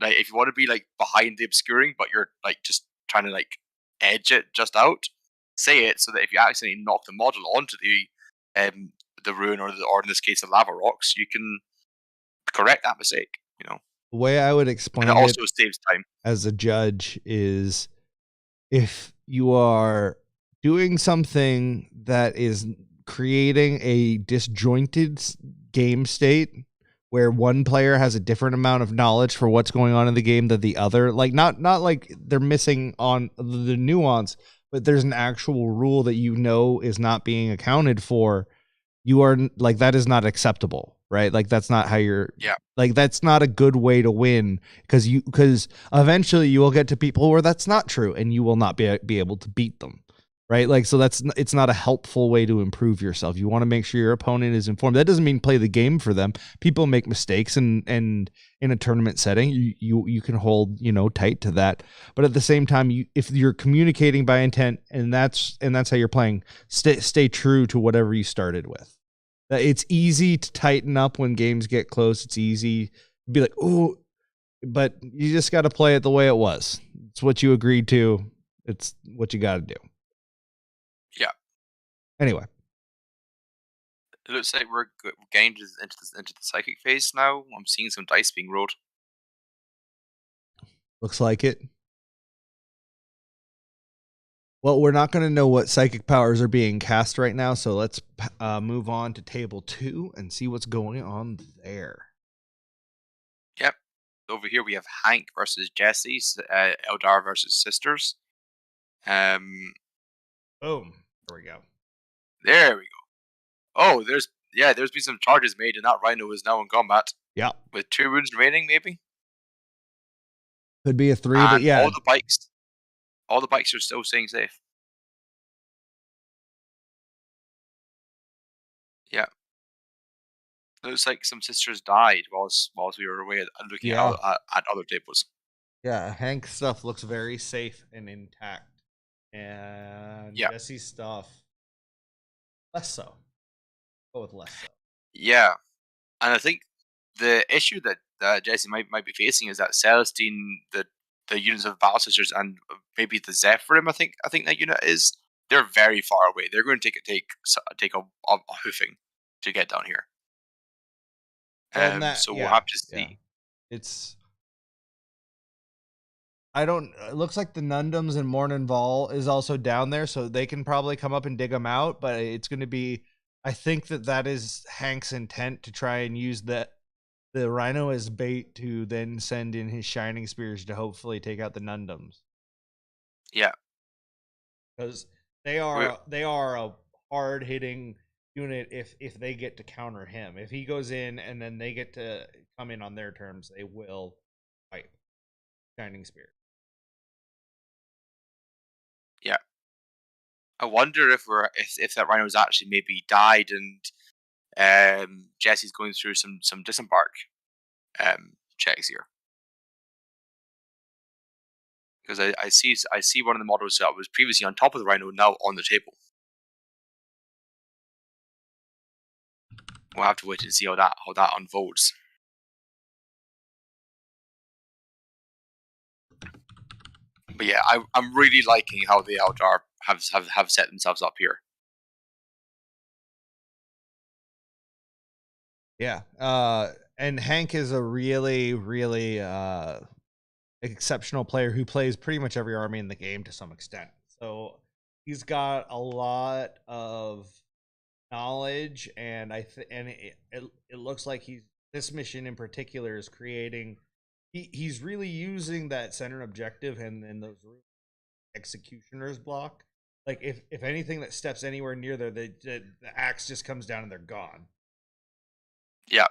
Like if you want to be like behind the obscuring, but you're like just trying to like edge it just out, say it, so that if you accidentally knock the model onto the rune, or in this case the lava rocks, you can correct that mistake. The way I would explain and it also saves time as a judge is, if you are doing something that is creating a disjointed game state where one player has a different amount of knowledge for what's going on in the game than the other, like not like they're missing on the nuance, but there's an actual rule that is not being accounted for, you are like, that is not acceptable, right? Like that's not how like that's not a good way to win, because eventually you will get to people where that's not true and you will not be able to beat them, right? Like, so it's not a helpful way to improve yourself. You want to make sure your opponent is informed. That doesn't mean play the game for them. People make mistakes, and in a tournament setting, you can hold tight to that. But at the same time, if you're communicating by intent, and that's how you're playing, stay true to whatever you started with. It's easy to tighten up when games get close. It's easy to be like, oh, but you just got to play it the way it was. It's what you agreed to. It's what you got to do. Yeah. Anyway, it looks like we're getting into the psychic phase now. I'm seeing some dice being rolled. Looks like it. Well, we're not going to know what psychic powers are being cast right now, so let's move on to table 2 and see what's going on there. Yep. Over here we have Hank versus Jesse, Eldar versus Sisters. Boom. There we go. There we go. Oh, there's been some charges made, and that Rhino is now in combat. Yeah. With 2 wounds remaining, maybe. Could be a 3, but yeah. All the bikes are still staying safe. Yeah. Looks like some sisters died whilst we were away looking at other tables. Yeah, Hank's stuff looks very safe and intact. And Jesse's stuff, less so. Go with less so. Yeah. And I think the issue that Jesse might be facing is that Celestine, the units of Battle Sisters, and maybe the Zephyrim, I think that unit is, they're very far away. They're going to take a hoofing to get down here. So we'll have to see. It looks like the Nundums and Mornin Vol is also down there, so they can probably come up and dig them out, but it's going to be, I think that is Hank's intent, to try and use the Rhino as bait to then send in his Shining Spears to hopefully take out the Nundums. Yeah. Because they are a hard-hitting unit if they get to counter him. If he goes in and then they get to come in on their terms, they will fight Shining Spear. Yeah. I wonder if if that rhino's actually maybe died and Jesse's going through some disembark checks here. Because I see one of the models that was previously on top of the rhino now on the table. We'll have to wait and see how that unfolds. But yeah, I'm really liking how the eldar have set themselves up here. Yeah. And Hank is a really, really exceptional player who plays pretty much every army in the game to some extent. So he's got a lot of knowledge, and it looks like this mission in particular is creating. He's really using that center objective and those executioners block. Like if anything that steps anywhere near there, the axe just comes down and they're gone. Yeah.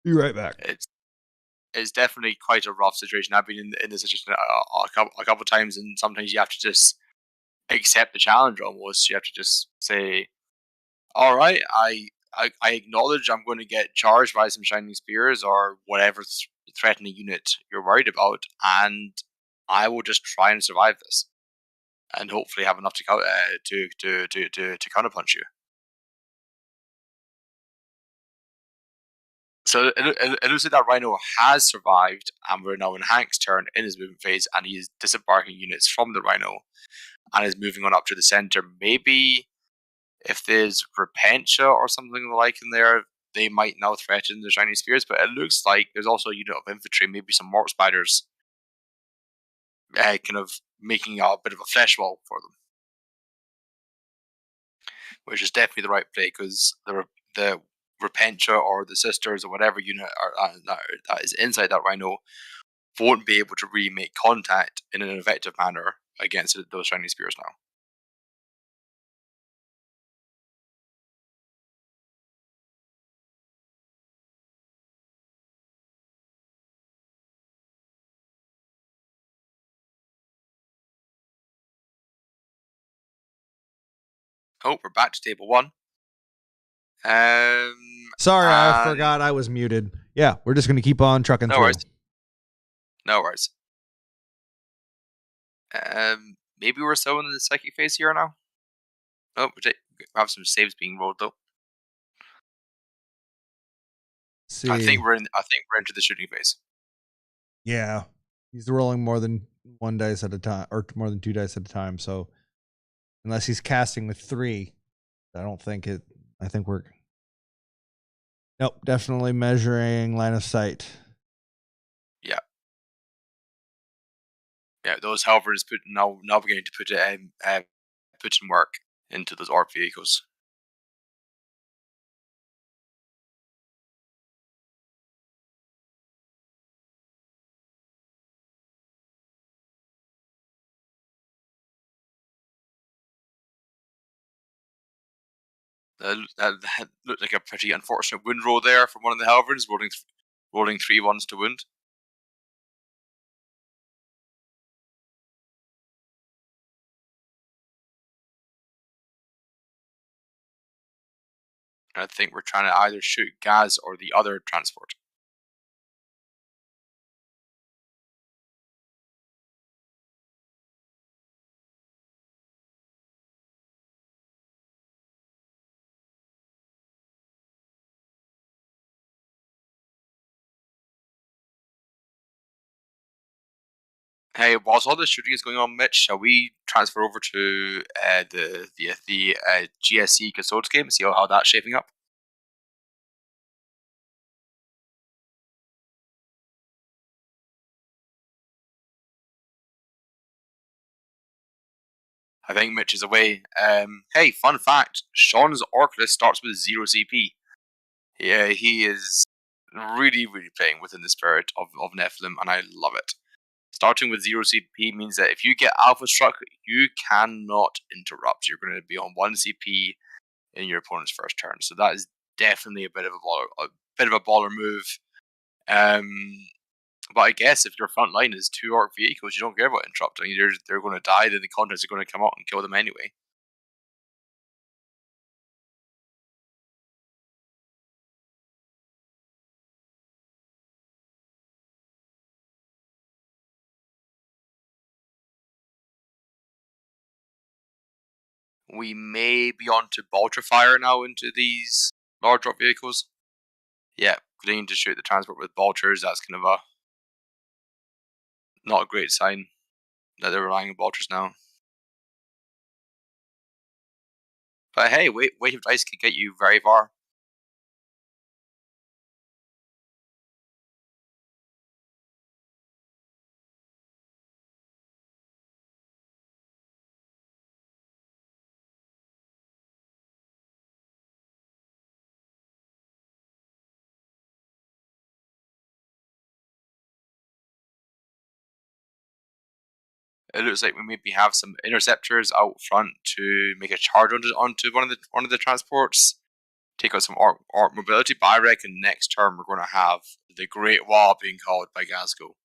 Be right back. It's definitely quite a rough situation. I've been in this situation a couple of times, and sometimes you have to just accept the challenge. Almost, you have to just say, "All right, I acknowledge I'm going to get charged by some shining spears or whatever threatening unit you're worried about, and I will just try and survive this, and hopefully have enough to counterpunch you." So it looks like that rhino has survived, and we're now in Hank's turn in his movement phase, and he's disembarking units from the rhino, and is moving on up to the center. Maybe if there's Repentia or something like in there, they might now threaten the shiny spears. But it looks like there's also a unit of infantry, maybe some morph spiders, kind of making a bit of a flesh wall for them, which is definitely the right play because the Repentia or the sisters or whatever unit that is inside that rhino won't be able to really make contact in an effective manner against those shiny spears now. Oh, we're back to table one. Sorry, I forgot I was muted. Yeah, we're just going to keep on trucking through. No worries. Maybe we're still in the psychic phase here now. Oh, we have some saves being rolled though. See. I think we're into the shooting phase. Yeah, he's rolling more than one dice at a time, or more than two dice at a time. So unless he's casting with three, I don't think it. I think we're. Nope, definitely measuring line of sight. Yeah. Yeah, those Halberds now beginning to put in work into those ARC vehicles. That looked like a pretty unfortunate wound roll there from one of the Halberds, rolling 3 ones to wound. And I think we're trying to either shoot Gaz or the other transport. Hey, whilst all this shooting is going on, Mitch, shall we transfer over to the GSC Casodes game and see how that's shaping up? I think Mitch is away. Hey, fun fact: Sean's Orc list starts with 0 CP. Yeah, he is really, really playing within the spirit of Nephilim, and I love it. Starting with 0 CP means that if you get alpha struck, you cannot interrupt. You're going to be on 1 CP in your opponent's first turn. So that is definitely a bit of a baller move. But I guess if your front line is 2 orc vehicles, you don't care about interrupting. They're going to die, then the contents are going to come out and kill them anyway. We may be on to bolter fire now into these large drop vehicles. Yeah, continuing to shoot the transport with bolters, that's kind of not a great sign that they're relying on bolters now. But hey, weight of dice can get you very far. It looks like we maybe have some interceptors out front to make a charge onto one of the transports, take out some orc mobility. But I reckon next turn we're going to have the Great Wall being called by Gazgo,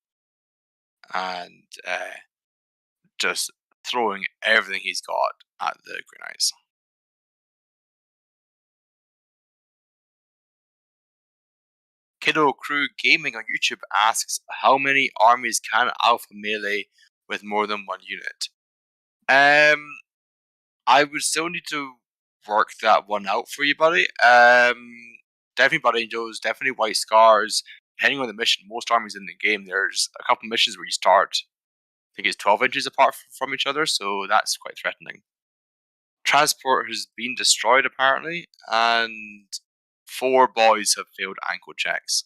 and just throwing everything he's got at the Grey Knights. Kiddo Crew Gaming on YouTube asks, how many armies can Alpha melee with more than 1 unit? I would still need to work that one out for you, buddy. Definitely Blood Angels, definitely White Scars. Depending on the mission, most armies in the game, there's a couple missions where you start, I think it's 12 inches apart from each other, so that's quite threatening. Transport has been destroyed apparently, and 4 boys have failed ankle checks.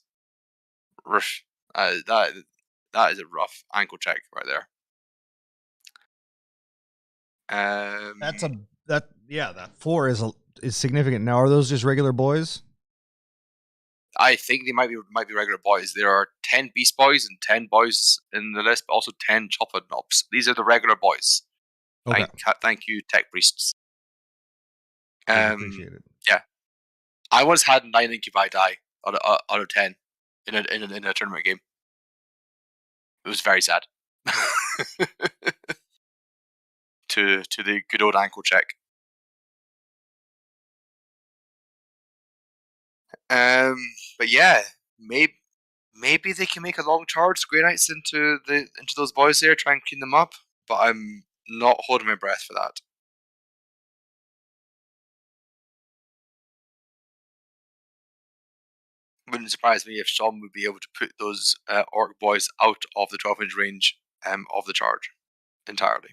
That is a rough ankle check right there. That 4 is significant. Now, are those just regular boys? I think they might be regular boys. There are 10 beast boys and 10 boys in the list, but also 10 chocolate knobs. These are the regular boys. Okay. Thank you, tech priests. Appreciate it. Yeah, I once had 9 incubi die out of 10 in a tournament game. It was very sad. to the good old ankle check. But yeah, maybe they can make a long charge, Grey Knights into those boys there, try and clean them up. But I'm not holding my breath for that. Wouldn't surprise me if Sean would be able to put those orc boys out of the 12-inch range of the charge entirely.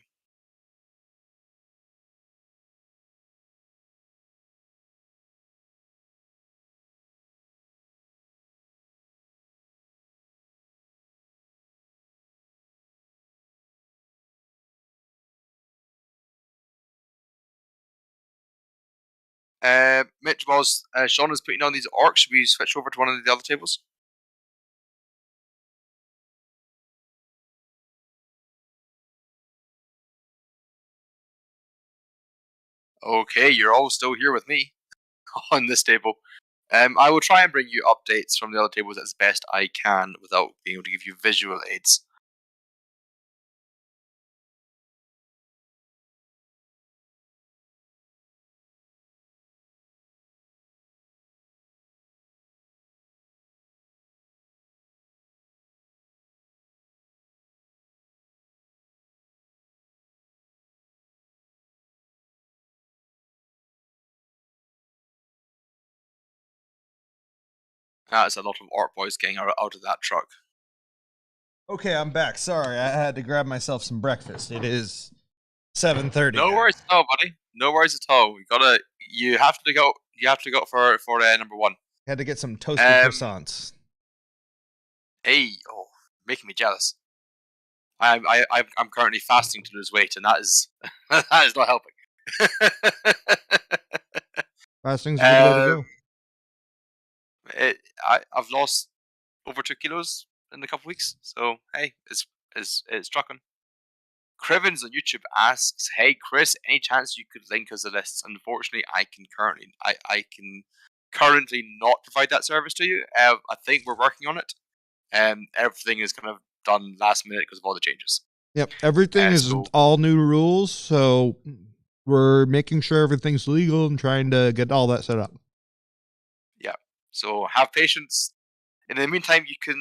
Mitch Balls, Sean is putting on these orcs. Should we switch over to one of the other tables? Okay, you're all still here with me on this table. I will try and bring you updates from the other tables as best I can without being able to give you visual aids. That's a lot of orc boys getting out of that truck. Okay, I'm back. Sorry, I had to grab myself some breakfast. It is 7:30. No worries at all, buddy. No worries at all. You have to go for number 1. Had to get some toasted croissants. Hey, making me jealous. I'm currently fasting to lose weight, and that is that is not helping. Fasting's a good way to go. I've lost over 2 kilos in a couple weeks, so hey, it's is Strucken. Crivens on YouTube asks, "Hey Chris, any chance you could link us the lists?" Unfortunately, I can currently not provide that service to you. I think we're working on it. Everything is kind of done last minute because of all the changes. Yep, everything is all new rules, so we're making sure everything's legal and trying to get all that set up. Yeah, so have patience. In the meantime, you can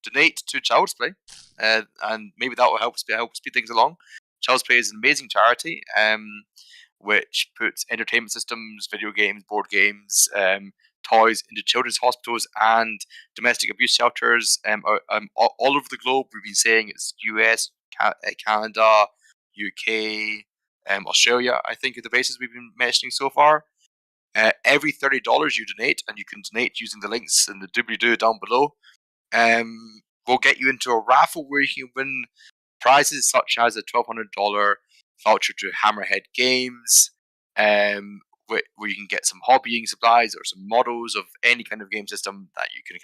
donate to Child's Play, and maybe that will help speed things along. Child's Play is an amazing charity, which puts entertainment systems, video games, board games, toys into children's hospitals and domestic abuse shelters all over the globe. We've been saying it's US, Canada, UK, Australia, I think, are the bases we've been mentioning so far. Every $30 you donate, and you can donate using the links in the doobly-doo down below, will get you into a raffle where you can win prizes such as a $1,200 voucher to Hammerhead Games, where you can get some hobbying supplies or some models of any kind of game system that you can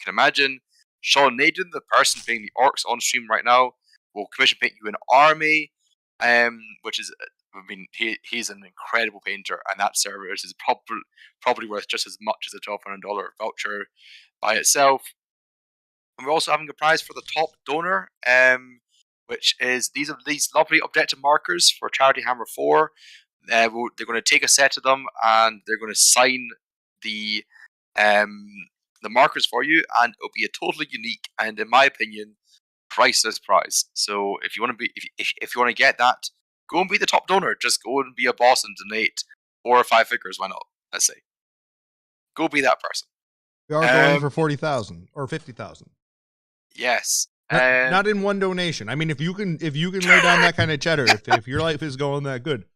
imagine. Sean Naden, the person playing the orcs on stream right now, will commission paint you an army, which is, I mean, he's an incredible painter, and that service is probably worth just as much as a $1,200 voucher by itself. And we're also having a prize for the top donor, which is these lovely objective markers for Charity Hammer 4. They're going to take a set of them, and they're going to sign the markers for you, and it'll be a totally unique and, in my opinion, priceless prize. So if you want to if you want to get that, go and be the top donor. Just go and be a boss and donate 4 or 5 figures. Why not? Let's say, go be that person. We are going for 40,000 or 50,000. Yes. Not in one donation. I mean, if you can lay down that kind of cheddar, if your life is going that good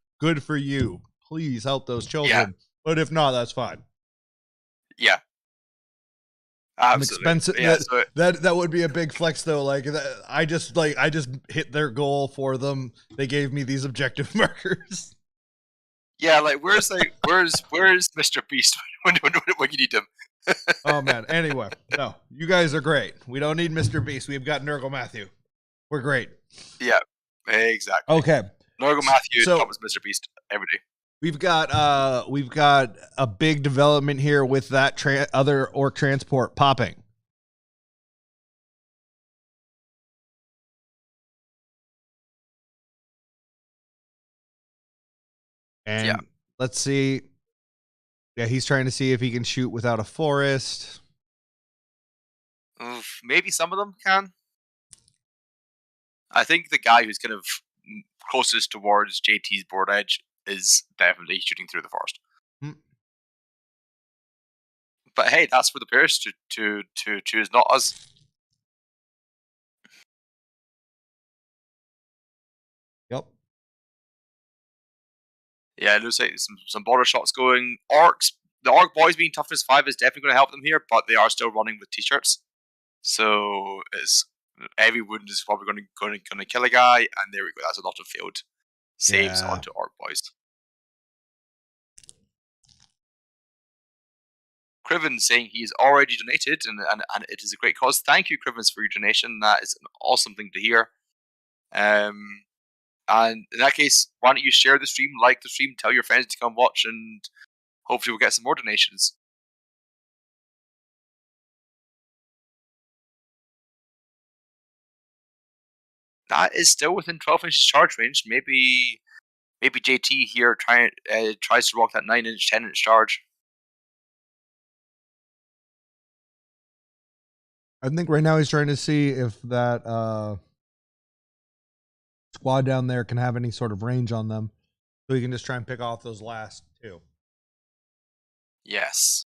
for you. Please help those children. Yeah. But if not, that's fine. Yeah. Absolutely. Expensive. Yeah, that would be a big flex though. Like I just hit their goal for them. They gave me these objective markers. Yeah, like where's Mr. Beast when you need him? Oh man. Anyway, no, you guys are great. We don't need Mr. Beast. We've got Nurgle Matthew. We're great. Yeah, exactly. Okay. Nurgle Matthew was Mr. Beast every day. We've got a big development here with that other orc transport popping. And let's see. Yeah, he's trying to see if he can shoot without a forest. Maybe some of them can. I think the guy who's kind of closest towards JT's board edge is definitely shooting through the forest. But hey, that's for the players to choose, not us. Yep. Yeah, it looks like some border shots going. Orcs, the orc boys being toughness 5 is definitely going to help them here, but they are still running with t-shirts. So every wound is probably going to kill a guy, and there we go. That's a lot of failed saves onto orc boys. Criven saying he's already donated, and it is a great cause. Thank you, Crivens, for your donation. That is an awesome thing to hear. And in that case, why don't you share the stream, like the stream, tell your friends to come watch, and hopefully we'll get some more donations. That is still within 12 inches charge range. Maybe JT here tries to rock that 9-inch, 10-inch charge. I think right now he's trying to see if that squad down there can have any sort of range on them, so he can just try and pick off those last 2. Yes,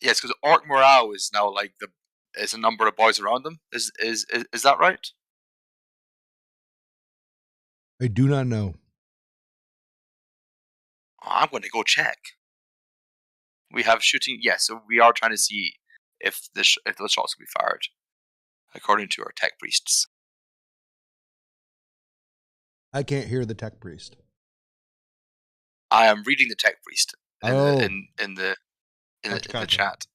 because orc morale is now like is a number of boys around them. Is that right? I do not know. I'm going to go check. We have shooting. Yes, so we are trying to see if those shots can be fired, according to our tech priests. I can't hear the tech priest. I am reading the tech priest in the chat.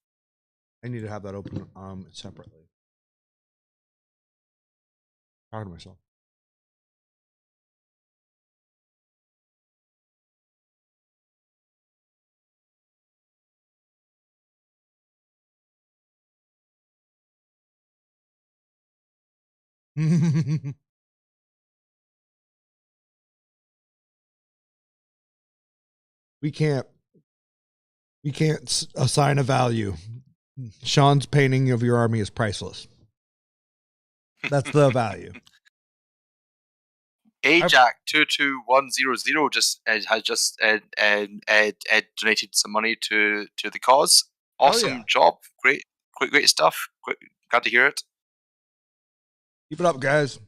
I need to have that open separately. Proud of myself. we can't assign a value. Sean's painting of your army is priceless. That's the value. Ajax 22100 just has just donated some money to the cause. Awesome job, great stuff. Glad to hear it. Keep it up, guys.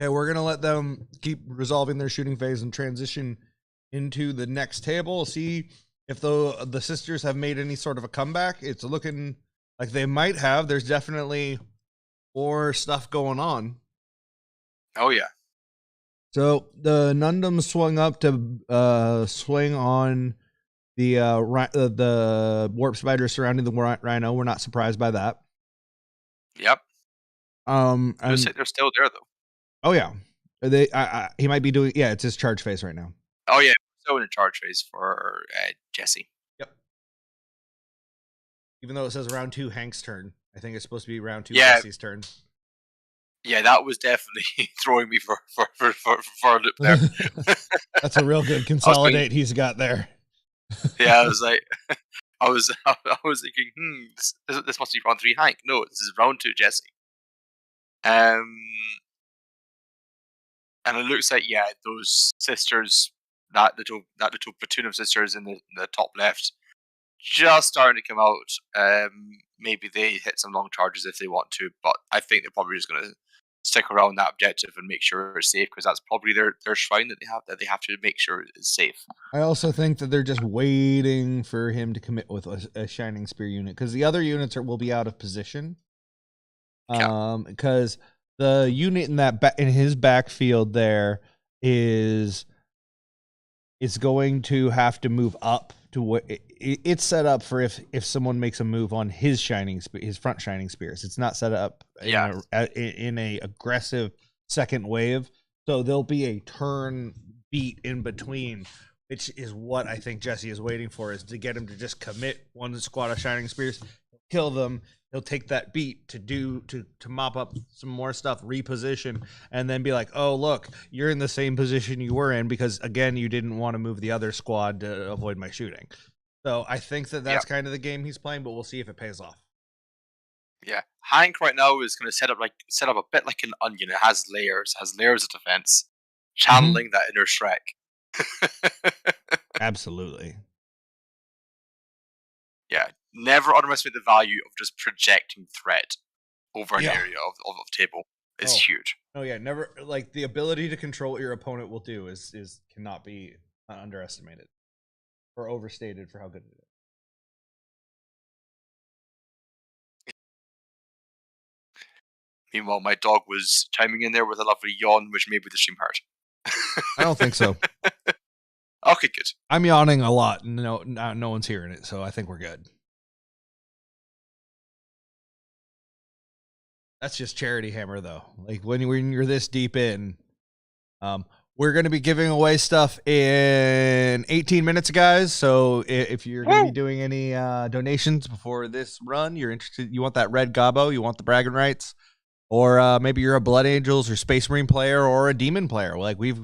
Okay, we're gonna let them keep resolving their shooting phase and transition into the next table. See if the sisters have made any sort of a comeback. It's looking like they might have. There's definitely more stuff going on. Oh yeah. So the Nundum swung up to swing on the warp spider surrounding the rhino. We're not surprised by that. Yep. They're still there though. Oh yeah. He might be doing. Yeah, it's his charge phase right now. Oh yeah, still in a charge phase for Jesse. Yep. Even though it says round 2 Hank's turn, I think it's supposed to be round 2 Yeah. Jesse's turn. Yeah, that was definitely throwing me for a loop there. That's a real good consolidate he's got there. Yeah, I was like, I was thinking, this must be round 3 Hank. No, this is round 2 Jesse. And it looks like those sisters, that little platoon of sisters in the top left, just starting to come out. Maybe they hit some long charges if they want to, but I think they're probably just going to stick around that objective and make sure it's safe, because that's probably their shrine that they have to make sure is safe. I also think that they're just waiting for him to commit with a Shining Spear unit, because the other units will be out of position. Because the unit in his backfield there is going to have to move up to what it's set up for if someone makes a move on his front Shining Spears. It's not set up in a aggressive second wave, so there'll be a turn beat in between, which is what I think Jesse is waiting for, is to get him to just commit one squad of Shining Spears, kill them. He'll take that beat to mop up some more stuff, reposition, and then be like, oh, look, you're in the same position you were in because, again, you didn't want to move the other squad to avoid my shooting. So I think that's kind of the game he's playing, but we'll see if it pays off. Yeah. Hank right now is going to set up a bit like an onion. It has layers of defense, channeling that inner Shrek. Absolutely. Yeah. Never underestimate the value of just projecting threat over an area of table. It's huge. Oh yeah, never, like, the ability to control what your opponent will do is cannot be underestimated or overstated for how good it is. Meanwhile, my dog was chiming in there with a lovely yawn, which may be the stream heart. I don't think so. Okay, good. I'm yawning a lot, and no one's hearing it, so I think we're good. That's just Charity Hammer, though. Like, when you're this deep in, we're going to be giving away stuff in 18 minutes, guys. So if you're going to be doing any donations before this run, you're interested, you want that red gobbo, you want the bragging rights, or maybe you're a Blood Angels or Space Marine player or a Demon player. Like, we've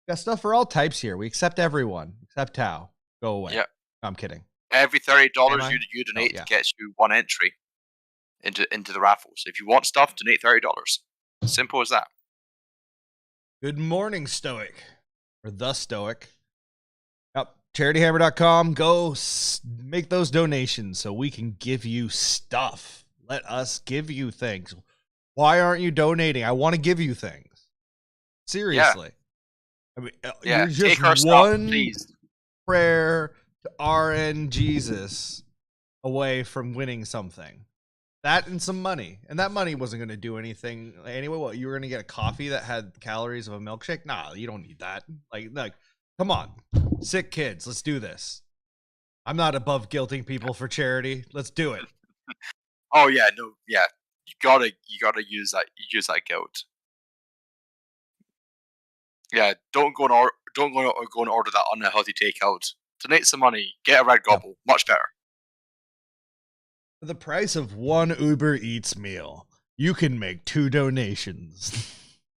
got stuff for all types here. We accept everyone except Tau. Go away. Yeah. No, I'm kidding. Every $30 you donate gets you one entry into the raffle. So if you want stuff, donate $30. Simple as that. Good morning, Stoic. Or the Stoic. Yep. CharityHammer.com. Go make those donations so we can give you stuff. Let us give you things. Why aren't you donating? I want to give you things. Seriously. I mean, you're just take our one stuff, please. prayer to RN Jesus away from winning something. That and some money. And that money wasn't going to do anything anyway. What, you were going to get a coffee that had calories of a milkshake? Nah, you don't need that. Like, come on. Sick kids. Let's do this. I'm not above guilting people for charity. Let's do it. Oh, yeah. No, yeah. gotta use that guild. Yeah, don't go and order that unhealthy takeout. Donate some money, get a red gobble, much better. For the price of one Uber Eats meal, you can make 2 donations.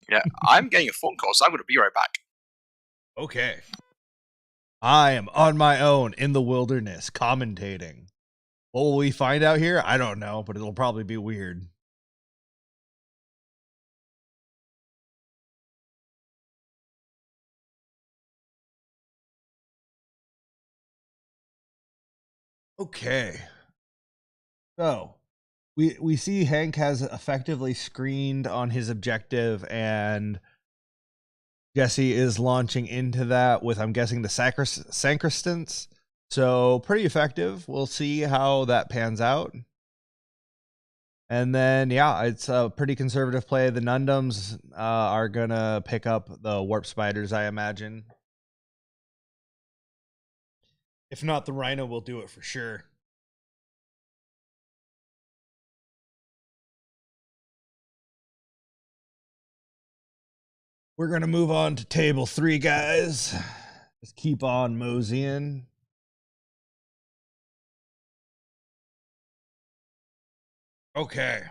Yeah, I'm getting a phone call, so I'm going to be right back. Okay. I am on my own in the wilderness, commentating. What will we find out here? I don't know, but it'll probably be weird. Okay. So, we see Hank has effectively screened on his objective, and Jesse is launching into that with, I'm guessing, the Sacristans. So, pretty effective. We'll see how that pans out. And then, yeah, it's a pretty conservative play. The Nundums are going to pick up the Warp Spiders, I imagine. If not, the Rhino will do it for sure. We're going to move on to table 3, guys. Just keep on moseying. Okay.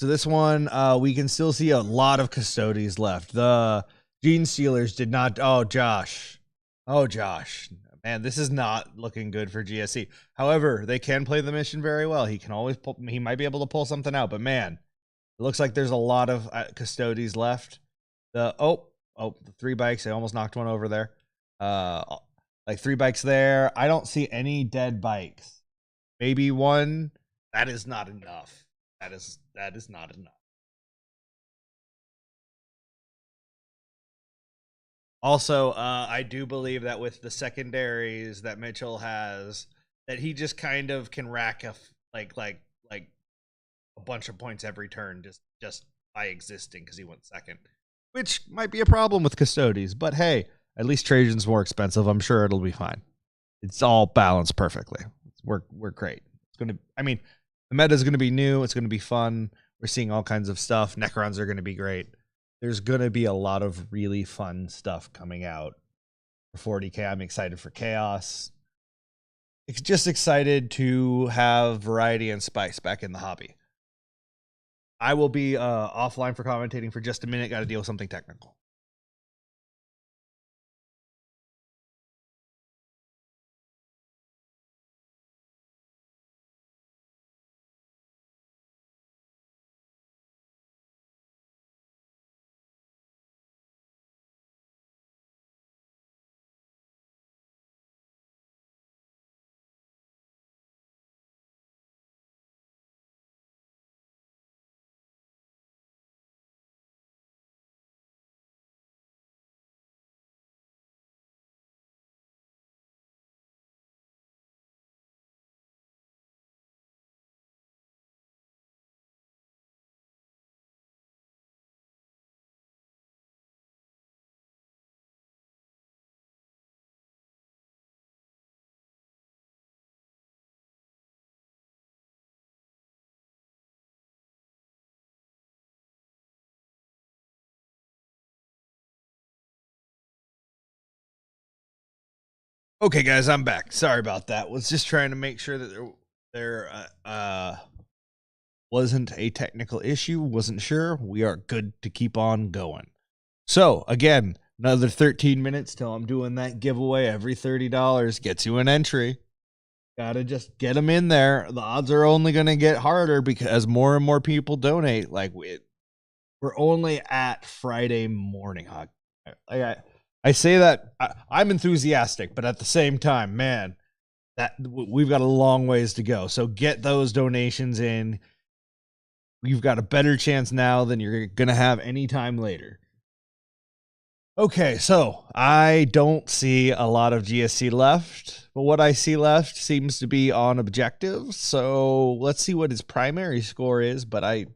So this one, we can still see a lot of Custodies left. The Gene Stealers did not... Oh, Josh. Man, this is not looking good for GSC. However, they can play the mission very well. He can always pull... He might be able to pull something out, but man, it looks like there's a lot of Custodies left. The 3 bikes. I almost knocked one over there. Like 3 bikes there. I don't see any dead bikes. Maybe one. That is not enough. That is not enough. Also, I do believe that with the secondaries that Mitchell has, that he just kind of can rack a bunch of points every turn just by existing because he went second. Which might be a problem with Custodies, but hey, at least Trajan's more expensive. I'm sure it'll be fine. It's all balanced perfectly. We're great. The meta's gonna be new. It's gonna be fun. We're seeing all kinds of stuff. Necrons are gonna be great. There's gonna be a lot of really fun stuff coming out for 40k. I'm excited for Chaos. It's just excited to have variety and spice back in the hobby. I will be offline for commentating for just a minute. Got to deal with something technical. Okay, guys, I'm back. Sorry about that. Was just trying to make sure that there wasn't a technical issue. Wasn't sure. We are good to keep on going. So, again, another 13 minutes till I'm doing that giveaway. Every $30 gets you an entry. Gotta just get them in there. The odds are only going to get harder because more and more people donate. Like, we're only at Friday morning. I say that I'm enthusiastic, but at the same time, man, that we've got a long ways to go. So get those donations in. You've got a better chance now than you're going to have any time later. Okay, so I don't see a lot of GSC left, but what I see left seems to be on objectives. So let's see what his primary score is. But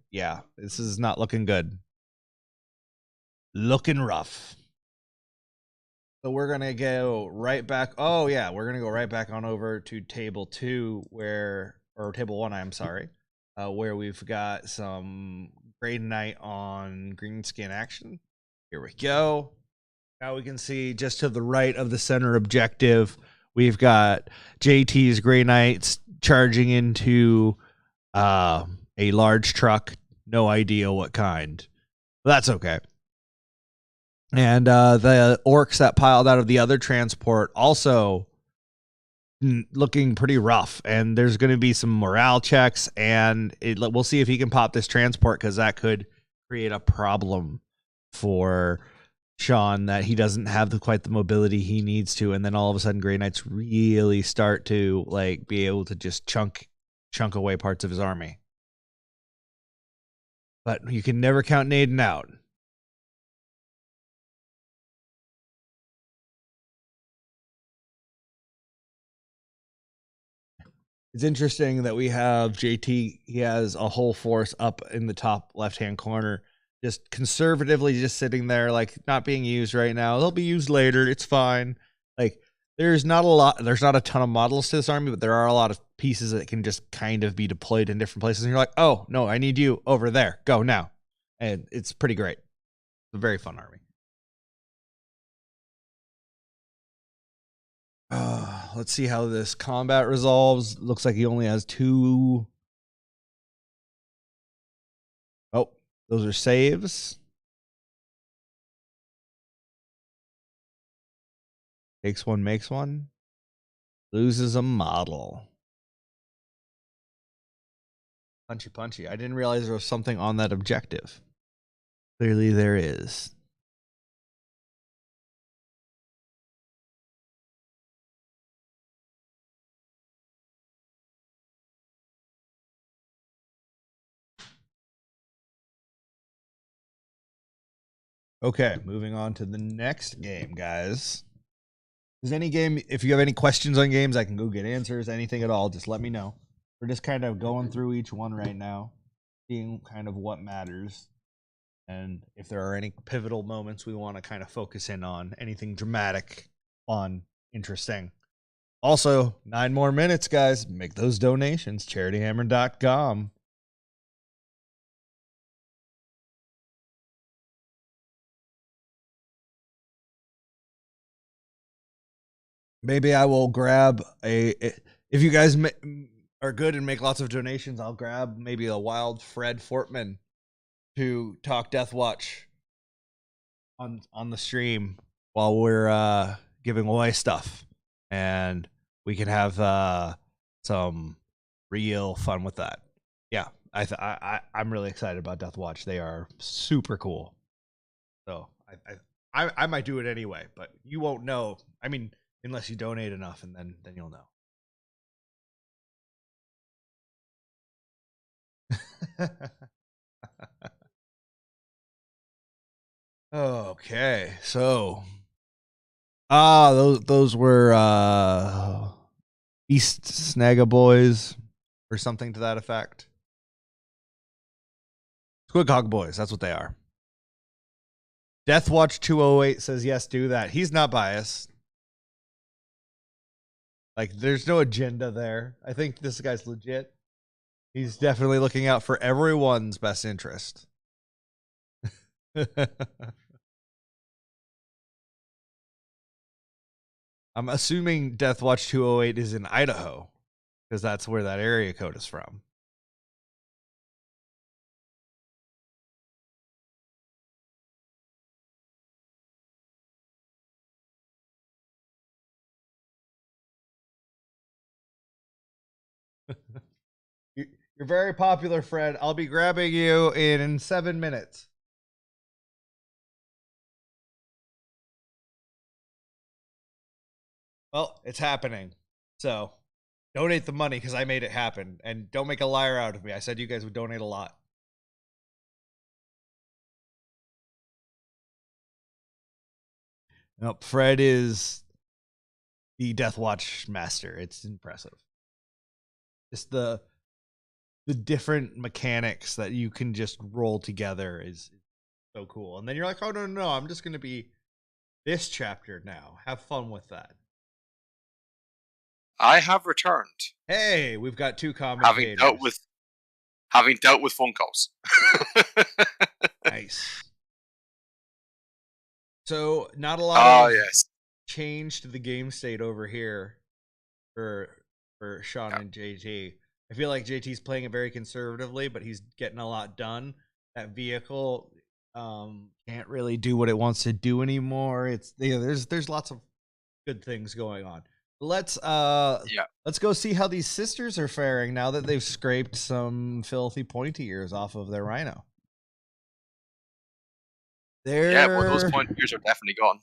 this is not looking good. Looking rough. So we're going to go right back. Oh, yeah, we're going to go right back on over to table 2 or table 1, I'm sorry, where we've got some Grey Knight on green skin action. Here we go. Now we can see just to the right of the center objective, we've got JT's Grey Knights charging into a large truck. No idea what kind. But that's okay. And the orcs that piled out of the other transport also looking pretty rough. And there's going to be some morale checks. And we'll see if he can pop this transport, because that could create a problem for Sean, that he doesn't have quite the mobility he needs to. And then all of a sudden, Grey Knights really start to like be able to just chunk away parts of his army. But you can never count Naden out. It's interesting that we have JT. He has a whole force up in the top left-hand corner, just conservatively just sitting there, like not being used right now. They'll be used later. It's fine. Like there's not a ton of models to this army, but there are a lot of pieces that can just kind of be deployed in different places. And you're like, oh no, I need you over there. Go now. And it's pretty great. It's a very fun army. Let's see how this combat resolves. Looks like he only has 2. Oh, those are saves. Takes one, makes one. Loses a model. Punchy. I didn't realize there was something on that objective. Clearly there is. Okay, moving on to the next game, guys. Is any game, if you have any questions on games, I can go get answers, anything at all, just let me know. We're just kind of going through each one right now, seeing kind of what matters. And if there are any pivotal moments we want to kind of focus in on, anything dramatic, fun, interesting. Also, 9 more minutes, guys. Make those donations, charityhammer.com. Maybe I will grab if you guys are good and make lots of donations, I'll grab maybe a wild Fred Fortman to talk Death Watch on the stream while we're giving away stuff, and we can have some real fun with that. Yeah, I'm really excited about Death Watch. They are super cool. So I might do it anyway, but you won't know. I mean, unless you donate enough, and then you'll know. Okay, so those were East Snagga Boys or something to that effect. Squid Hog Boys, that's what they are. Deathwatch 208 says yes, do that. He's not biased. Like, there's no agenda there. I think this guy's legit. He's definitely looking out for everyone's best interest. I'm assuming Deathwatch 208 is in Idaho, because that's where that area code is from. You're very popular, Fred. I'll be grabbing you in 7 minutes. Well, it's happening. So donate the money because I made it happen. And don't make a liar out of me. I said you guys would donate a lot. Nope, Fred is the Deathwatch master. It's impressive. Just the different mechanics that you can just roll together is so cool. And then you're like, oh, no, I'm just going to be this chapter now. Have fun with that. I have returned. Hey, we've got 2 commentators. Having dealt with having dealt with phone calls. Nice. So not a lot of yes. change to the game state over here for Sean and JT. I feel like JT's playing it very conservatively, but he's getting a lot done. That vehicle can't really do what it wants to do anymore. It's there's lots of good things going on. Let's go see how these sisters are faring now that they've scraped some filthy pointy ears off of their rhino. Well, those pointy ears are definitely gone.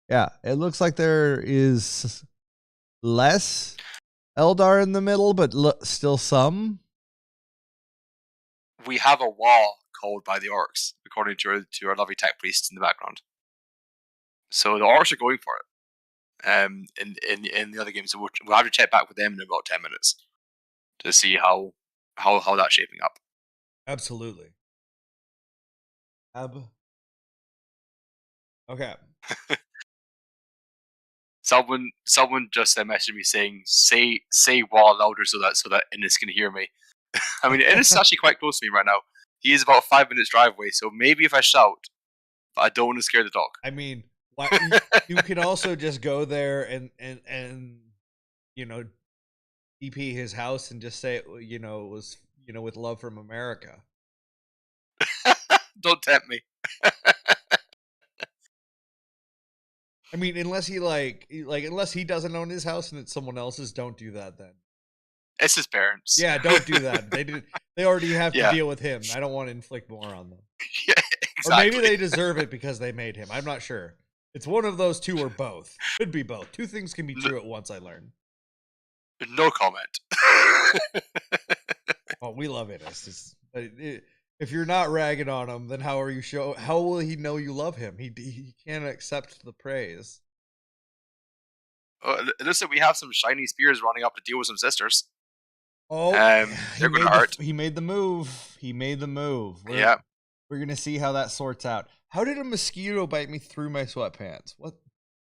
Yeah, it looks like there is less Eldar in the middle, but still some. We have a wall called by the orcs, according to our lovely tech priests in the background. So the orcs are going for it. In the other games, so we'll have to check back with them in about 10 minutes to see how that's shaping up. Absolutely. Okay. Someone just messaged me saying, "Say wall louder so that Innes can hear me." I mean, Innes is actually quite close to me right now. He is about 5 minutes drive away, so maybe if I shout, but I don't want to scare the dog. I mean, you can also just go there and EP his house and just say it was with love from America. Don't tempt me. I mean, unless he unless he doesn't own his house and it's someone else's, don't do that then. It's his parents. Yeah, don't do that. They already have to deal with him. I don't want to inflict more on them. Yeah, exactly. Or maybe they deserve it because they made him. I'm not sure. It's one of those two or both. Could be both. Two things can be true at once, I learned. No comment. Oh, we love it. If you're not ragging on him, then how will he know you love him? He can't accept the praise. It looks like we have some shiny spears running up to deal with some sisters. Oh, they're going to hurt. He made the move. We're going to see how that sorts out. How did a mosquito bite me through my sweatpants? What?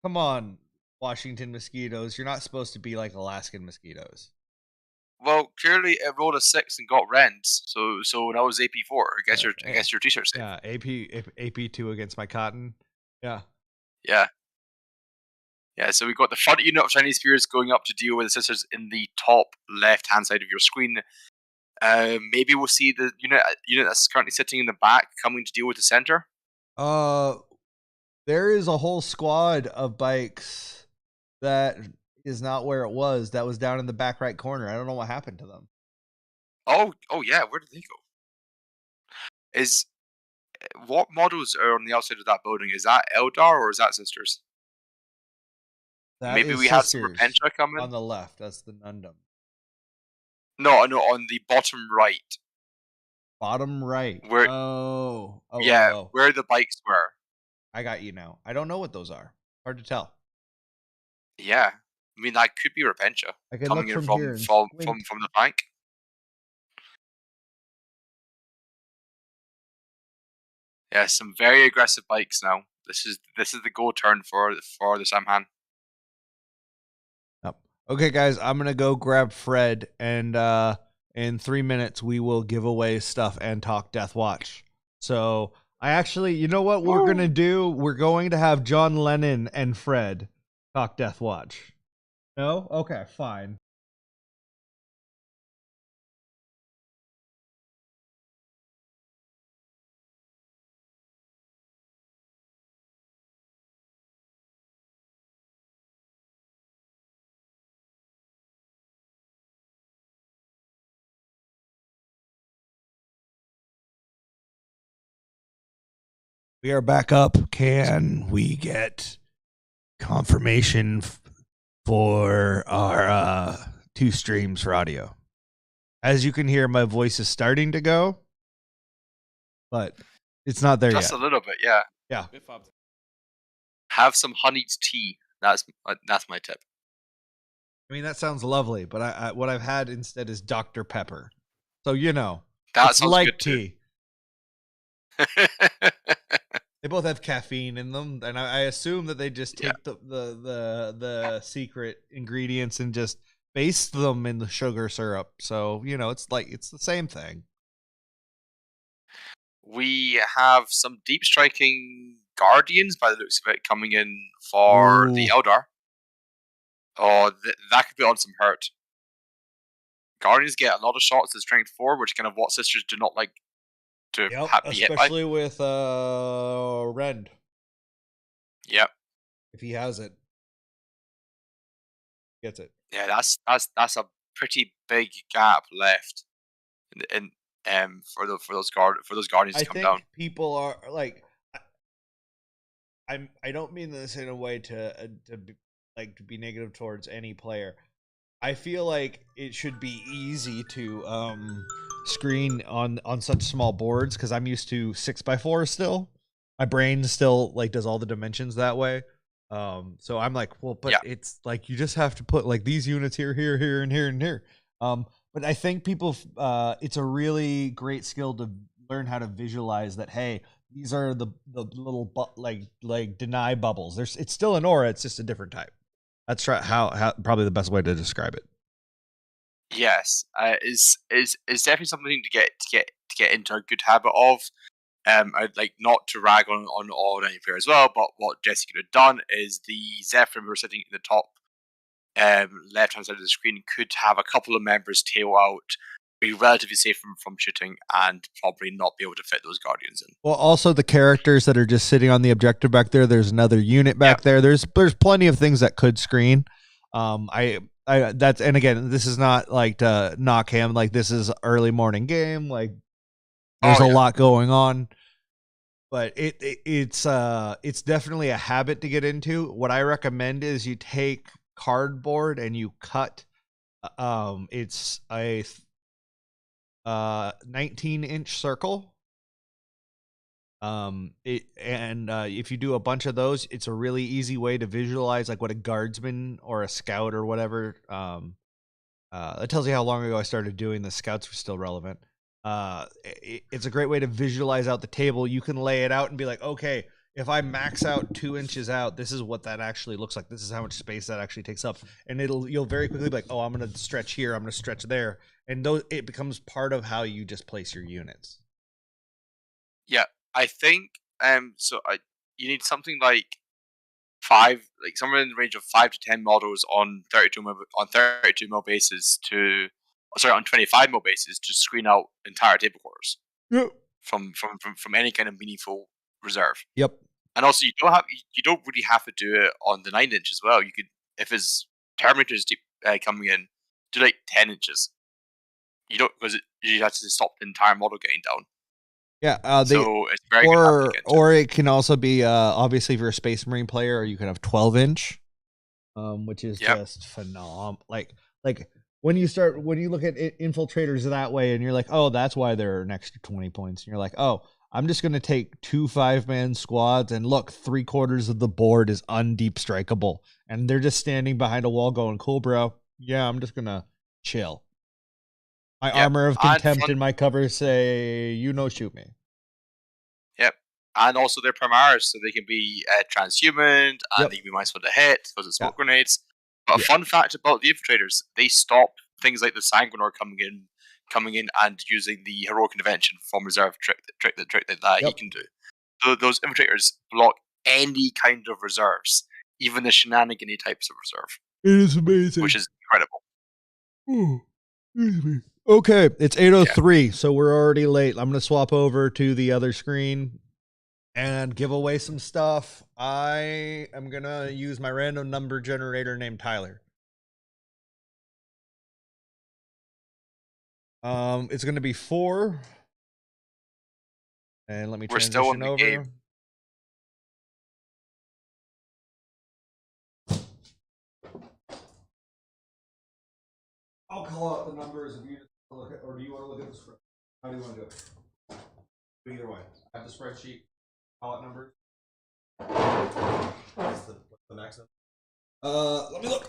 Come on, Washington mosquitoes. You're not supposed to be like Alaskan mosquitoes. Well, clearly it rolled a 6 and got rends. So that was AP4 against your t-shirt save. Yeah, AP2 against my cotton. Yeah. Yeah. Yeah, so we've got the front unit of shiny spears going up to deal with the sisters in the top left-hand side of your screen. Maybe we'll see the unit that's currently sitting in the back coming to deal with the center. There is a whole squad of bikes that is not where it was. That was down in the back right corner. I don't know what happened to them. Oh yeah, where did they go? What models are on the outside of that building? Is that Eldar or is that sisters? Maybe we have some Repentia coming on the left. That's the Nundum. No, on the bottom right. Bottom right. Where? Where the bikes were. I got you now. I don't know what those are. Hard to tell. Yeah, I mean that could be Repentia coming in from the flank. Yeah, some very aggressive bikes now. This is the go turn for the Samhan. Okay, guys, I'm gonna go grab Fred, and in 3 minutes we will give away stuff and talk Death Watch. So I actually, you know what we're gonna do? We're going to have John Lennon and Fred talk Death Watch. No? Okay, fine. We are back up. Can we get confirmation for our 2 streams for audio? As you can hear, my voice is starting to go, but it's not there yet. Just a little bit, yeah. Yeah. Have some honeyed tea. That's my tip. I mean, that sounds lovely, but I what I've had instead is Dr. Pepper. So, that's like good tea. They both have caffeine in them, and I assume that they just take the secret ingredients and just baste them in the sugar syrup. So it's the same thing. we have some deep striking guardians by the looks of it coming in for the Eldar. Oh, that could be on some hurt. Guardians get a lot of shots at strength 4, which kind of what sisters do not like to be hit by. Especially with Rend. Yep. If he has it. Gets it. Yeah, that's a pretty big gap left in for those guardians to come down. People are like, I don't mean this in a way to be negative towards any player. I feel like it should be easy to screen on such small boards because I'm used to 6x4 still. My brain still like does all the dimensions that way. So I'm like, well, but it's like you just have to put like these units here, here, here, and here, and here. But I think people, it's a really great skill to learn how to visualize that. Hey, these are the little like deny bubbles. It's still an aura. It's just a different type. That's how probably the best way to describe it. Yes, is definitely something to get into a good habit of. I'd like not to rag on any player as well, but what Jesse could have done is the Zephyr we were sitting in the top left hand side of the screen could have a couple of members tail out, be relatively safe from shooting, and probably not be able to fit those guardians in. Well, also the characters that are just sitting on the objective back there. There's another unit back there. There's plenty of things that could screen. That's, and again, this is not like to knock him. Like this is early morning game. Like there's a lot going on, but it's definitely a habit to get into. What I recommend is you take cardboard and you cut. It's a 19-inch circle. If you do a bunch of those, it's a really easy way to visualize like what a guardsman or a scout or whatever. That tells you how long ago I started doing this. Scouts were still relevant. It's a great way to visualize out the table. You can lay it out and be like, okay, if I max out 2 inches out, this is what that actually looks like. This is how much space that actually takes up. And you'll very quickly be like, oh, I'm going to stretch here. I'm going to stretch there. And it becomes part of how you just place your units. Yeah, I think you need something like 5, like somewhere in the range of 5 to 10 models on 32 mil bases on 25 mil bases to screen out entire table quarters. Yep. From any kind of meaningful reserve. Yep. And also, you don't really have to do it on the 9-inch as well. You could, if his Terminators coming in, do like 10 inches. You don't, because you have to stop the entire model getting down. Yeah, so it's very good. Or it can also be obviously if you're a Space Marine player, you can have 12-inch, which is just phenomenal. Like when you look at infiltrators that way, and you're like, oh, that's why they're an extra 20 points. And you're like, oh, I'm just gonna take 2 5-man squads, and look, 3/4 of the board is undeep strikeable, and they're just standing behind a wall, going, cool, bro. Yeah, I'm just gonna chill. My armor of contempt and my cover say, shoot me. Yep. And also they're Primaris, so they can be transhuman, and they can be minus 1 to hit because of smoke grenades. But a fun fact about the infiltrators, they stop things like the Sanguinor coming in and using the heroic intervention from reserve trick that he can do. So those infiltrators block any kind of reserves, even the shenanigan-y types of reserve. It is amazing. Which is incredible. Ooh, excuse me. Okay, it's 8:03, so we're already late. I'm going to swap over to the other screen and give away some stuff. I am going to use my random number generator named Tyler. It's going to be 4. And let me transition over. Game. I'll call out the numbers if you look at, or do you want to look at the spreadsheet? How do you want to do it? Either way. I have the spreadsheet. Call out numbers. What's the maximum? Let me look.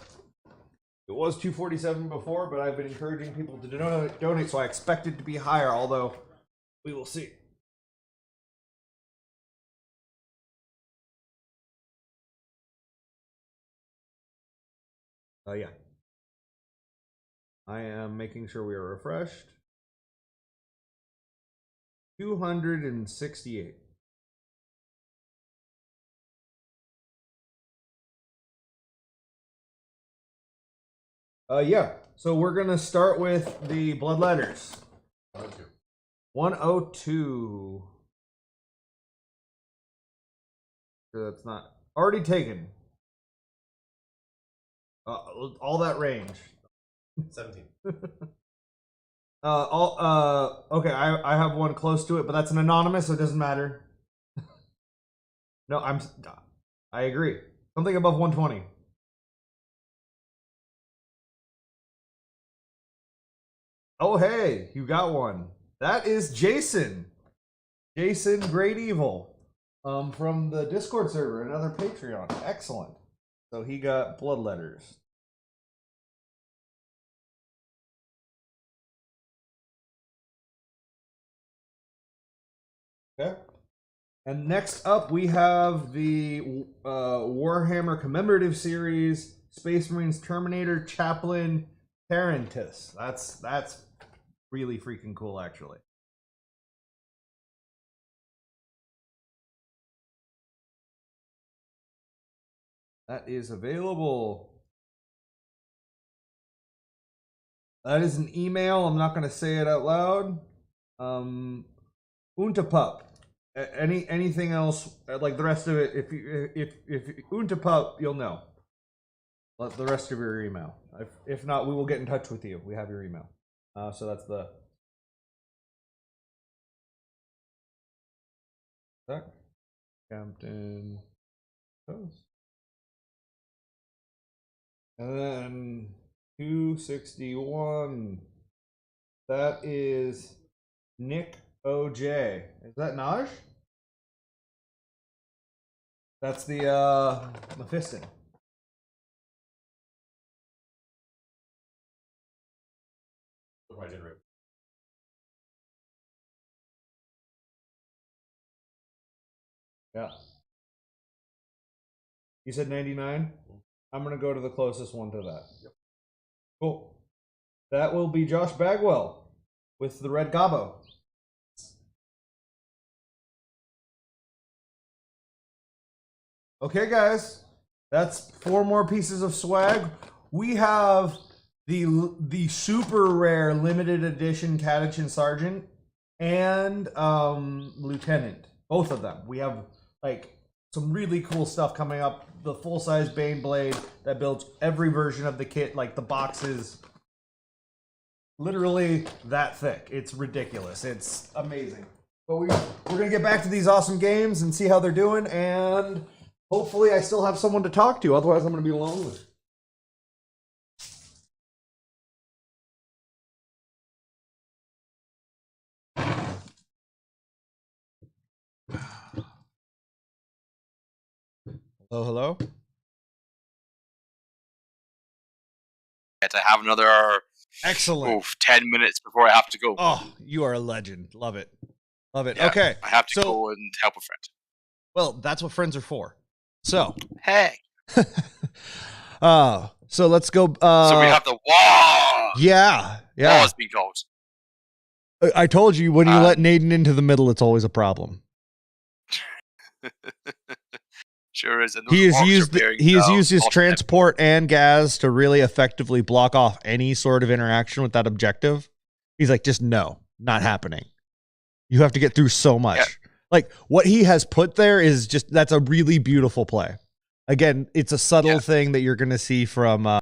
It was 247 before, but I've been encouraging people to donate, so I expect it to be higher, although we will see. Yeah. I am making sure we are refreshed. 268. Yeah. So we're gonna start with the bloodletters. 102. Sure, that's not already taken. All that range. 17. Okay, I have one close to it, but that's an anonymous, so it doesn't matter. No, I agree. Something above 120. Oh, hey, you got one. That is Jason. Jason Great Evil. From the Discord server, another Patreon. Excellent. So he got bloodletters. Okay. And next up, we have the Warhammer Commemorative Series, Space Marines Terminator Chaplain Tyranids. That's really freaking cool, actually. That is available. That is an email. I'm not going to say it out loud. Untapup. Anything else like the rest of it? If Untapup, you'll know. The rest of your email. If not, we will get in touch with you. We have your email. So that's the. Captain. Post. And then 261. That is Nick OJ. Is that Naj? That's the Mephiston. Yeah. You said 99? I'm going to go to the closest one to that. Yep. Cool. That will be Josh Bagwell with the red Gobbo. Okay, guys. That's 4 more pieces of swag. We have the super rare limited edition Catechin Sergeant and Lieutenant. Both of them. We have like some really cool stuff coming up. The full-size Bane Blade that builds every version of the kit, like the boxes, literally that thick. It's ridiculous. It's amazing. But we're gonna get back to these awesome games and see how they're doing, and hopefully I still have someone to talk to. Otherwise, I'm gonna be lonely. Hello? To have another Excellent. 10 minutes before I have to go. Oh, you are a legend. Love it. Love it. Yeah, okay. I have to go and help a friend. Well, that's what friends are for. So. Hey. So let's go. So we have the wall. Yeah. Wall has been called. I told you, when you let Naden into the middle, it's always a problem. Sure is. He has used his transport and gas to really effectively block off any sort of interaction with that objective. He's like, just no, not happening. You have to get through so much. Yeah. Like what he has put there is just, that's a really beautiful play. Again, it's a subtle thing that you're going to see from